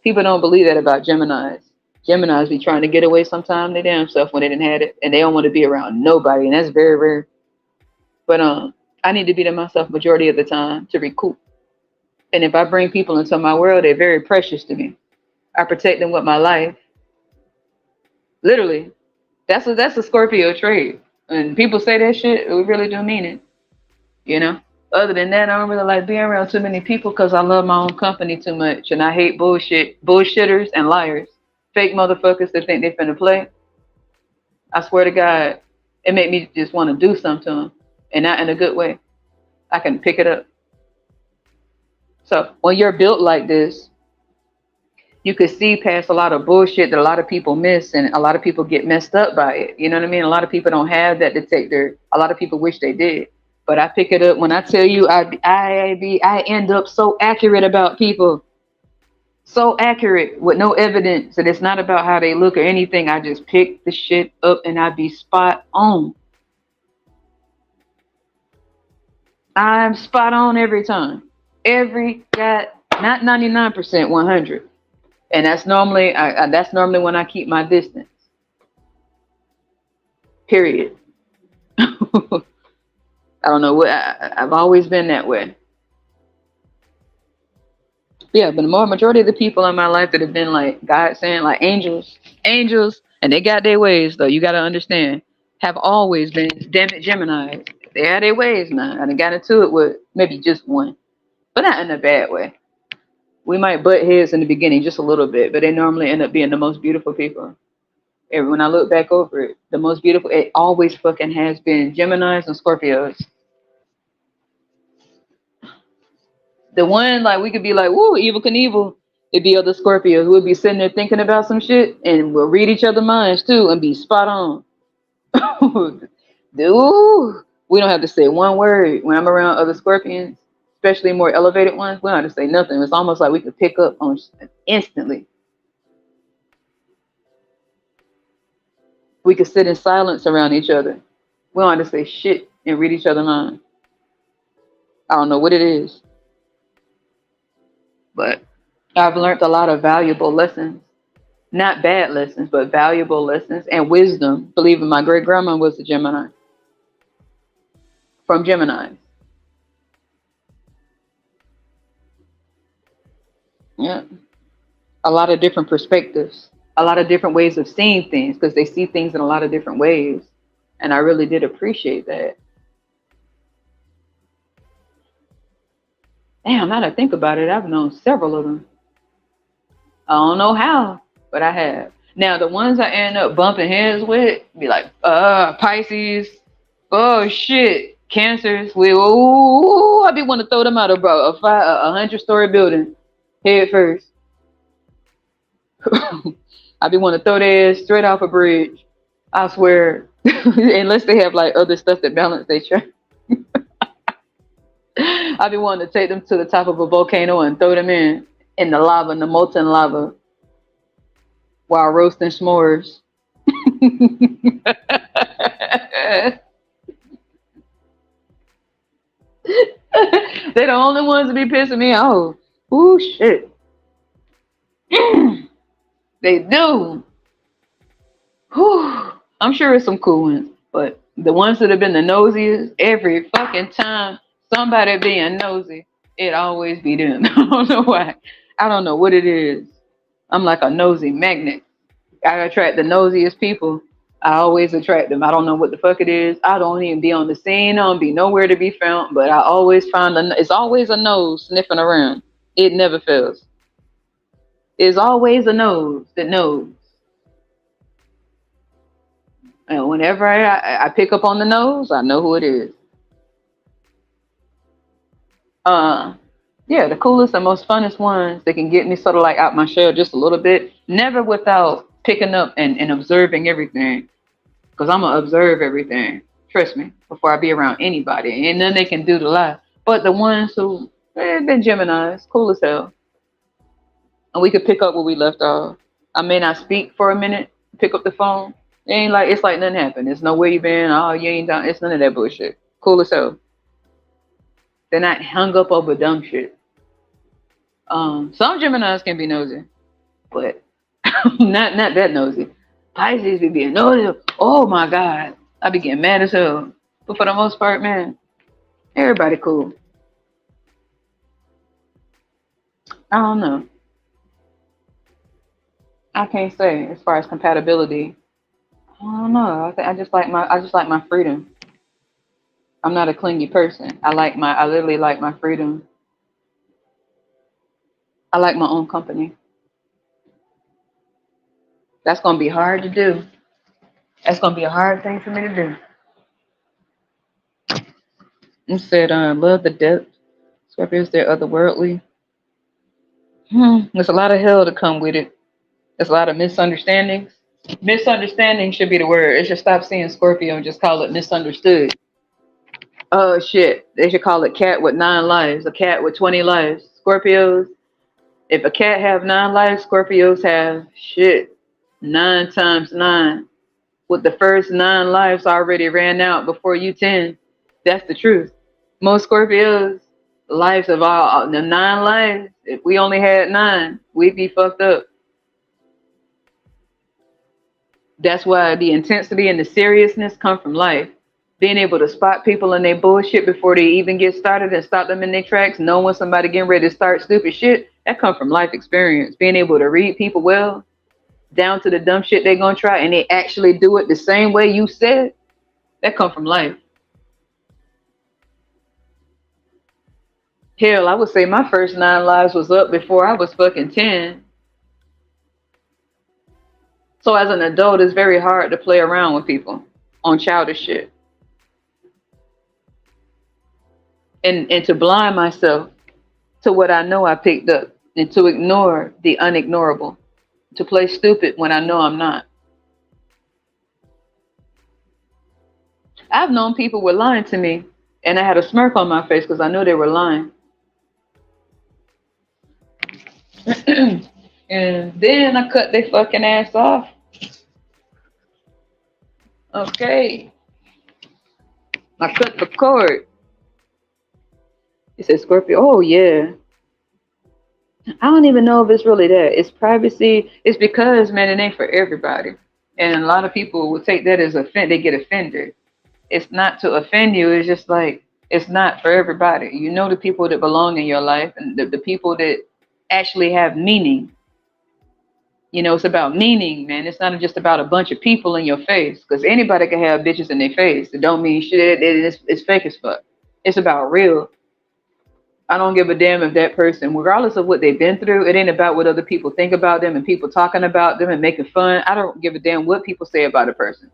People don't believe that about Geminis. Geminis be trying to get away sometime they damn self when they didn't had it, and they don't want to be around nobody, and that's very rare. But I need to be to myself majority of the time to recoup. And if I bring people into my world, they're very precious to me. I protect them with my life. Literally, that's a Scorpio trait. And people say that shit, we really do mean it. You know. Other than that, I don't really like being around too many people because I love my own company too much, and I hate bullshitters, and liars, fake motherfuckers that think they finna play. I swear to God, it made me just want to do something to them, and not in a good way. I can pick it up. So when you're built like this, You could see past a lot of bullshit that a lot of people miss, and a lot of people get messed up by it. You know what I mean? A lot of people don't have that detector. A lot of people wish they did. But I pick it up when I tell you I end up so accurate about people. So accurate with no evidence. And it's not about how they look or anything. I just pick the shit up and I be spot on. I'm spot on every time. Every got not 99%, 100. And that's normally when I keep my distance. Period. I don't know what I've always been that way. Yeah, but the more majority of the people in my life that have been like God saying like angels, and they got their ways though. You got to understand, have always been damn it Gemini's. They had their ways now. I done got into it with maybe just one, but not in a bad way. We might butt heads in the beginning just a little bit, but they normally end up being the most beautiful people. And when I look back over it, the most beautiful it always fucking has been Gemini's and Scorpios. The one like we could be like, woo, evil Knievel. It'd be other Scorpios. We'll be sitting there thinking about some shit and we'll read each other's minds too and be spot on. Dude, we don't have to say one word when I'm around other Scorpions, especially more elevated ones. We don't have to say nothing. It's almost like we could pick up on instantly. We could sit in silence around each other. We don't have to say shit and read each other's minds. I don't know what it is, but I've learned a lot of valuable lessons. Not bad lessons, but valuable lessons and wisdom. Believe me, my great grandma was a Gemini from Gemini. Yeah. A lot of different perspectives, a lot of different ways of seeing things because they see things in a lot of different ways. And I really did appreciate that. Damn, now that I think about it, I've known several of them. I don't know how, but I have. Now the ones I end up bumping heads with be like, Pisces, oh shit, Cancers. I be want to throw them out of bro a 100-story building head first. I be want to throw their ass straight off a bridge. I swear, unless they have like other stuff that balance their track. I be wanting to take them to the top of a volcano and throw them in the lava, in the molten lava, while roasting s'mores. They're the only ones to be pissing me off. Ooh, shit. They do. Whew. I'm sure it's some cool ones, but the ones that have been the nosiest, every fucking time somebody being nosy, it always be them. I don't know why. I don't know what it is. I'm like a nosy magnet. I attract the nosiest people. I always attract them. I don't know what the fuck it is. I don't even be on the scene. I don't be nowhere to be found. But I always find it's always a nose sniffing around. It never fails. It's always a nose that knows. And whenever I pick up on the nose, I know who it is. Uh, yeah, the coolest and most funnest ones that can get me sort of like out my shell just a little bit. Never without picking up and observing everything. Because I'm going to observe everything. Trust me, before I be around anybody. And then they can do the lie. But the ones who, been Geminis, cool as hell. And we could pick up where we left off. I may not speak for a minute, pick up the phone. It ain't like it's like nothing happened. It's no where you been. Oh, you ain't done. It's none of that bullshit. Cool as hell. They're not hung up over dumb shit. Some Geminis can be nosy, but not that nosy. Pisces be being nosy. Oh my god, I be getting mad as hell. But for the most part, man, everybody cool. I don't know. I can't say as far as compatibility. I don't know. I just like my freedom. I'm not a clingy person. I literally like my freedom. I like my own company. That's gonna be hard to do. That's gonna be a hard thing for me to do. You said, love the depth. Scorpio is there otherworldly. There's a lot of hell to come with it. There's a lot of misunderstandings. Misunderstanding should be the word. It should stop seeing Scorpio and just call it misunderstood. Oh shit. They should call it cat with 9 lives, a cat with 20 lives. Scorpios, if a cat have 9 lives, Scorpios have shit. 9 times 9. With the first 9 lives already ran out before you 10. That's the truth. Most Scorpios, lives of all the 9 lives, if we only had 9, we'd be fucked up. That's why the intensity and the seriousness come from life. Being able to spot people and their bullshit before they even get started and stop them in their tracks, knowing when somebody getting ready to start stupid shit, that come from life experience. Being able to read people well, down to the dumb shit they're gonna try, and they actually do it the same way you said, that come from life. Hell, I would say my first 9 lives was up before I was fucking 10. So as an adult, it's very hard to play around with people on childish shit. And to blind myself to what I know I picked up and to ignore the unignorable, to play stupid when I know I'm not. I've known people were lying to me and I had a smirk on my face because I knew they were lying. And then I cut their fucking ass off. Okay. I cut the cord. It said Scorpio. Oh yeah. I don't even know if it's really that. It's privacy. It's because, man, it ain't for everybody. And a lot of people will take that as offend. They get offended. It's not to offend you. It's just like, it's not for everybody. You know the people that belong in your life and the people that actually have meaning. You know, it's about meaning, man. It's not just about a bunch of people in your face. Because anybody can have bitches in their face. It don't mean shit. It's fake as fuck. It's about real. I don't give a damn if that person, regardless of what they've been through, it ain't about what other people think about them and people talking about them and making fun. I don't give a damn what people say about a person.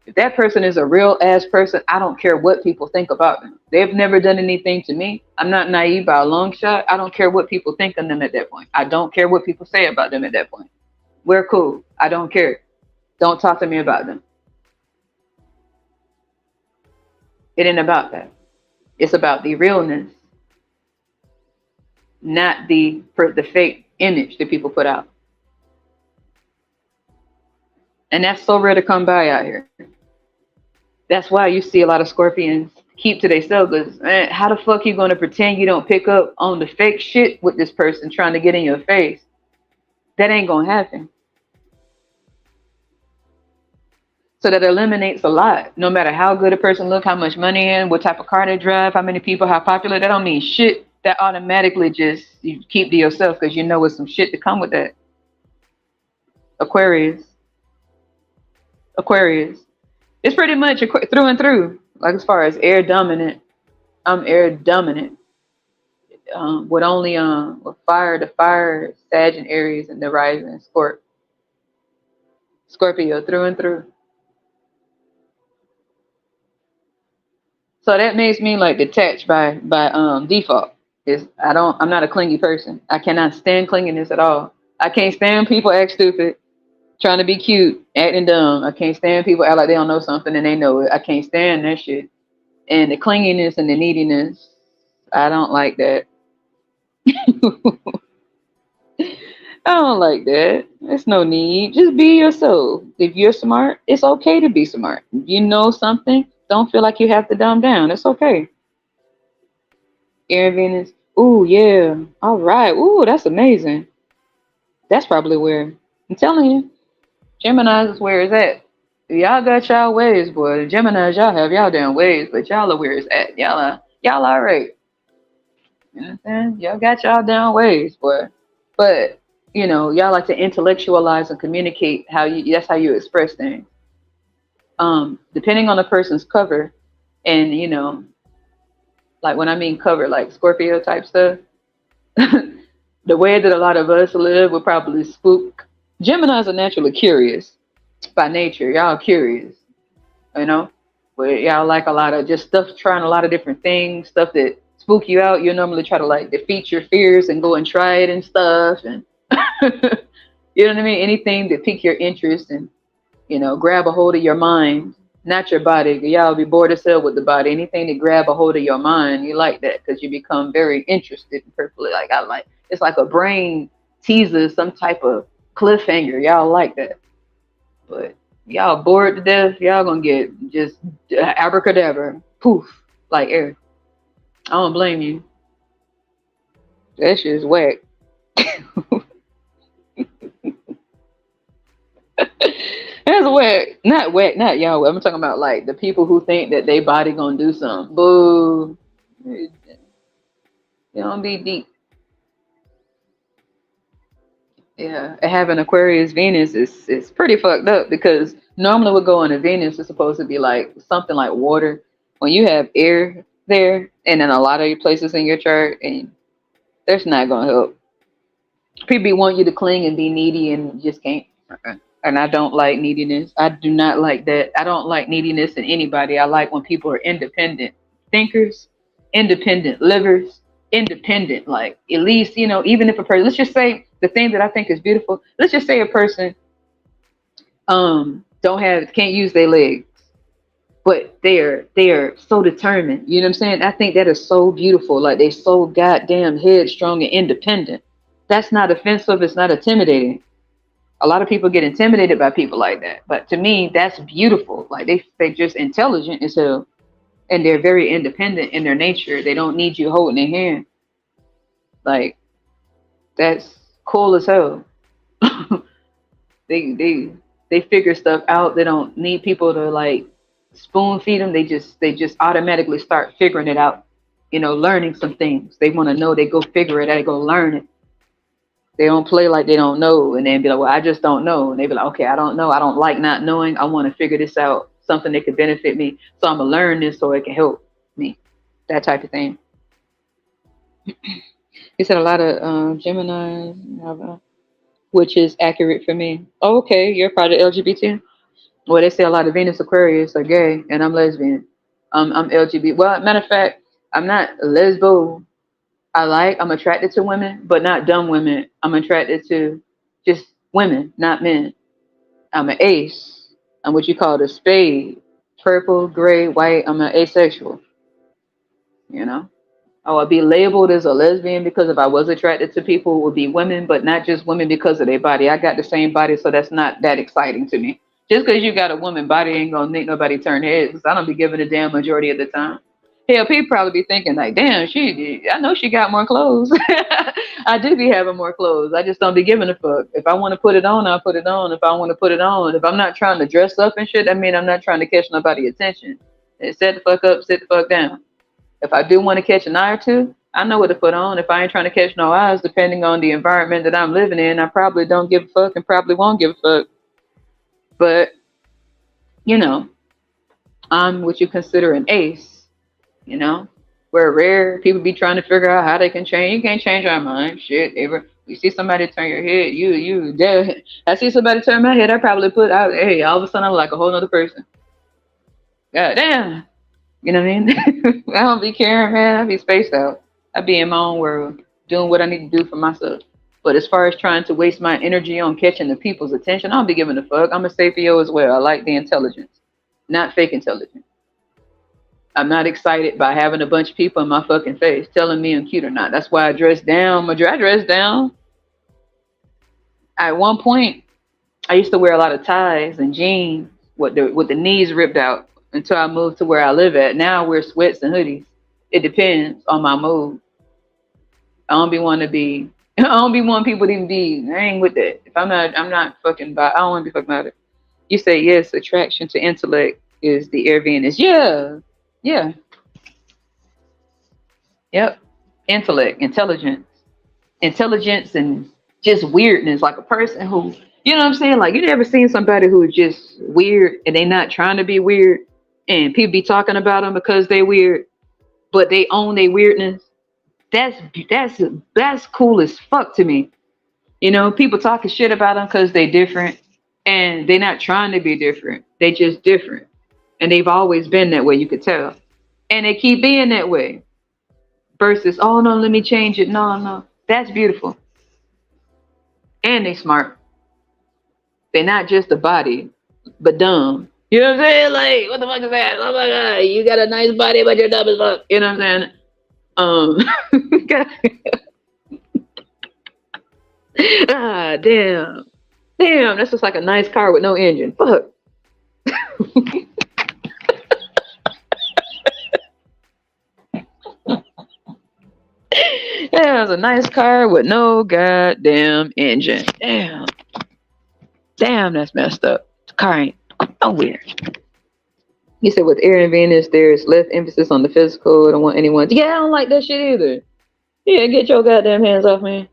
If that person is a real ass person, I don't care what people think about them. They've never done anything to me. I'm not naive by a long shot. I don't care what people think of them at that point. I don't care what people say about them at that point. We're cool. I don't care. Don't talk to me about them. It ain't about that. It's about the realness, not the fake image that people put out. And that's so rare to come by out here. That's why you see a lot of Scorpions keep to themselves. Man, how the fuck you gonna pretend you don't pick up on the fake shit with this person trying to get in your face? That ain't gonna happen. So that eliminates a lot. No matter how good a person look, how much money in, what type of car they drive, how many people, how popular, that don't mean shit. That automatically just you keep to yourself because you know it's some shit to come with that. Aquarius. Aquarius. It's pretty much through and through. Like as far as air dominant, I'm air dominant. With only with fire, the fire, Sag and Aries, and the rising Scorpio through and through. So that makes me like detached by default. Is I'm not a clingy person. I cannot stand clinginess at all. I can't stand people act stupid, trying to be cute, acting dumb. I can't stand people act like they don't know something and they know it. I can't stand that shit. And the clinginess and the neediness, I don't like that. I don't like that. There's no need. Just be yourself. If you're smart, it's okay to be smart. If you know something, don't feel like you have to dumb down. It's okay. Air Venus. Ooh, yeah. All right. Ooh, that's amazing. That's probably where. I'm telling you, Gemini's is where it's at. Y'all got y'all ways, boy. The Geminis, y'all have y'all damn ways, but y'all are where it's at. Y'all all right. You know what I'm saying? Y'all got y'all damn ways, boy. But y'all like to intellectualize and communicate that's how you express things. Depending on the person's cover, and like when I mean cover, like Scorpio type stuff, the way that a lot of us live would probably spook. Geminis are naturally curious by nature. Y'all curious, you know, but y'all like a lot of just stuff, trying a lot of different things, stuff that spook you out, you normally try to like defeat your fears and go and try it and stuff. And you know what I mean? Anything that pique your interest and, grab a hold of your mind, not your body. Y'all be bored as hell with the body. Anything that grab a hold of your mind, you like that because you become very interested and perfectly like I like. It's like a brain teaser, some type of cliffhanger. Y'all like that, but y'all bored to death. Y'all gonna get just abracadabra, poof, like air. I don't blame you. That shit is whack. That's whack. Not whack, not y'all. I'm talking about like the people who think that they body gonna do something. Boo. You don't be deep. Yeah. Having Aquarius Venus is pretty fucked up because normally we go on a Venus is supposed to be like something like water. When you have air there and in a lot of your places in your chart and that's not gonna help. People want you to cling and be needy and you just can't. And I don't like neediness. I do not like that. I don't like neediness in anybody. I like when people are independent thinkers, independent livers, independent. Like at least, even if a person, let's just say the thing that I think is beautiful. Let's just say a person don't have can't use their legs, but they're so determined. You know what I'm saying? I think that is so beautiful. Like they so goddamn headstrong and independent. That's not offensive. It's not intimidating. A lot of people get intimidated by people like that. But to me, that's beautiful. Like they just intelligent as hell. And they're very independent in their nature. They don't need you holding their hand. Like that's cool as hell. They figure stuff out. They don't need people to like spoon feed them. They just automatically start figuring it out. Learning some things. They want to know. They go figure it out. They go learn it. They don't play like they don't know and then be like, well, I just don't know. And they be like, okay, I don't know. I don't like not knowing. I want to figure this out, something that could benefit me. So I'm going to learn this so it can help me. That type of thing. He said a lot of Gemini, which is accurate for me. Oh, okay, you're part of LGBT? Well, they say a lot of Venus Aquarius are gay and I'm lesbian. I'm LGBT. Well, matter of fact, I'm not lesbo. I'm attracted to women, but not dumb women. I'm attracted to just women, not men. I'm an ace. I'm what you call the spade. Purple, gray, white. I'm an asexual. You know? I would be labeled as a lesbian because if I was attracted to people, it would be women, but not just women because of their body. I got the same body, so that's not that exciting to me. Just because you got a woman body ain't gonna make nobody turn heads. 'Cause I don't be giving a damn majority of the time. Hell, people probably be thinking like, "Damn, I know she got more clothes." I do be having more clothes. I just don't be giving a fuck. If I want to put it on, I'll put it on. If I want to put it on, if I'm not trying to dress up and shit, I mean, I'm not trying to catch nobody's attention. Set the fuck up, sit the fuck down. If I do want to catch an eye or two, I know what to put on. If I ain't trying to catch no eyes, depending on the environment that I'm living in, I probably don't give a fuck and probably won't give a fuck. But, you know, I'm what you consider an ace, you know? We're rare. People be trying to figure out how they can change. You can't change our mind. Shit. Ever you see somebody turn your head, you dead. I see somebody turn my head, I probably put out, hey, all of a sudden I'm like a whole other person. God damn. You know what I mean? I don't be caring, man. I be spaced out. I be in my own world, doing what I need to do for myself. But as far as trying to waste my energy on catching the people's attention, I don't be giving a fuck. I'm a Sapio as well. I like the intelligence, not fake intelligence. I'm not excited by having a bunch of people in my fucking face telling me I'm cute or not. That's why I dress down. I dress down. At one point, I used to wear a lot of ties and jeans with the knees ripped out until I moved to where I live at. Now I wear sweats and hoodies. It depends on my mood. I don't be want to be. I don't be want people to even be. I ain't with that. If I'm not fucking. I don't want to be fucking about it. You say yes. Attraction to intellect is the air Venus. Yeah, yeah, yep. Intellect, intelligence, and just weirdness. Like a person who, you know what I'm saying? Like you never seen somebody who's just weird and they not trying to be weird, and people be talking about them because they weird, but they own their weirdness. That's cool as fuck to me. You know, people talking shit about them because they different, and they're not trying to be different. They just different, and they've always been that way. You could tell, and they keep being that way. versus, oh no, let me change it. No, no, that's beautiful. And they smart. They're not just a body, but dumb. You know what I'm saying? Like, what the fuck is that? Oh my god, you got a nice body, but you're dumb as fuck. You know what I'm saying? Damn. Damn, that's just like a nice car with no engine. Fuck. Yeah, it's a nice car with no goddamn engine. Damn. Damn, that's messed up. The car ain't nowhere. You said with Air and Venus, there's less emphasis on the physical. I don't want anyone. Yeah, I don't like that shit either. Yeah, get your goddamn hands off me.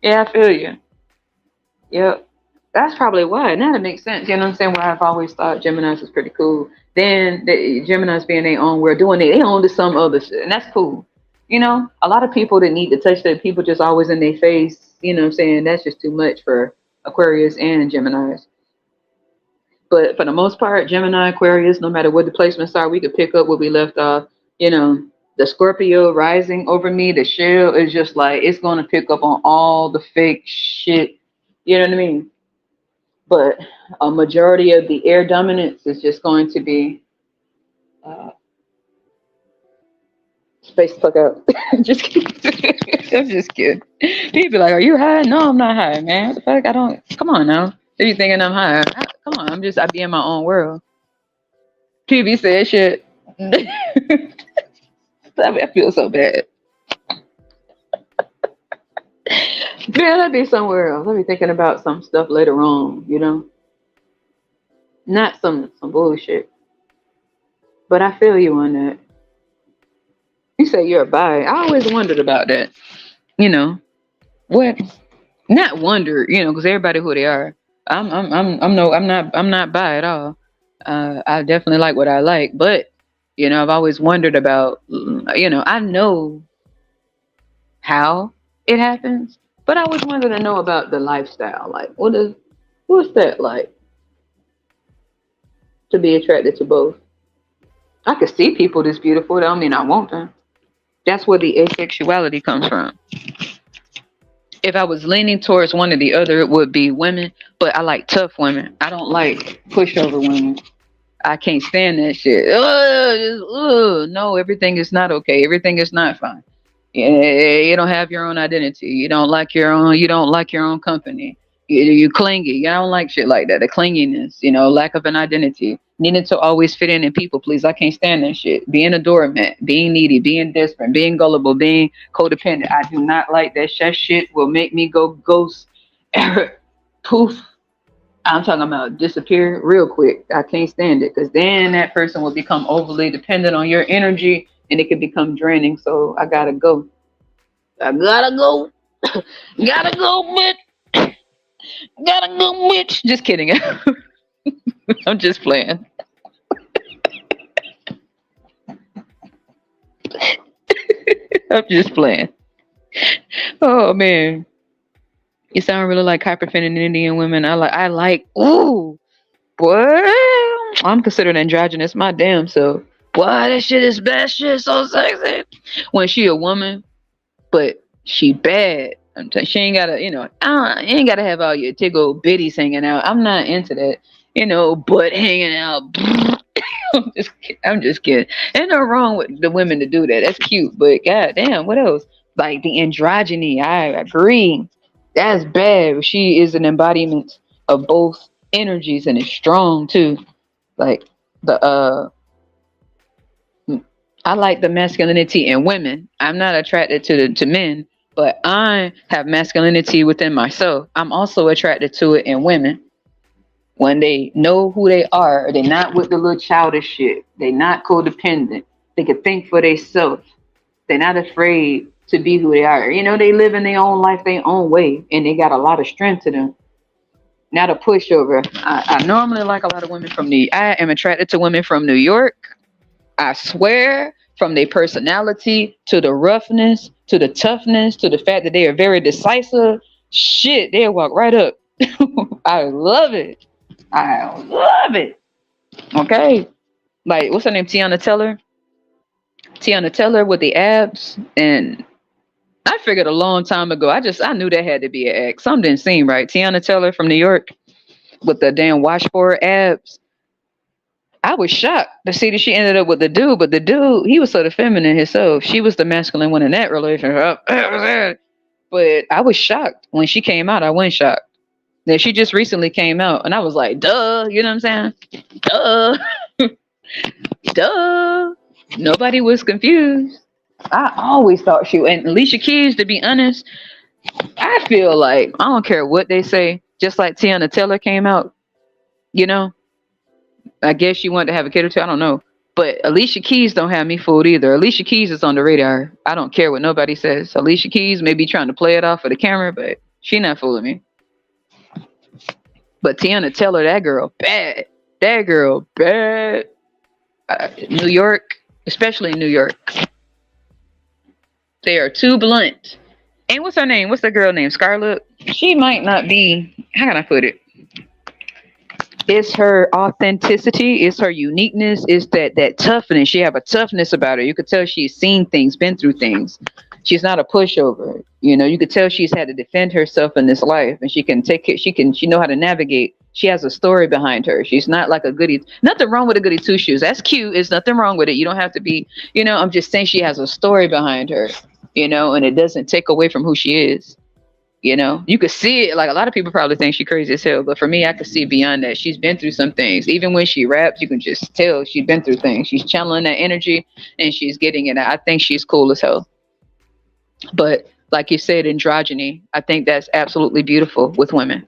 Yeah, I feel you. Yep. That's probably why. Now that makes sense. You know what I'm saying? Where I've always thought Geminis was pretty cool. Then Geminis being their own world, doing they own to some other shit. And that's cool. You know, a lot of people that need to touch that people just always in their face, you know what I'm saying? That's just too much for Aquarius and Geminis. But for the most part, Gemini, Aquarius, no matter what the placements are, we could pick up where we left off. You know, the Scorpio rising over me, the shell is just like, it's going to pick up on all the fake shit. You know what I mean? But a majority of the air dominance is just going to be uh, space the fuck out. Just kidding. I'm just kidding. People be like, "Are you high?" No, I'm not high, man. What the fuck? I don't. Come on now. If you thinking I'm high, come on. I be in my own world. TV said shit. I feel so bad. Man, I'd be somewhere else. I'd be thinking about some stuff later on, you know? Not some bullshit. But I feel you on that. You say you're a bi. I always wondered about that. You know, what? Not wonder, you know, because everybody who they are. I'm not bi at all. I definitely like what I like, but you know, I've always wondered about, you know, I know how it happens, but I always wanted to know about the lifestyle. Like, what's that like to be attracted to both? I could see people this beautiful. That don't mean I want them. That's where the asexuality comes from. If I was leaning towards one or the other, it would be women. But I like tough women. I don't like pushover women. I can't stand that shit. No, everything is not okay. Everything is not fine. You don't have your own identity. You don't like your own. You don't like your own company. You clingy. I don't like shit like that. The clinginess, you know, lack of an identity, needing to always fit in and people please. I can't stand that shit. Being a doormat, being needy, being desperate, being gullible, being codependent. I do not like that. That shit will make me go ghost. Poof. I'm talking about disappear real quick. I can't stand it because then that person will become overly dependent on your energy and it can become draining. So I gotta go. I gotta go. Gotta go, bitch. Gotta go, bitch. Just kidding. I'm just playing. I'm just playing. Oh man. You sound really like hyper femininity in women. Ooh, boy. I'm considered androgynous, my damn self. Boy, that shit is best shit, so sexy. When she a woman, but she bad. She ain't gotta, you know, you ain't gotta have all your tickle bitties hanging out. I'm not into that, you know, butt hanging out. I'm just kidding. Ain't no wrong with the women to do that. That's cute, but god damn, what else? Like the androgyny, I agree. That's bad. She is an embodiment of both energies and is strong too. Like the I like the masculinity in women. I'm not attracted to men, but I have masculinity within myself. I'm also attracted to it in women. When they know who they are, they're not with the little childish shit. They're not codependent. They can think for themselves. They're not afraid to be who they are. You know, they live in their own life, their own way, and they got a lot of strength to them. Not a pushover. I normally like a lot of women from I am attracted to women from New York. I swear, from their personality to the roughness, to the toughness, to the fact that they are very decisive. Shit, they'll walk right up. I love it. I love it. Okay. Like, what's her name? Tiana Teller. Tiana Teller with the abs, and I figured a long time ago. I knew that had to be an ex. Something didn't seem right. Tiana Teller from New York with the damn washboard abs. I was shocked to see that she ended up with the dude, but the dude, he was so feminine himself. She was the masculine one in that relationship. But I was shocked when she came out. I wasn't shocked. Then she just recently came out, and I was like, duh, you know what I'm saying? Duh, duh. Nobody was confused. I always thought she, and Alicia Keys, to be honest, I feel like I don't care what they say. Just like Tiana Taylor came out, you know, I guess she wanted to have a kid or two. I don't know. But Alicia Keys don't have me fooled either. Alicia Keys is on the radar. I don't care what nobody says. Alicia Keys may be trying to play it off for the camera, but she not fooling me. But Tiana Taylor, that girl bad. That girl bad. New York, especially in New York, they are too blunt. And what's her name? What's the girl name? Scarlett? She might not be. How can I put it? It's her authenticity, it's her uniqueness, it's that toughness. She have a toughness about her. You could tell she's seen things, been through things. She's not a pushover. You know, you could tell she's had to defend herself in this life, and she can take it. She know how to navigate. She has a story behind her. She's not like a goody. Nothing wrong with a goody two shoes. That's cute. It's nothing wrong with it. You don't have to be. You know, I'm just saying she has a story behind her. You know, and it doesn't take away from who she is. You know, you could see it. Like a lot of people probably think she's crazy as hell, but for me, I could see beyond that. She's been through some things. Even when she raps, you can just tell she's been through things. She's channeling that energy and she's getting it. I think she's cool as hell. But like you said, androgyny, I think that's absolutely beautiful with women.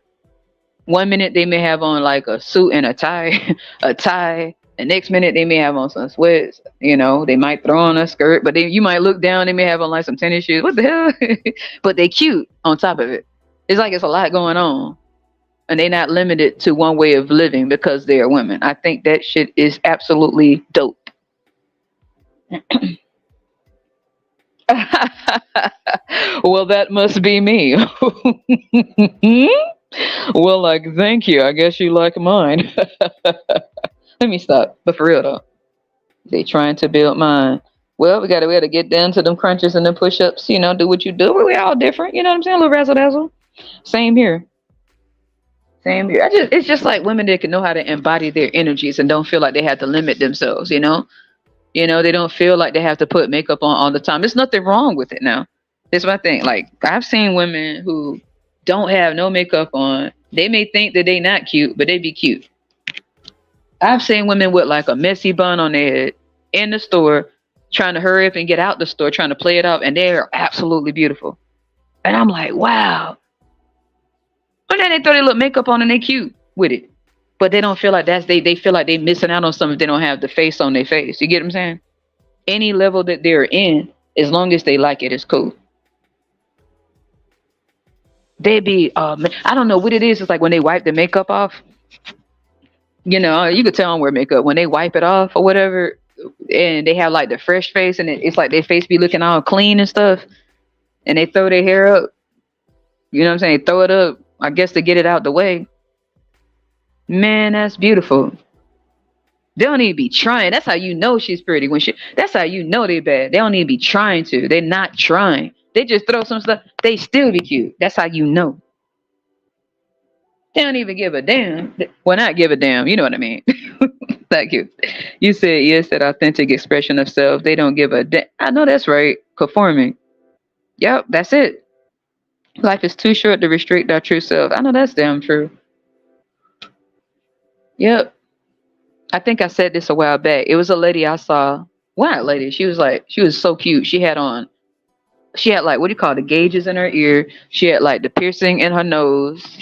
One minute they may have on like a suit and a tie, a tie. The next minute they may have on some sweats. You know, they might throw on a skirt, but you might look down. They may have on like some tennis shoes. What the hell? But they cute on top of it. It's like it's a lot going on, and they're not limited to one way of living because they are women. I think that shit is absolutely dope. Well, that must be me. Well, like, thank you. I guess you like mine. Let me stop. But for real though, they trying to build mine. Well, we gotta get down to them crunches and them push ups. You know, do what you do. We all different. You know what I'm saying? A little razzle dazzle. Same here. Same here. It's just like women that can know how to embody their energies and don't feel like they have to limit themselves. You know, they don't feel like they have to put makeup on all the time. There's nothing wrong with it now. That's my thing. Like I've seen women who don't have no makeup on. They may think that they not cute, but they be cute. I've seen women with like a messy bun on their head in the store, trying to hurry up and get out the store, trying to play it off, and they're absolutely beautiful. And I'm like, wow. But then they throw their little makeup on and they cute with it. But they don't feel like they feel like they missing out on something if they don't have the face on their face. You get what I'm saying? Any level that they're in, as long as they like it, it's cool. They be I don't know what it is. It's like when they wipe the makeup off. You know, you could tell them wear makeup when they wipe it off or whatever, and they have like the fresh face, and it's like their face be looking all clean and stuff, and they throw their hair up. You know what I'm saying? They throw it up, I guess, to get it out the way. Man, that's beautiful. They don't even be trying. That's how you know she's pretty. That's how you know they bad. They don't even be trying to. They're not trying. They just throw some stuff. They still be cute. That's how you know. They don't even give a damn. Well, not give a damn. You know what I mean? Thank you. You said yes, that authentic expression of self. They don't give a damn. I know that's right. Conforming. Yep, that's it. Life is too short to restrict our true self. I know that's damn true. Yep. I think I said this a while back. It was a lady I saw. What lady? She was so cute. She had like, what do you call it, the gauges in her ear. She had like the piercing in her nose.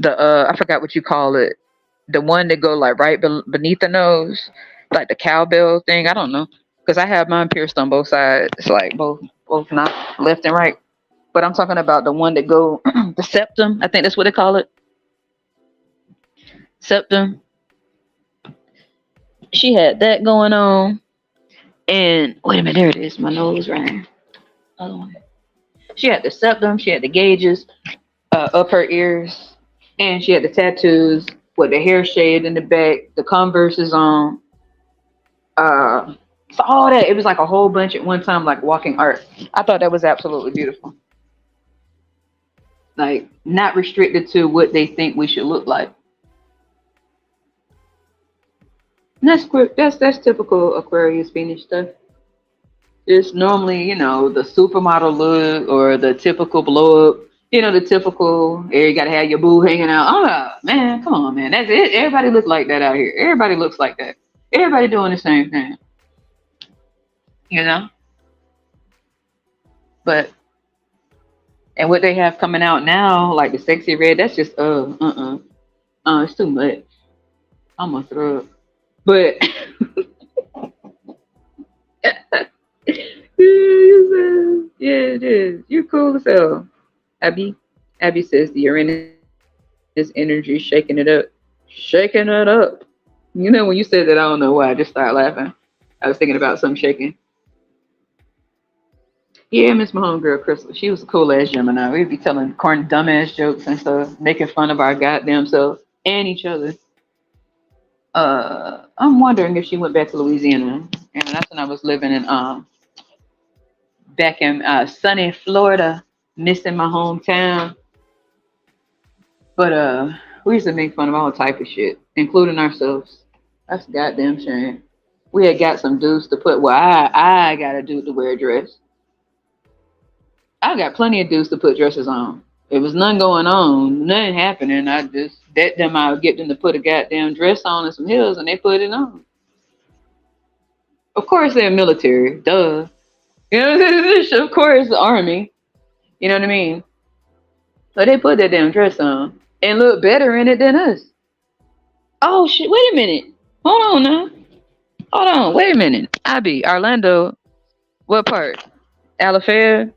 I forgot what you call it. The one that go like right beneath the nose, like the cowbell thing. I don't know, because I have mine pierced on both sides. It's like both not left and right. But I'm talking about the one that go the septum. I think that's what they call it. Septum. She had that going on. And wait a minute, there it is. My nose ran. Other one. She had the septum. She had the gauges up her ears, and she had the tattoos with the hair shaved in the back, the Converses on. saw that. It was like a whole bunch at one time, like walking art. I thought that was absolutely beautiful. Like not restricted to what they think we should look like. And that's typical Aquarius Phoenix stuff. It's normally, the supermodel look or the typical blow up, the typical, you gotta have your boo hanging out. Oh man, come on, man. That's it. Everybody looks like that out here. Everybody looks like that. Everybody doing the same thing, you know? But and what they have coming out now, like the sexy red, that's just it's too much. I'm gonna throw up. But yeah, it is. You're cool as hell. Abby. Abby says the Uranus energy is shaking it up. Shaking it up. When you said that, I don't know why. I just started laughing. I was thinking about something shaking. Yeah, Miss my homegirl Crystal. She was a cool ass Gemini. We'd be telling corny dumbass jokes and stuff, making fun of our goddamn selves and each other. I'm wondering if she went back to Louisiana. And that's when I was living in back in sunny Florida, missing my hometown. But we used to make fun of all type of shit, including ourselves. That's a goddamn shame. We had got some dudes to put. Well, I got a dude to wear a dress. I got plenty of dudes to put dresses on. There was none going on, nothing happening. I just bet them I would get them to put a goddamn dress on and some heels, and they put it on. Of course, they're military. Duh. You know what I'm saying? Of course, the army. You know what I mean? So they put that damn dress on and look better in it than us. Oh shit! Wait a minute. Hold on now. Hold on. Wait a minute. I be Orlando. What part? Alafaya,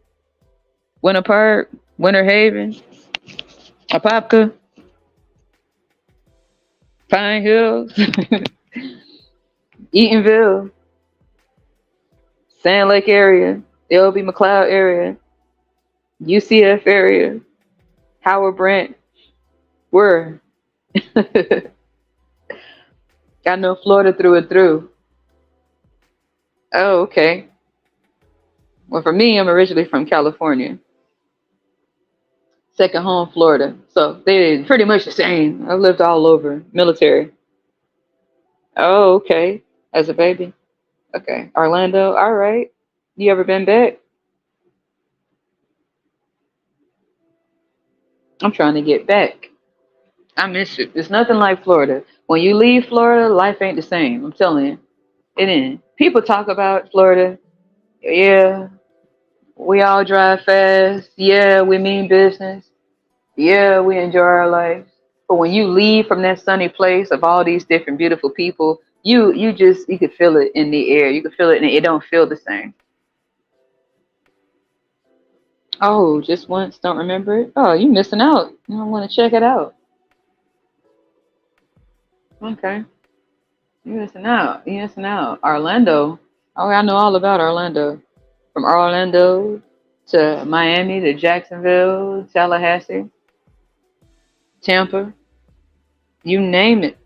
Winter Park, Winter Haven, Apopka, Pine Hills, Eatonville, Sand Lake area, LB McLeod area, UCF area, Howard Branch. Where? I know Florida through and through. Oh, okay. Well, for me, I'm originally from California. Second home, Florida. So they pretty much the same. I've lived all over. Military. Oh, okay. As a baby. Okay. Orlando. All right. You ever been back? I'm trying to get back. I miss it. It's nothing like Florida. When you leave Florida, life ain't the same. I'm telling you. It ain't. People talk about Florida. Yeah, we all drive fast. Yeah, we mean business. Yeah, we enjoy our lives. But when you leave from that sunny place of all these different beautiful people, you could feel it in the air. You could feel it and it don't feel the same. Oh, just once, don't remember it? Oh, you missing out. You don't want to check it out. Okay. You missing out. You missing out. Orlando. Oh, I know all about Orlando. From Orlando to Miami to Jacksonville, Tallahassee, Tampa, you name it.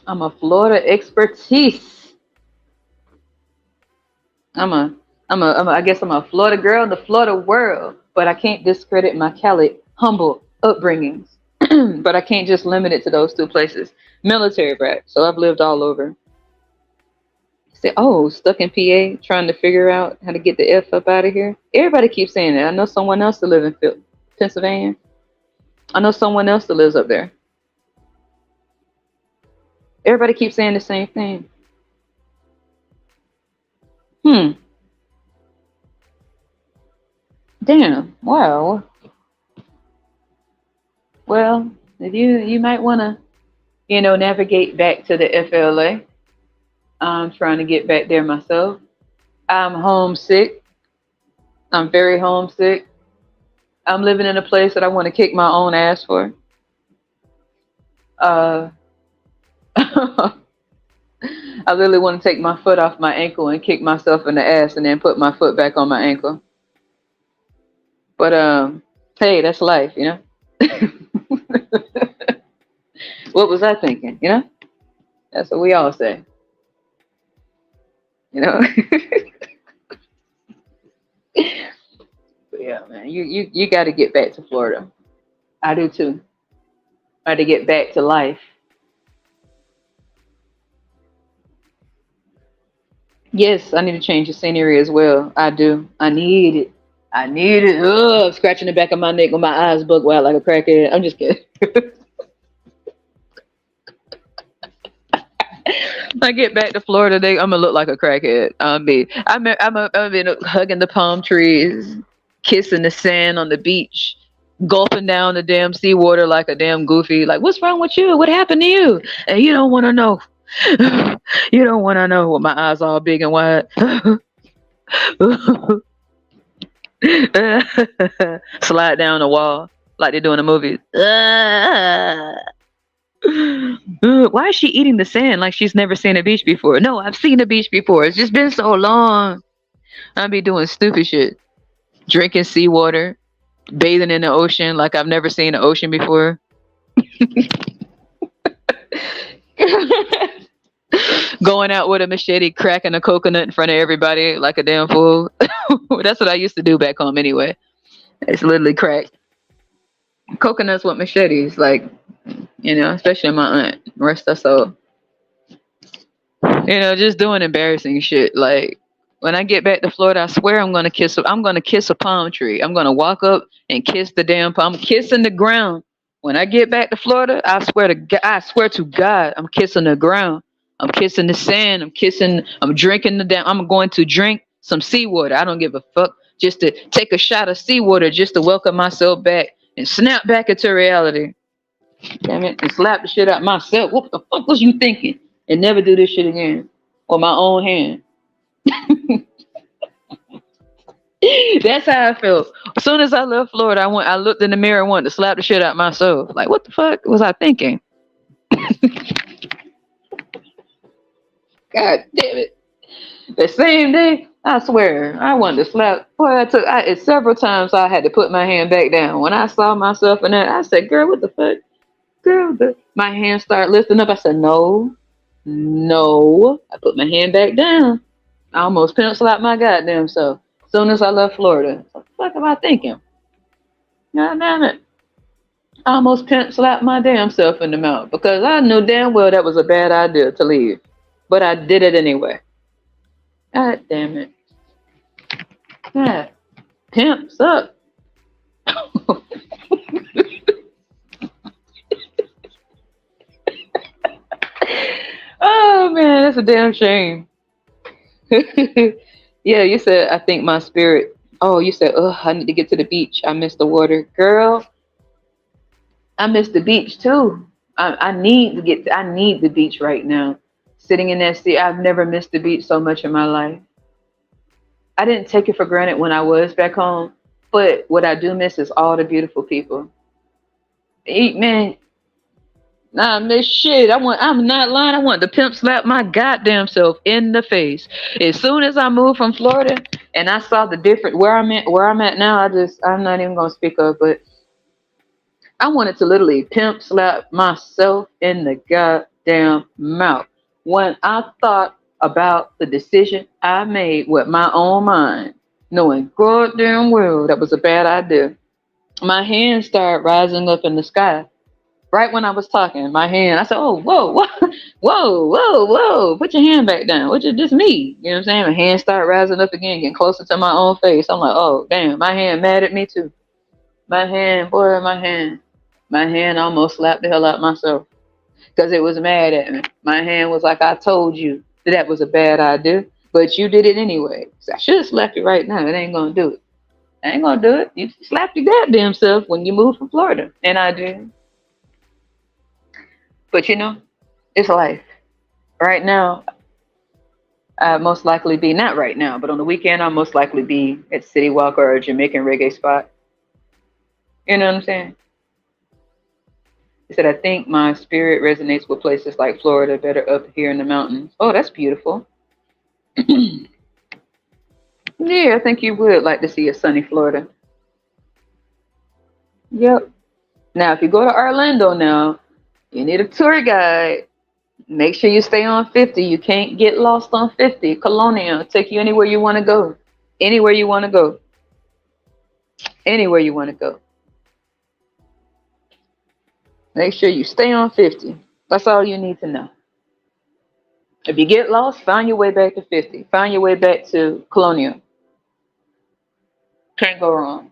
I'm a Florida expertise. I'm a, I guess I'm a Florida girl in the Florida world, but I can't discredit my Cali humble upbringings. But I can't just limit it to those two places. Military brat, so I've lived all over. Say, oh, stuck in PA, trying to figure out how to get the F up out of here. Everybody keeps saying that. I know someone else that lives in Pennsylvania. I know someone else that lives up there. Everybody keeps saying the same thing. Hmm. Damn. Wow. Well, if you might want to, navigate back to the FLA. I'm trying to get back there myself. I'm homesick. I'm very homesick. I'm living in a place that I want to kick my own ass for. Uh, I literally want to take my foot off my ankle and kick myself in the ass and then put my foot back on my ankle. But hey, that's life, What was I thinking, That's what we all say. You know. But yeah, man, you got to get back to Florida. I do too. I to get back to life. Yes, I need to change the scenery as well. I do. I need it. I need it. Ugh, scratching the back of my neck with my eyes bug wild like a crackhead. I'm just kidding. I get back to Florida, I'm gonna look like a crackhead. I'm been hugging the palm trees, kissing the sand on the beach, gulping down the damn seawater like a damn goofy. Like, what's wrong with you? What happened to you? And you don't want to know. You don't want to know. With my eyes all big and wide. Slide down the wall like they do in the movies. Why is she eating the sand like she's never seen a beach before? No, I've seen a beach before. It's just been so long. I'll be doing stupid shit. Drinking seawater, bathing in the ocean like I've never seen the ocean before. Going out with a machete, cracking a coconut in front of everybody like a damn fool. That's what I used to do back home anyway. It's literally crack coconuts with machetes, like, especially my aunt, rest her soul. Just doing embarrassing shit. Like when I get back to Florida, I swear I'm gonna kiss a palm tree. I'm gonna walk up and kiss the damn palm. I'm kissing the ground. When I get back to Florida, I swear to God, I'm kissing the ground. I'm kissing the sand. I'm drinking I'm going to drink some seawater. I don't give a fuck. Just to take a shot of seawater just to welcome myself back and snap back into reality. Damn it. And slap the shit out myself. What the fuck was you thinking? And never do this shit again. With my own hand. That's how I felt. As soon as I left Florida, I looked in the mirror and wanted to slap the shit out myself. Like, what the fuck was I thinking? God damn it. The same day, I swear, I wanted to slap. Boy, several times I had to put my hand back down. When I saw myself in that, I said, girl, what the fuck? Girl, my hand started lifting up. I said, no. I put my hand back down. I almost penciled out my goddamn self. As soon as I left Florida. What the fuck am I thinking? God damn it. I almost penciled out my damn self in the mouth because I knew damn well that was a bad idea to leave. But I did it anyway. God damn it. God. Pimps up. Oh man, that's a damn shame. Yeah, you said I think my spirit. Oh, you said, oh, I need to get to the beach. I miss the water, girl. I miss the beach too. I need to get. I need the beach right now. Sitting in that sea, I've never missed the beach so much in my life. I didn't take it for granted when I was back home, but what I do miss is all the beautiful people. Man, nah, miss shit. I'm not lying. I want to pimp slap my goddamn self in the face. As soon as I moved from Florida and I saw the different where I'm at now, I'm not even gonna speak of, but I wanted to literally pimp slap myself in the goddamn mouth when I thought about the decision I made with my own mind, knowing goddamn well that was a bad idea. My hands started rising up in the sky. Right when I was talking, my hand, I said, oh, whoa, whoa, whoa, whoa, whoa, put your hand back down. Which is just me. You know what I'm saying? My hand started rising up again, getting closer to my own face. I'm like, oh, damn, my hand mad at me too. My hand, boy, my hand. My hand almost slapped the hell out myself because it was mad at me. My hand was like, I told you that was a bad idea, but you did it anyway. So I should have slapped you right now. It ain't going to do it. I ain't going to do it. You slapped your goddamn self when you moved from Florida. And I did. But it's life. Right now, I most likely be, not right now, but on the weekend, I'll most likely be at City Walk or a Jamaican reggae spot. You know what I'm saying? He said, I think my spirit resonates with places like Florida, better up here in the mountains. Oh, that's beautiful. Yeah, I think you would like to see a sunny Florida. Yep. Now, if you go to Orlando now, you need a tour guide. Make sure you stay on 50. You can't get lost on 50. Colonial, take you anywhere you want to go. Anywhere you want to go. Anywhere you want to go. Make sure you stay on 50. That's all you need to know. If you get lost, find your way back to 50. Find your way back to Colonial. Can't go wrong.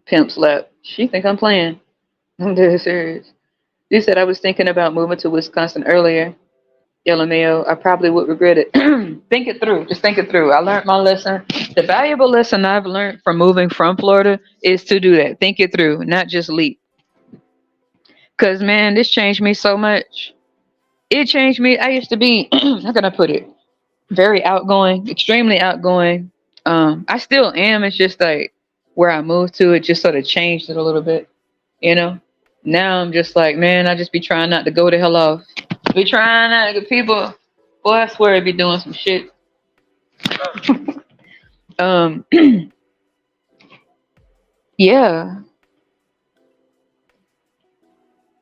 Pimp slap. She think I'm playing. I'm dead serious. You said I was thinking about moving to Wisconsin earlier. Yellow Mayo, I probably would regret it. Think it through. Just think it through. I learned my lesson. The valuable lesson I've learned from moving from Florida is to do that. Think it through, not just leap. Cause man, this changed me so much. It changed me. I used to be, how can I put it? Very outgoing, extremely outgoing. I still am. It's just like where I moved to, it just sort of changed it a little bit, you know? Now I'm just like, man, I just be trying not to go the hell off. Be trying not to get people, boy, I swear I be doing some shit. um, yeah,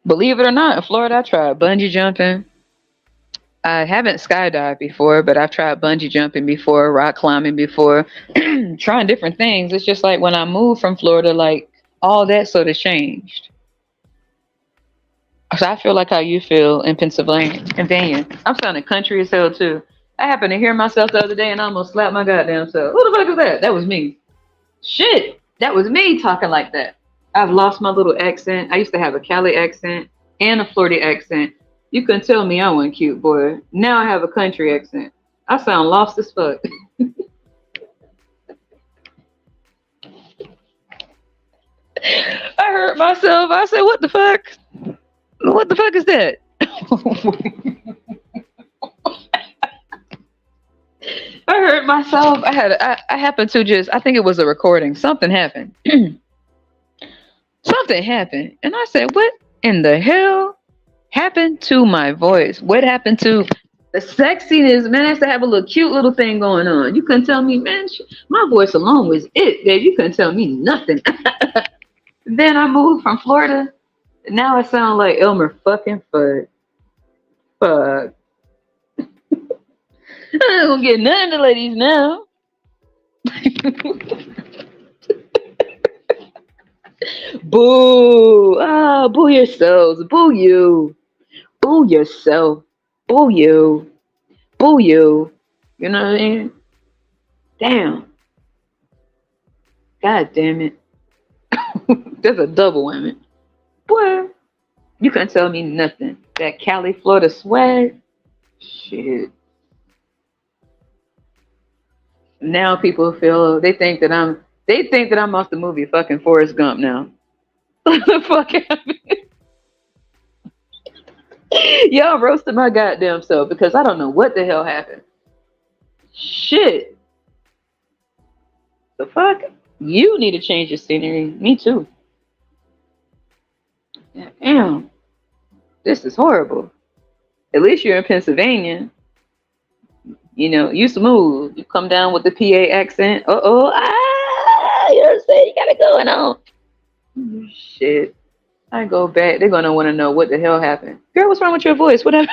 believe it or not, in Florida, I tried bungee jumping. I haven't skydived before, but I've tried bungee jumping before, rock climbing before, trying different things. It's just like when I moved from Florida, like all that sort of changed. So I feel like how you feel in Pennsylvania. Pennsylvania. I'm sounding country as hell too. I happened to hear myself the other day and I almost slapped my goddamn self. Who the fuck was that? That was me. Shit, that was me talking like that. I've lost my little accent. I used to have a Cali accent and a Florida accent. You couldn't tell me I wasn't cute, boy. Now I have a country accent. I sound lost as fuck. I heard myself. I said, "What the fuck? What the fuck is that?" I heard myself. I happened to just. I think it was a recording. Something happened. Something happened, and I said, "What in the hell happened to my voice? What happened to the sexiness? Man, I used to have a little cute little thing going on. You couldn't tell me, man. My voice alone was it, babe. You couldn't tell me nothing." Then I moved from Florida. Now I sound like Elmer fucking Fudd. Fuck. I ain't gonna get none of the ladies now. Boo. Ah, boo yourselves. Boo you. Boo yourself. Boo you. Boo you. You know what I mean? Damn. God damn it. There's a double whammy. Boy, you couldn't tell me nothing. That Cali, Florida swag. Shit. Now people feel they think that I'm off the movie fucking Forrest Gump now. What the fuck happened? Y'all roasted my goddamn self because I don't know what the hell happened. Shit. The fuck? You need to change your scenery. Me too. Damn. This is horrible. At least you're in Pennsylvania. You know, you smooth. You come down with the PA accent. You know what I'm saying? You got it going on. Shit. I go back. They're gonna want to know what the hell happened. Girl, what's wrong with your voice? What happened?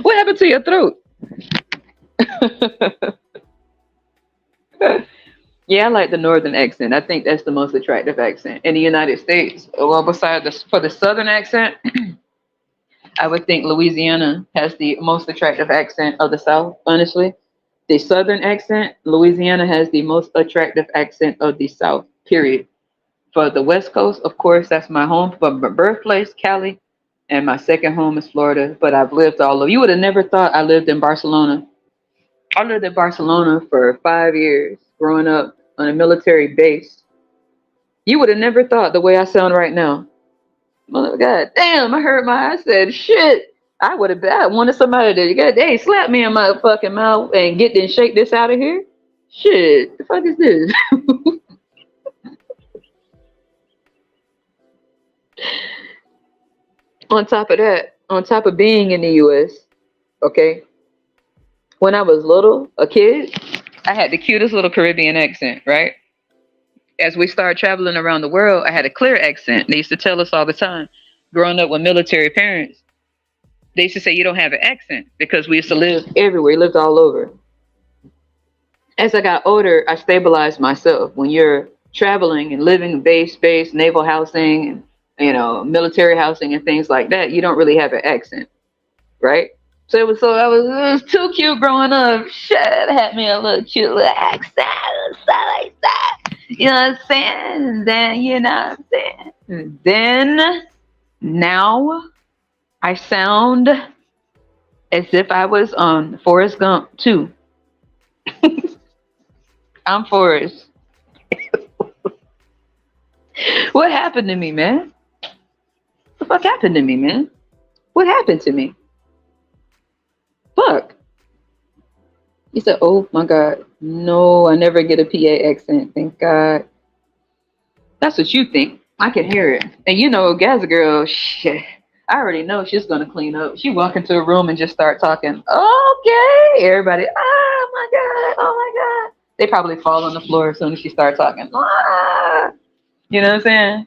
What happened to your throat? Yeah, I like the northern accent. I think that's the most attractive accent in the United States. Well, besides for the southern accent, I would think Louisiana has the most attractive accent of the South, honestly. The southern accent, Louisiana has the most attractive accent of the South, period. For the West Coast, of course, that's my home, but my birthplace, Cali, and my second home is Florida. But I've lived all over. You would have never thought I lived in Barcelona. I lived in Barcelona for 5 years growing up on a military base. You would have never thought the way I sound right now. Oh, God damn, I said, shit. I would have I wanted somebody to hey, slap me in my fucking mouth and get this shake this out of here. Shit, the fuck is this? On top of that, on top of being in the US, okay, when I was little, a kid, I had the cutest little Caribbean accent, right? As we started traveling around the world, I had a clear accent. They used to tell us all the time, growing up with military parents, they used to say you don't have an accent because we used to live everywhere, lived all over. As I got older, I stabilized myself. When you're traveling and living in base space, naval housing, and military housing and things like that, you don't really have an accent, right? So it was too cute growing up. Shit, it had me a little cute little accent, stuff like that. You know what I'm saying? Then you know what I'm saying. Then now I sound as if I was on Forrest Gump too. I'm Forrest. What happened to me, man? What the fuck happened to me, man? What happened to me? Fuck. He said, "Oh my God, no, I never get a PA accent. Thank God." That's what you think. I can hear it. And Gaza girl, shit. I already know she's gonna clean up. She walk into a room and just start talking. Okay, everybody. Oh my God. Oh my God. They probably fall on the floor as soon as she starts talking. Ah. You know what I'm saying?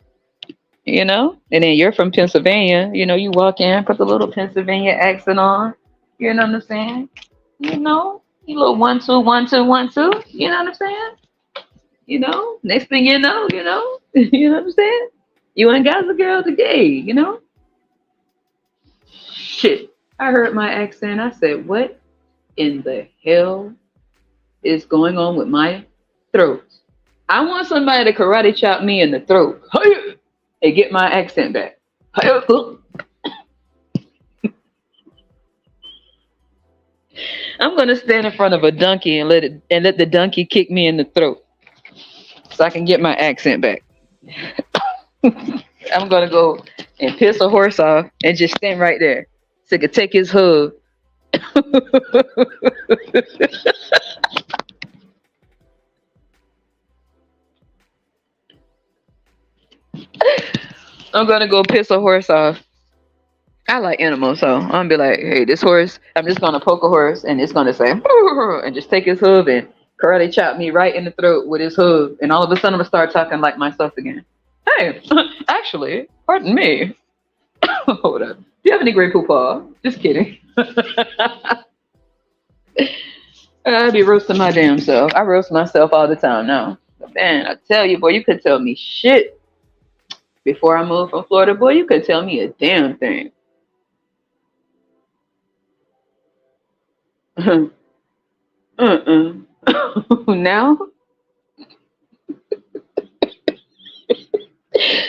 And then you're from Pennsylvania. You walk in, put the little Pennsylvania accent on. You know what I'm saying? You little 1 2 1 2 1 2. You know what I'm saying? Next thing you know what I'm saying? You ain't got the girl today. Shit. I heard my accent. I said, what in the hell is going on with my throat? I want somebody to karate chop me in the throat and get my accent back. I'm gonna stand in front of a donkey and let the donkey kick me in the throat so I can get my accent back. I'm gonna go and piss a horse off and just stand right there so I could take his hoof. I'm gonna go piss a horse off. I like animals, so I'm gonna be like, hey, this horse, I'm just gonna poke a horse and it's gonna say, and just take his hoof and karate chop me right in the throat with his hoof. And all of a sudden, I'm gonna start talking like myself again. Hey, actually, pardon me. Hold up. Do you have any Grey Poupon? Just kidding. I be roasting my damn self. I roast myself all the time now. But man, I tell you, boy, you could tell me shit before I moved from Florida. Boy, you could tell me a damn thing. Now,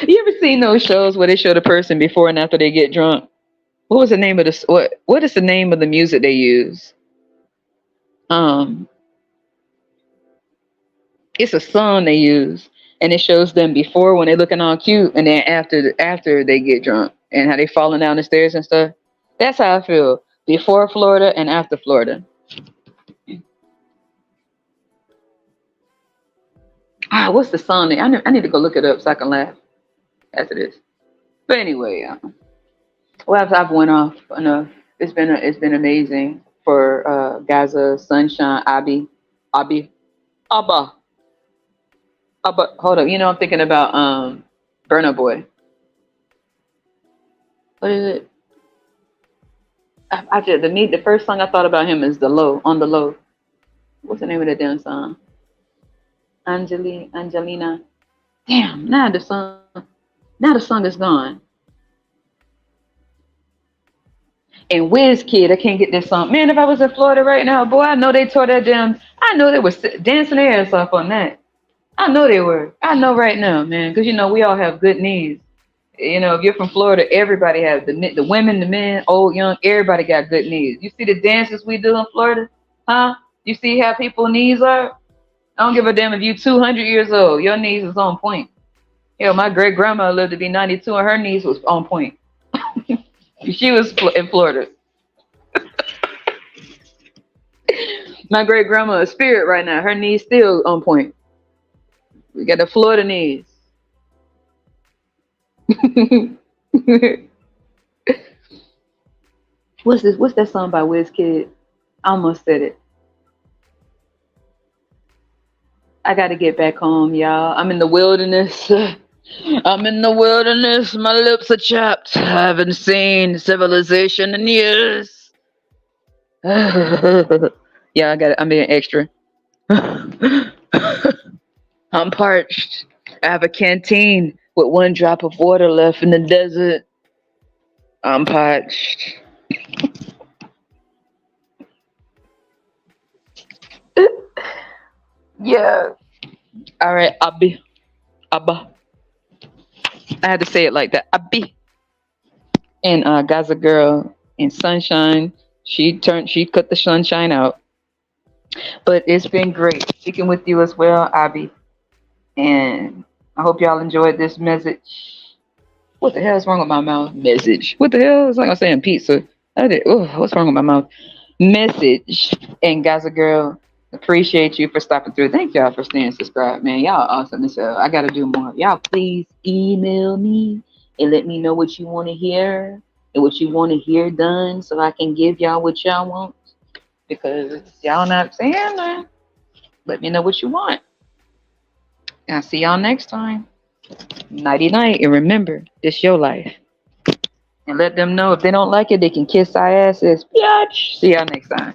you ever seen those shows where they show the person before and after they get drunk? What was the name of this? What is the name of the music they use? Um, it's a song they use, and it shows them before when they're looking all cute, and then after they get drunk and how they falling down the stairs and stuff. That's how I feel before Florida and after Florida. What's the song name? I need to go look it up so I can laugh after this. But anyway, well, I've went off enough. It's been amazing for Gaza, Sunshine, Abi, Abba, Abba. Hold up, I'm thinking about Burna Boy. What is it? I just the first song I thought about him is the low on the low. What's the name of that damn song? Angelina. Damn, now the song is gone. And Wiz Kid, I can't get this song. Man, if I was in Florida right now, boy, I know they tore that damn. I know they were dancing their ass off on that. I know they were. I know right now, man, because we all have good knees. If you're from Florida, everybody has the women, the men, old, young, everybody got good knees. You see the dances we do in Florida, huh? You see how people's knees are? I don't give a damn if you 200 years old. Your knees is on point. My great grandma lived to be 92 and her knees was on point. She was in Florida. My great grandma is spirit right now. Her knees still on point. We got the Florida knees. What's this? What's that song by Wiz Kid? I almost said it. I gotta get back home, y'all. I'm in the wilderness. I'm in the wilderness. My lips are chapped. I haven't seen civilization in years. Yeah, I got it. I'm being extra. I'm parched. I have a canteen with one drop of water left in the desert. I'm parched. Yeah. All right, Abby. Abba. I had to say it like that. Abby. And Gaza girl in sunshine. She cut the sunshine out. But it's been great speaking with you as well, Abby. And I hope y'all enjoyed this message. What the hell is wrong with my mouth? Message. What the hell? It's like I'm saying pizza. I did. Oh, what's wrong with my mouth? Message. And Gaza girl, appreciate you for stopping through. Thank y'all for staying subscribed, man. Y'all awesome. So I gotta do more. Y'all please email me and let me know what you want to hear and what you want to hear done so I can give y'all what y'all want. Because y'all not saying that. Let me know what you want. I'll see y'all next time. Nighty night. And remember, it's your life. And let them know if they don't like it, they can kiss our asses. Biatch. See y'all next time.